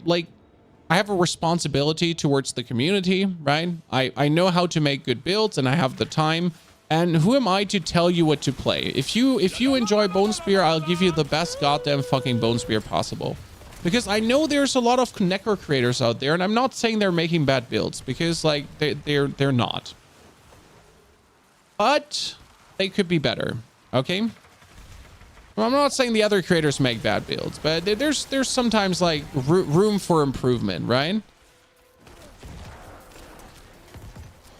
have a responsibility towards the community, right? I know how to make good builds and I have the time. And who am I to tell you what to play? If you enjoy Bone Spear, I'll give you the best goddamn fucking Bone Spear possible. Because I know there's a lot of Necro creators out there, and I'm not saying they're making bad builds, because like they're not. But they could be better, okay? Well, I'm not saying the other creators make bad builds, but there's sometimes like room for improvement, right?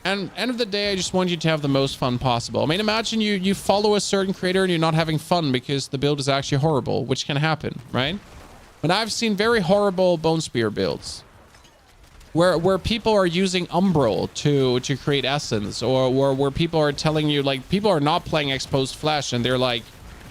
And end of the day, I just want you to have the most fun possible. I mean, imagine you follow a certain creator and you're not having fun because the build is actually horrible, which can happen, right? But I've seen very horrible Bone Spear builds where people are using Umbral to create essence, or where people are telling you, like, people are not playing exposed flesh and they're like,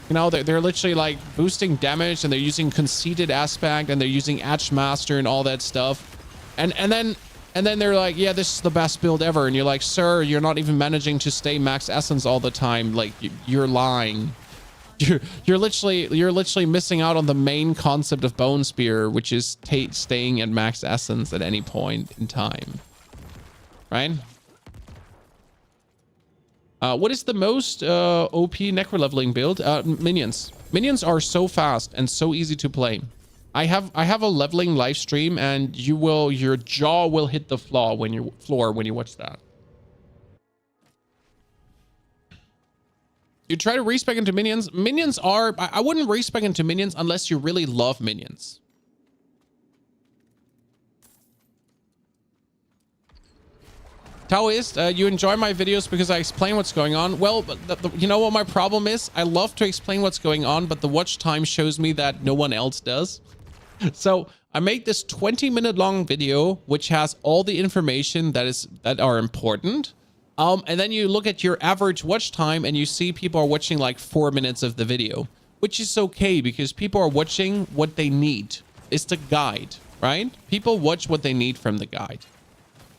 you know, they're literally like boosting damage and they're using conceited aspect and they're using Edge Master and all that stuff. And then they're like, yeah, this is the best build ever. And you're like, sir, you're not even managing to stay max essence all the time. Like, you're lying. You're literally missing out on the main concept of Bone Spear, which is staying at max essence at any point in time, right? What is the most OP necro leveling build? Minions. Minions are so fast and so easy to play. I have a leveling live stream, and your jaw will hit the floor when you watch that. You try to respec into minions. Minions are... I wouldn't respec into minions unless you really love minions. Taoist, you enjoy my videos because I explain what's going on. Well, you know what my problem is? I love to explain what's going on, but the watch time shows me that no one else does. So I made this 20-minute long video, which has all the information that are important. And then you look at your average watch time and you see people are watching like 4 minutes of the video, which is okay because people are watching what they need. It's the guide, right? People watch what they need from the guide.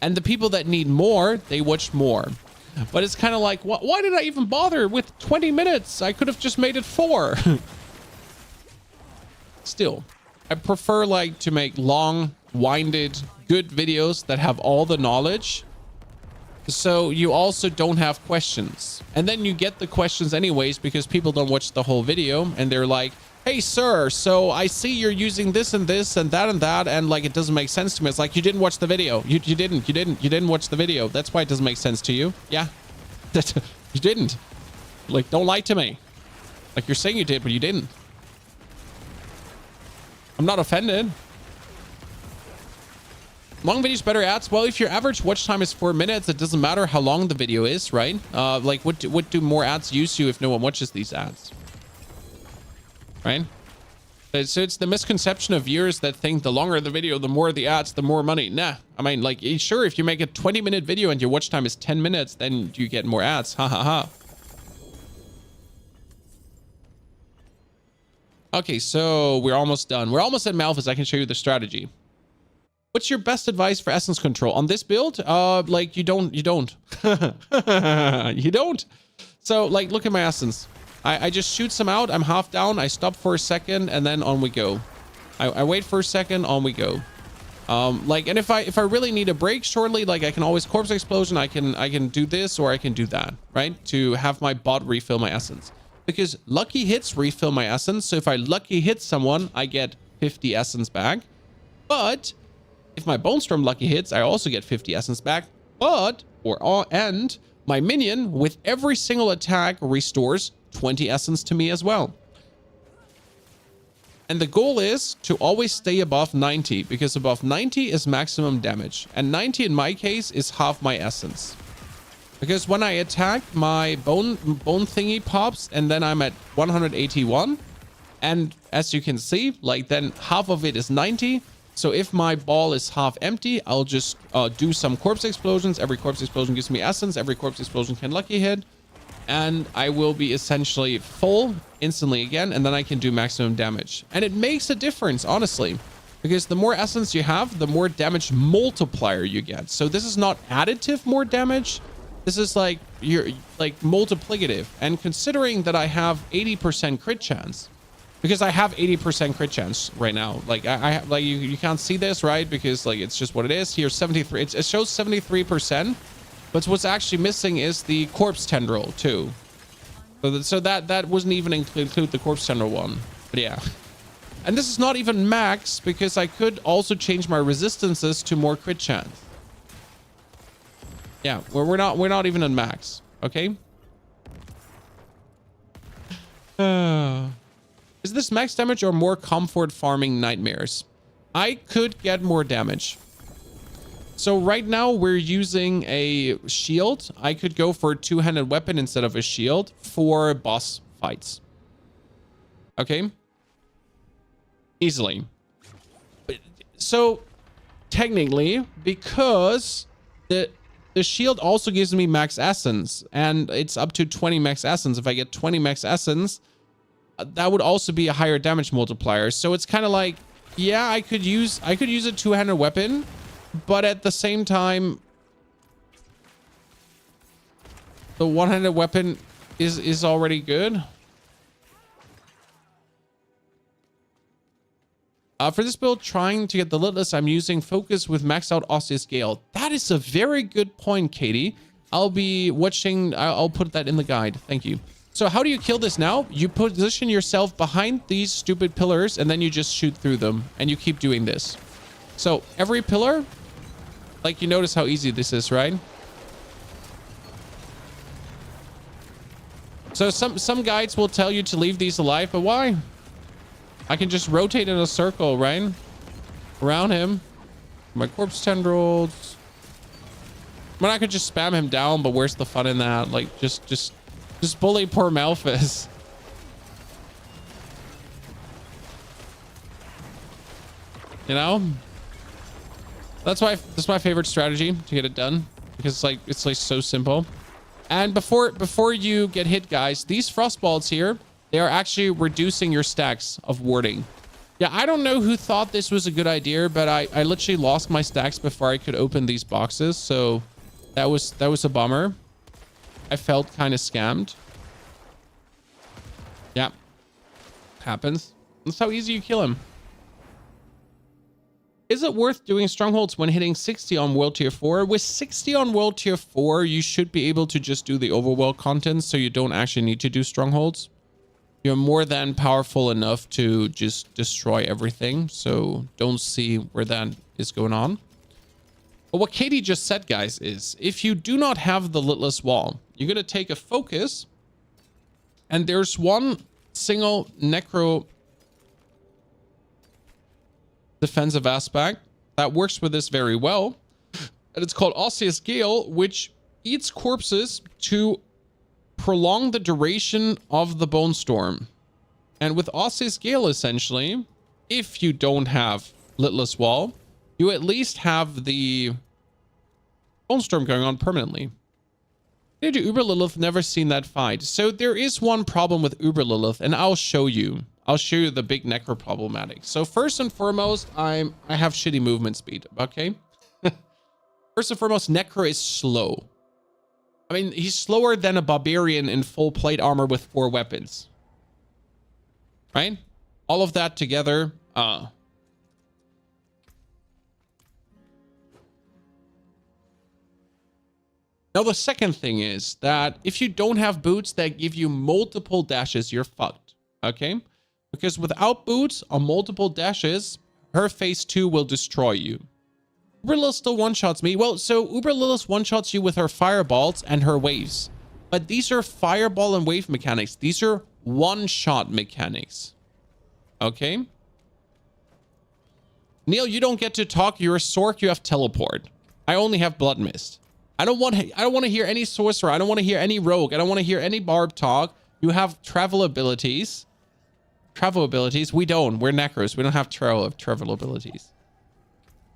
And the people that need more, they watch more. But it's kind of like, why did I even bother with 20 minutes? I could have just made it 4. Still, I prefer like to make long, winded, good videos that have all the knowledge. So you also don't have questions. And then you get the questions anyways because people don't watch the whole video and they're like, hey, sir, so I see you're using this and this and that, and like it doesn't make sense to me. It's like, you didn't watch the video. You didn't watch the video. That's why it doesn't make sense to you. Yeah. You didn't. Like, don't lie to me. Like, you're saying you did, but you didn't. I'm not offended. Long videos, better ads. Well, if your average watch time is 4 minutes, it doesn't matter how long the video is, right? Like, what do more ads use you if no one watches these ads? Right? So it's the misconception of viewers that think the longer the video, the more the ads, the more money. Nah. I mean, like, sure, if you make a 20-minute video and your watch time is 10 minutes, then you get more ads. Ha ha ha. Okay, so we're almost done. We're almost at Malphas. I can show you the strategy. What's your best advice for essence control on this build? Like, you don't. You don't. So, like, look at my essence. I just shoot some out. I'm half down. I stop for a second, and then on we go. I wait for a second. On we go. Like, and if I really need a break shortly, like, I can always corpse explosion. I can do this or I can do that, right? To have my bot refill my essence, because lucky hits refill my essence. So if I lucky hit someone, I get 50 essence back. But if my Bone Storm lucky hits, I also get 50 essence back. And my minion with every single attack restores 20 essence to me as well. And the goal is to always stay above 90, because above 90 is maximum damage. And 90 in my case is half my essence. Because when I attack, my bone thingy pops, and then I'm at 181. And as you can see, like, then half of it is 90. So if my ball is half empty, I'll just do some corpse explosions. Every corpse explosion gives me essence. Every corpse explosion can lucky hit. And I will be essentially full instantly again, and then I can do maximum damage. And it makes a difference, honestly, because the more essence you have, the more damage multiplier you get. So this is not additive more damage. This is like multiplicative. And considering that I have 80% crit chance, because I have 80% crit chance right now, like I have, like, you can't see this, right? Because like it's just what it is. Here 73, it shows 73%. But what's actually missing is the corpse tendril too. So that wasn't even include the corpse tendril one. But yeah. And this is not even max, because I could also change my resistances to more crit chance. Yeah, we're not even on max. Okay. Is this max damage or more comfort farming nightmares? I could get more damage. So right now we're using a shield. I could go for a two-handed weapon instead of a shield for boss fights. Okay. Easily. So technically, because the shield also gives me max essence, and it's up to 20 max essence. If I get 20 max essence, that would also be a higher damage multiplier. So it's kind of like, yeah, I could use a two-handed weapon. But at the same time, the one-handed weapon is already good. For this build, trying to get the Litless, I'm using Focus with maxed out Osseous Gale. That is a very good point, Katie. I'll be watching. I'll put that in the guide. Thank you. So how do you kill this now? You position yourself behind these stupid pillars, and then you just shoot through them, and you keep doing this. So every pillar... Like, you notice how easy this is, right? So some guides will tell you to leave these alive, but why? I can just rotate in a circle, right? Around him. My corpse tendrils. I mean, I could just spam him down, but where's the fun in that? Like, just bully poor Malphas. You know? That's my favorite strategy to get it done, because it's like so simple. And before you get hit, guys, these frost balls here, they are actually reducing your stacks of warding. Yeah, I don't know who thought this was a good idea, but I literally lost my stacks before I could open these boxes, so that was a bummer. I felt kind of scammed. Yeah, happens. That's how easy you kill him. Is it worth doing strongholds when hitting 60 on World Tier 4? With 60 on World Tier 4, you should be able to just do the overworld content, so you don't actually need to do strongholds. You're more than powerful enough to just destroy everything, so don't see where that is going on. But what Katie just said, guys, is if you do not have the Litless Wall, you're going to take a focus, and there's one single Necro defensive aspect that works with this very well, and it's called Osseous Gale, which eats corpses to prolong the duration of the Bone Storm. And with Osseous Gale, essentially, if you don't have Litless Wall, you at least have the Bone Storm going on permanently. Did Uber Lilith? Never seen that fight. So there is one problem with Uber Lilith, and I'll show you the big Necro problematic. So first and foremost, I have shitty movement speed, okay? First and foremost, Necro is slow. I mean, he's slower than a barbarian in full plate armor with 4 weapons. Right? All of that together, Now the second thing is that if you don't have boots that give you multiple dashes, you're fucked, okay? Because without boots on multiple dashes, her phase 2 will destroy you. Uber Lilith still one-shots me. Well, so Uber Lilith one-shots you with her fireballs and her waves. But these are fireball and wave mechanics. These are one-shot mechanics. Okay? Neil, you don't get to talk. You're a Sork. You have teleport. I only have blood mist. I don't want to hear any sorcerer. I don't want to hear any rogue. I don't want to hear any barb talk. You have travel abilities. Travel abilities. We don't. We're necros. We don't have travel abilities.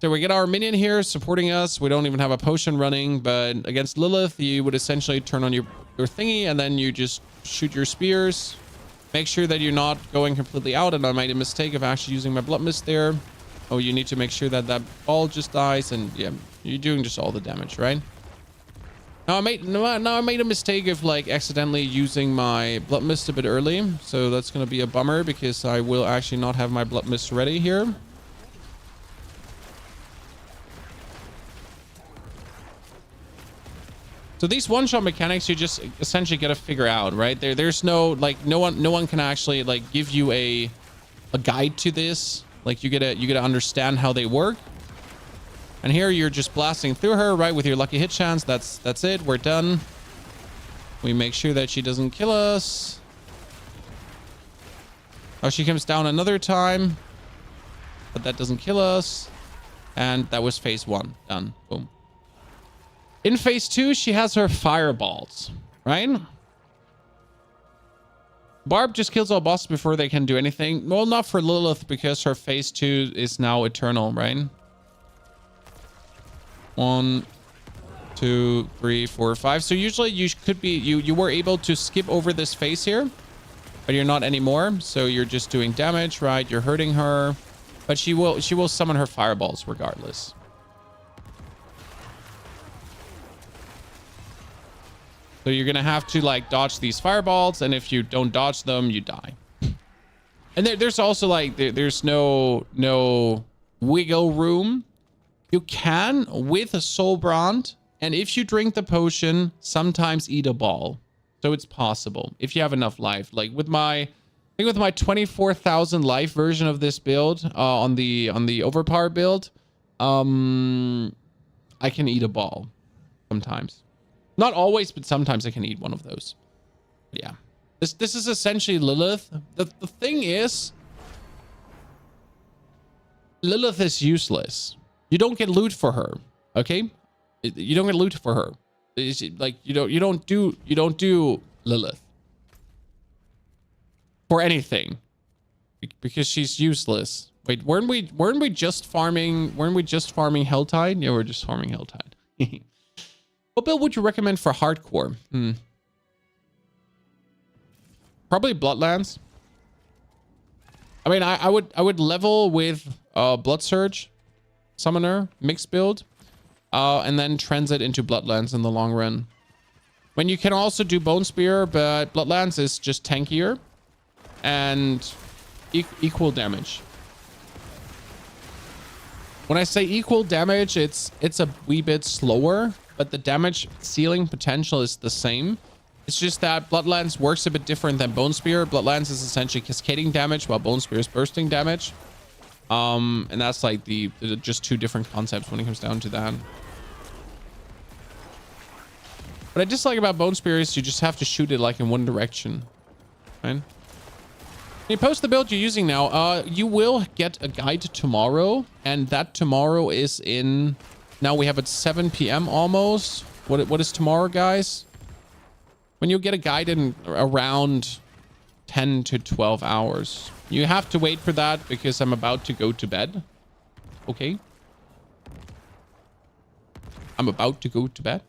So we get our minion here supporting us. We don't even have a potion running, but against Lilith, you would essentially turn on your thingy and then you just shoot your spears. Make sure that you're not going completely out, and I made a mistake of actually using my blood mist there. Oh, you need to make sure that that ball just dies, and yeah, you're doing just all the damage, right? Now I made a mistake of like accidentally using my blood mist a bit early, so that's gonna be a bummer because I will actually not have my blood mist ready here. So these one-shot mechanics, you just essentially gotta figure out, right? There's no like no one can actually like give you a guide to this. Like you gotta understand how they work. And here you're just blasting through her, right, with your lucky hit chance. That's it. We're done. We make sure that she doesn't kill us. Oh, she comes down another time, but that doesn't kill us. And that was phase 1. Done. Boom. In phase 2, she has her fireballs, right? Barb just kills all bosses before they can do anything. Well, not for Lilith because her phase 2 is now eternal, right? 1, 2, 3, 4, 5. So usually you could be you were able to skip over this phase here, but you're not anymore. So you're just doing damage, right? You're hurting her, but she will summon her fireballs regardless. So you're gonna have to like dodge these fireballs, and if you don't dodge them, you die. And there's also like there's no wiggle room. You can with a soul brand, and if you drink the potion, sometimes eat a ball. So it's possible if you have enough life. Like with my, I think with my 24,000 life version of this build, on the overpower build, I can eat a ball sometimes. Not always, but sometimes I can eat one of those. But yeah, this is essentially Lilith. The thing is, Lilith is useless. You don't get loot for her, okay? You don't get loot for her. It's like you don't do Lilith for anything because she's useless. Wait, weren't we just farming Helltide? Yeah, we're just farming Helltide. What build would you recommend for hardcore? Probably Bloodlands. I mean, I would level with Blood Surge, Summoner, mixed build, and then transit into Bloodlands in the long run. When you can also do Bone Spear, but Bloodlands is just tankier and equal damage. When I say equal damage, it's a wee bit slower, but the damage ceiling potential is the same. It's just that Bloodlands works a bit different than Bone Spear. Bloodlands is essentially cascading damage, while Bone Spear is bursting damage. And that's like the just two different concepts when it comes down to that. What I dislike about Bone Spear is you just have to shoot it like in one direction, right? Can you post the build you're using now? You will get a guide tomorrow, and that tomorrow is in. Now we have it 7 p.m. almost. What is tomorrow, guys? When you get a guide in around 10 to 12 hours. You have to wait for that because I'm about to go to bed. Okay. I'm about to go to bed.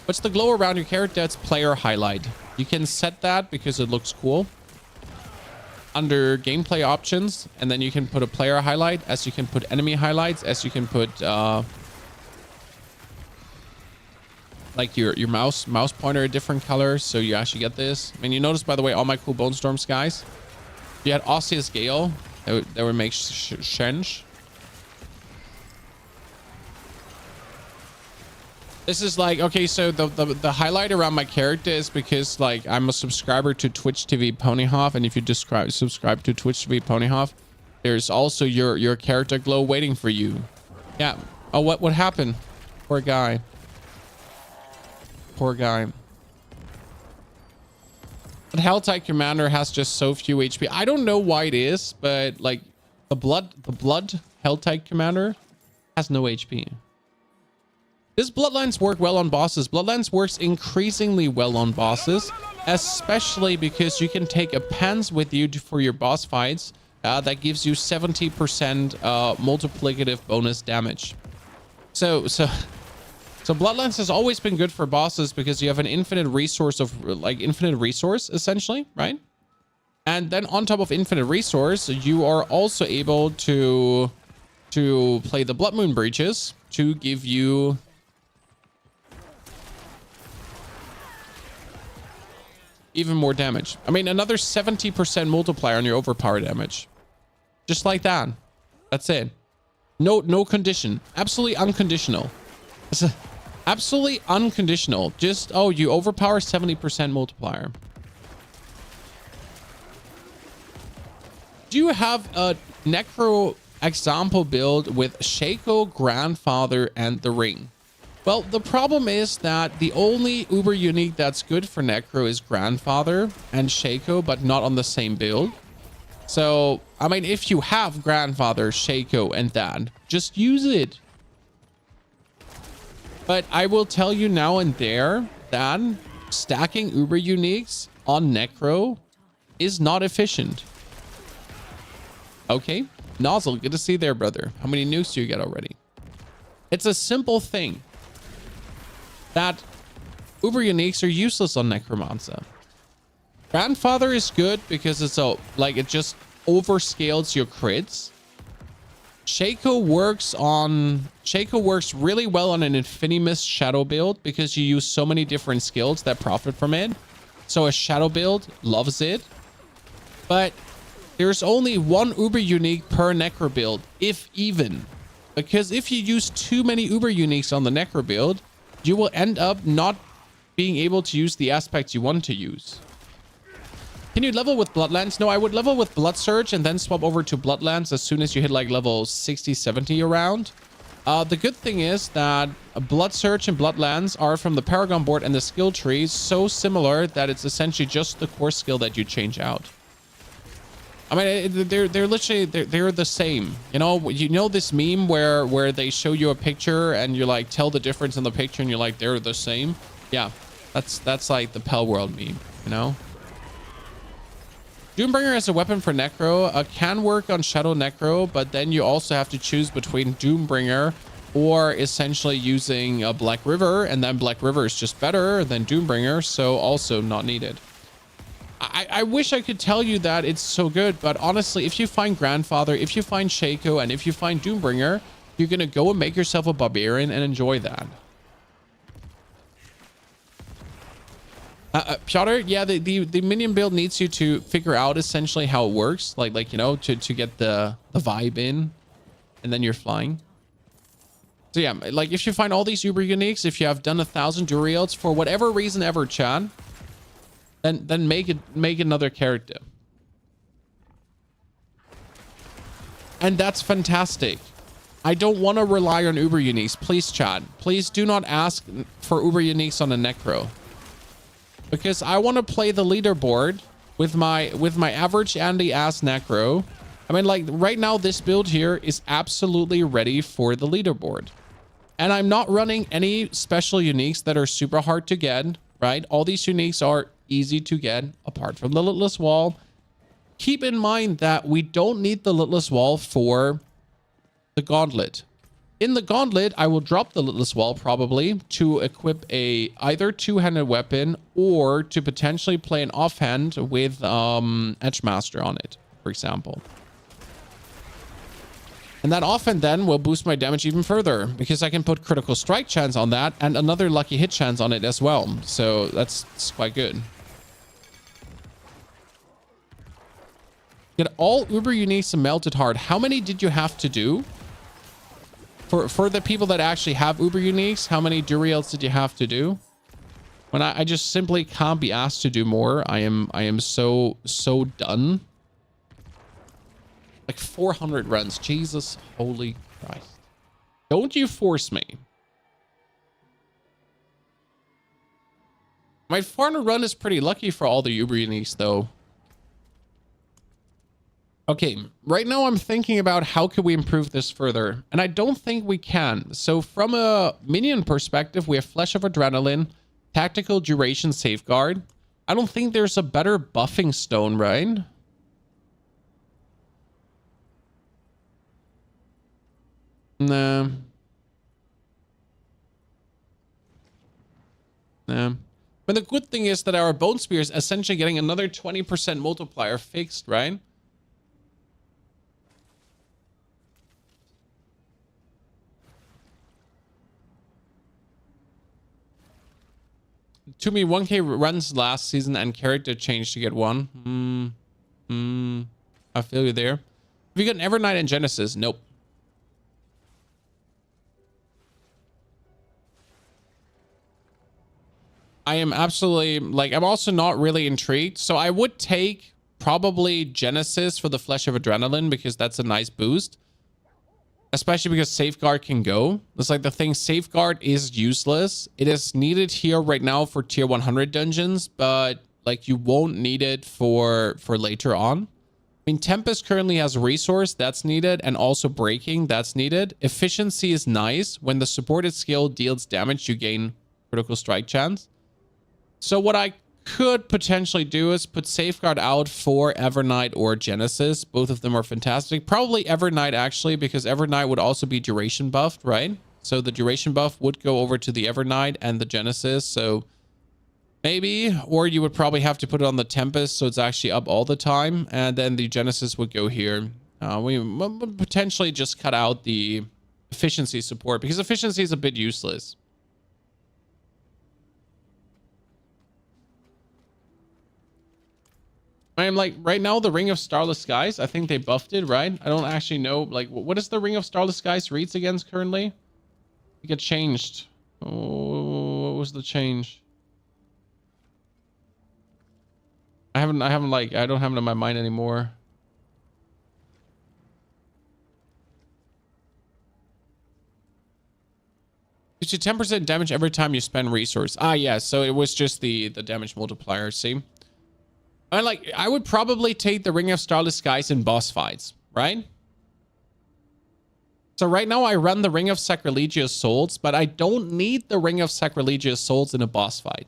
What's the glow around your character? That's player highlight. You can set that because it looks cool. Under gameplay options, and then you can put a player highlight, as you can put enemy highlights, as you can put like your mouse pointer a different color, so you actually get this. I mean, you notice, by the way, all my cool Bone Storm skies. If you had Osseous Gale, that would make change. This is like, okay, so the highlight around my character is because like I'm a subscriber to Twitch TV Ponyhoff, and if you subscribe to Twitch TV Ponyhoff, there's also your character glow waiting for you. Yeah, Oh, what happened? Poor guy. Poor guy. But Hell-type commander has just so few HP. I don't know why it is, but like the blood Hell-type commander has no HP. Does Bloodlines work well on bosses? Bloodlines works increasingly well on bosses, especially because you can take a pens with you for your boss fights. That gives you 70% multiplicative bonus damage. So Bloodlines has always been good for bosses because you have an infinite resource essentially, right? And then on top of infinite resource, you are also able to play the Blood Moon Breaches to give you even more damage. I mean, another 70% multiplier on your overpower damage. Just like that. That's it. No condition. Absolutely unconditional. Absolutely unconditional. Just, oh, you overpower 70% multiplier. Do you have a Necro example build with Shaco, Grandfather, and the Ring? Well, the problem is that the only uber unique that's good for Necro is Grandfather and Shaco, but not on the same build. So, I mean, if you have Grandfather, Shaco, and that, just use it. But I will tell you now and there that stacking uber uniques on Necro is not efficient. Okay, Nozzle, good to see you there, brother. How many nukes do you get already? It's a simple thing that uber uniques are useless on Necromancer. Grandfather is good because it's it just overscales your crits. Shaco works really well on an Infinimus Shadow build because you use so many different skills that profit from it. So a Shadow build loves it. But there's only one uber unique per Necro build, if even. Because if you use too many uber uniques on the Necro build, you will end up not being able to use the aspects you want to use. Can you level with Bloodlands? No, I would level with Blood Surge and then swap over to Bloodlands as soon as you hit like level 60, 70 around. The good thing is that Blood Surge and Bloodlands are from the Paragon board and the skill tree so similar that it's essentially just the core skill that you change out. I mean, they're literally they're the same. You know this meme where they show you a picture and you like tell the difference in the picture and you're like they're the same. Yeah, that's like the Pell World meme. You know. Doombringer as a weapon for Necro can work on Shadow Necro, but then you also have to choose between Doombringer or essentially using a Black River, and then Black River is just better than Doombringer, so also not needed. I wish I could tell you that it's so good, but honestly, if you find Grandfather, if you find Shaco, and if you find Doombringer, you're gonna go and make yourself a Barbarian and enjoy that. Piotr, yeah, the minion build needs you to figure out essentially how it works, like you know, to get the vibe in, and then you're flying. So yeah, like if you find all these uber uniques, if you have done 1,000 Duriels for whatever reason ever, Chad, then make another character, and that's fantastic. I don't want to rely on uber uniques, please, Chad. Please do not ask for uber uniques on a Necro. Because I want to play the leaderboard with my average Andy ass Necro. I mean, like right now, this build here is absolutely ready for the leaderboard. And I'm not running any special uniques that are super hard to get, right? All these uniques are easy to get apart from the Litless Wall. Keep in mind that we don't need the Litless Wall for the Gauntlet. In the Gauntlet, I will drop the Litless Wall probably to equip a either two-handed weapon or to potentially play an offhand with Edgemaster on it, for example. And that offhand then will boost my damage even further because I can put critical strike chance on that and another lucky hit chance on it as well. So that's quite good. Get all uber uniques and melted hard. How many did you have to do? For the people that actually have uber uniques, how many Duriels did you have to do? When I just simply can't be asked to do more. I am so done. Like 400 runs. Jesus holy Christ. Don't you force me. My 400 run is pretty lucky for all the Uber uniques, though. Okay, right now I'm thinking about how could we improve this further, and I don't think we can. So from a minion perspective, we have Flesh of Adrenaline, Tactical Duration Safeguard. I don't think there's a better buffing stone, right? Nah. Nah. But the good thing is that our Bone Spear is essentially getting another 20% multiplier fixed, right? To me, 1k runs last season and character change to get one. I feel you there. Have you got an Evernight and Genesis? Nope. I am absolutely, like, I'm also not really intrigued. So I would take probably Genesis for the Flesh of Adrenaline because that's a nice boost. Especially because Safeguard can go. It's like the thing, Safeguard is useless. It is needed here right now for tier 100 dungeons, but like you won't need it for later on. I mean, Tempest currently has resource that's needed and also breaking that's needed. Efficiency is nice. When the supported skill deals damage, you gain critical strike chance. So what I could potentially do is put Safeguard out for Evernight or Genesis. Both of them are fantastic. Probably Evernight, actually, because Evernight would also be duration buffed, right? So the duration buff would go over to the Evernight and the Genesis. So maybe, or you would probably have to put it on the Tempest so it's actually up all the time. And then the Genesis would go here. We would potentially just cut out the efficiency support because efficiency is a bit useless. I'm like, right now, the Ring of Starless Skies, I think they buffed it, right? I don't actually know. Like, what is the Ring of Starless Skies reads against currently? It got changed. Oh, what was the change? I don't have it in my mind anymore. Gives you 10% damage every time you spend resource. Ah, yeah, so it was just the damage multiplier, see? I would probably take the Ring of Starless Skies in boss fights, right? So right now I run the Ring of Sacrilegious Souls, but I don't need the Ring of Sacrilegious Souls in a boss fight.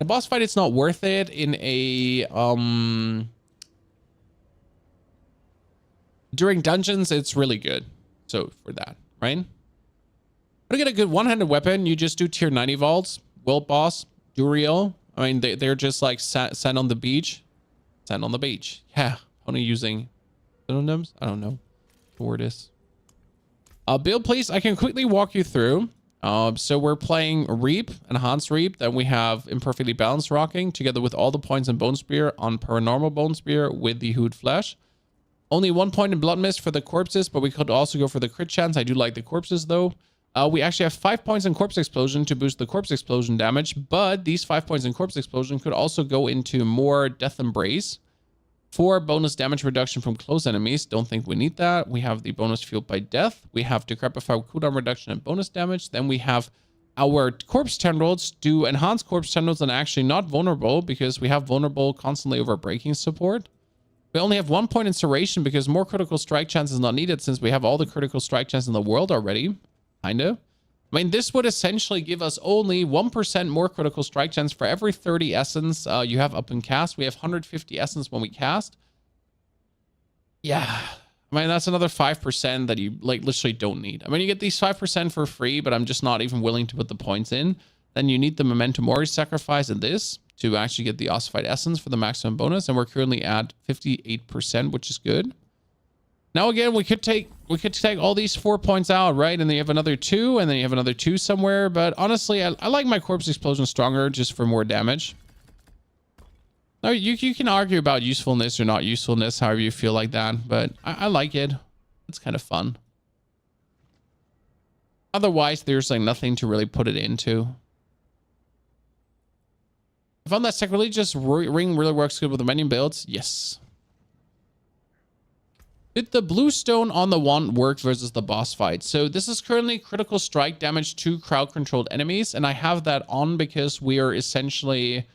In a boss fight, it's not worth it. In a during dungeons, it's really good. So for that, right? To get a good one-handed weapon, you just do tier 90 vaults, World Boss, Duriel. I mean, they're just like sand on the beach. Sand on the beach. Yeah. Only using synonyms? I don't know. Tortoise. Build, please. I can quickly walk you through. So we're playing Reap, Enhanced Reap. Then we have Imperfectly Balanced Rocking together with all the points in Bone Spear on Paranormal Bone Spear with the Hood Flesh. Only 1 point in Blood Mist for the corpses, but we could also go for the crit chance. I do like the corpses though. We actually have 5 points in Corpse Explosion to boost the Corpse Explosion damage, but these 5 points in Corpse Explosion could also go into more Death Embrace for bonus damage reduction from close enemies. Don't think we need that. We have the bonus fueled by death. We have Decrepify cooldown reduction and bonus damage. Then we have our Corpse Tendrils do enhance Corpse Tendrils and actually not vulnerable because we have vulnerable constantly over breaking support. We only have 1 point in Serration because more critical strike chance is not needed since we have all the critical strike chance in the world already. Kinda. I mean, this would essentially give us only 1% more critical strike chance for every 30 essence you have up in cast. We have 150 essence when we cast. Yeah. I mean, that's another 5% that you like literally don't need. I mean, you get these 5% for free, but I'm just not even willing to put the points in. Then you need the Memento Mori sacrifice in this to actually get the Ossified Essence for the maximum bonus. And we're currently at 58%, which is good. Now again, we could take all these 4 points out, right? And then you have another 2, and then you have another 2 somewhere. But honestly, I like my Corpse Explosion stronger just for more damage. Now, you can argue about usefulness or not usefulness, however you feel like that. But I like it. It's kind of fun. Otherwise, there's like nothing to really put it into. I found that Sacrilegious Ring really works good with the minion builds. Yes. Did the blue stone on the wand work versus the boss fight? So this is currently critical strike damage to crowd controlled enemies. And I have that on because we are essentially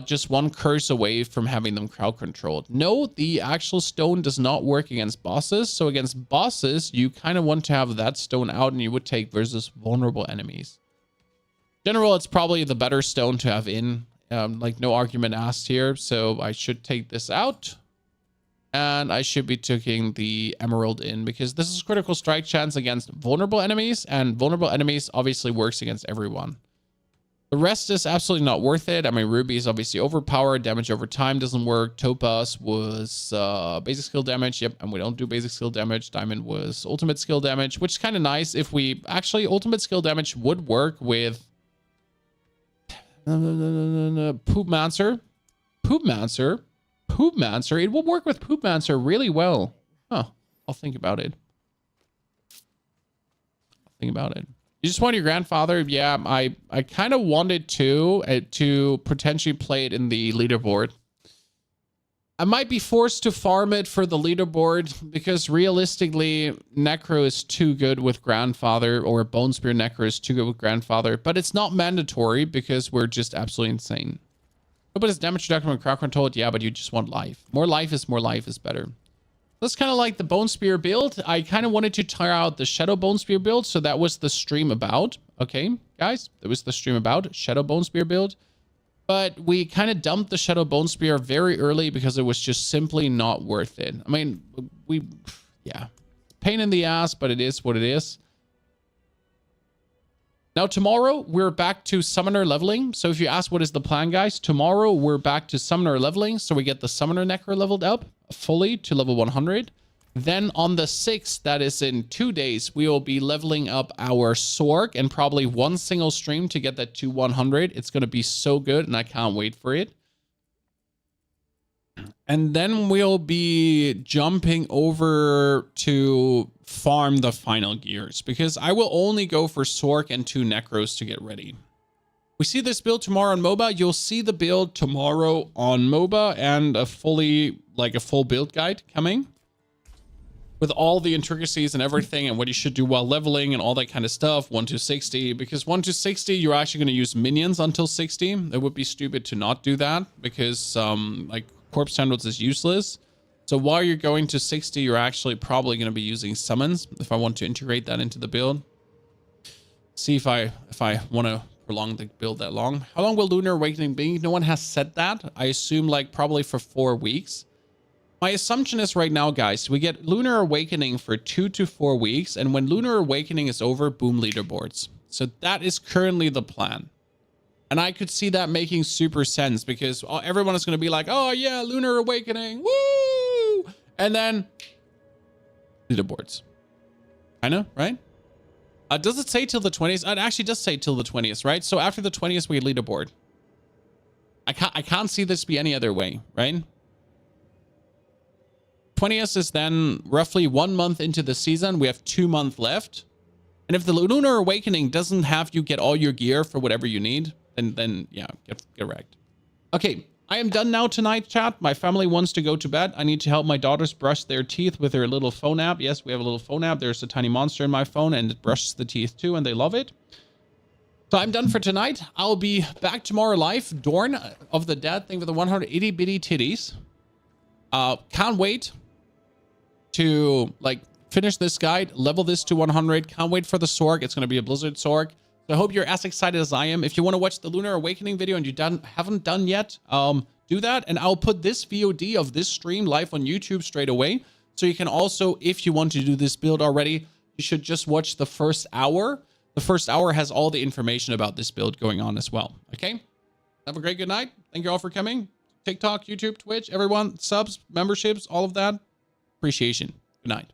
just one curse away from having them crowd controlled. No, the actual stone does not work against bosses. So against bosses, you kind of want to have that stone out and you would take versus vulnerable enemies. In general, it's probably the better stone to have in. Like no argument asked here. So I should take this out. And I should be taking the emerald in because this is critical strike chance against vulnerable enemies, and vulnerable enemies obviously works against everyone. The rest is absolutely not worth it. I mean, ruby is obviously overpowered. Damage over time doesn't work. Topaz was basic skill damage. Yep, and we don't do basic skill damage. Diamond was ultimate skill damage, which is kind of nice. If we actually ultimate skill damage would work with Poopmancer. Poopmancer. It will work with Poopmancer really well. Huh. I'll think about it. You just want your grandfather? Yeah, I kind of wanted to potentially play it in the leaderboard. I might be forced to farm it for the leaderboard because realistically, Necro is too good with grandfather, or Bone Spear Necro is too good with grandfather, but it's not mandatory because we're just absolutely insane. But it's damage reduction when crowd controlled. Yeah, but you just want life. More life is better. That's kind of like the Bone Spear build. I kind of wanted to try out the Shadowbone Spear build. So that was the stream about. Okay, guys. That was the stream about Shadowbone Spear build. But we kind of dumped the Shadowbone Spear very early because it was just simply not worth it. I mean, yeah. Pain in the ass, but it is what it is. Now, tomorrow, we're back to Summoner leveling. So if you ask what is the plan, guys, tomorrow we're back to Summoner leveling. So we get the Summoner Necro leveled up fully to level 100. Then on the 6th, that is in 2 days, we will be leveling up our Sorg and probably one single stream to get that to 100. It's going to be so good and I can't wait for it. And then we'll be jumping over to farm the final gears because I will only go for Sork and 2 Necros to get ready. We see this build tomorrow on MOBA. You'll see the build tomorrow on MOBA and a full build guide coming with all the intricacies and everything and what you should do while leveling and all that kind of stuff. 1 to 60, because 1 to 60, you're actually going to use minions until 60. It would be stupid to not do that because like Corpse Tendrils is useless. So while you're going to 60, you're actually probably going to be using summons if I want to integrate that into the build. See if I want to prolong the build that long. How long will Lunar Awakening be? No one has said that. I assume like probably for 4 weeks. My assumption is right now, guys, we get Lunar Awakening for 2 to 4 weeks. And when Lunar Awakening is over, boom, leaderboards. So that is currently the plan. And I could see that making super sense because everyone is going to be like, oh yeah, Lunar Awakening, woo! And then leaderboards. I know, right? Does it say till the 20th? It actually does say till the 20th, right? So after the 20th, we get leaderboard. I can't see this be any other way, right? 20th is then roughly 1 month into the season. We have 2 months left. And if the Lunar Awakening doesn't have you get all your gear for whatever you need, then yeah, get wrecked. Okay, I am done now tonight, chat. My family wants to go to bed. I need to help my daughters brush their teeth with their little phone app. Yes, we have a little phone app. There's a tiny monster in my phone and it brushes the teeth too, and they love it. So I'm done for tonight. I'll be back tomorrow live. Dorn of the Dead, thing with the 180 bitty titties. Can't wait to like finish this guide, level this to 100. Can't wait for the Sorg. It's going to be a Blizzard Sorg. So I hope you're as excited as I am. If you want to watch the Lunar Awakening video and you haven't done yet, do that. And I'll put this VOD of this stream live on YouTube straight away. So you can also, if you want to do this build already, you should just watch the first hour. The first hour has all the information about this build going on as well. Okay? Have a great good night. Thank you all for coming. TikTok, YouTube, Twitch, everyone, subs, memberships, all of that. Appreciation. Good night.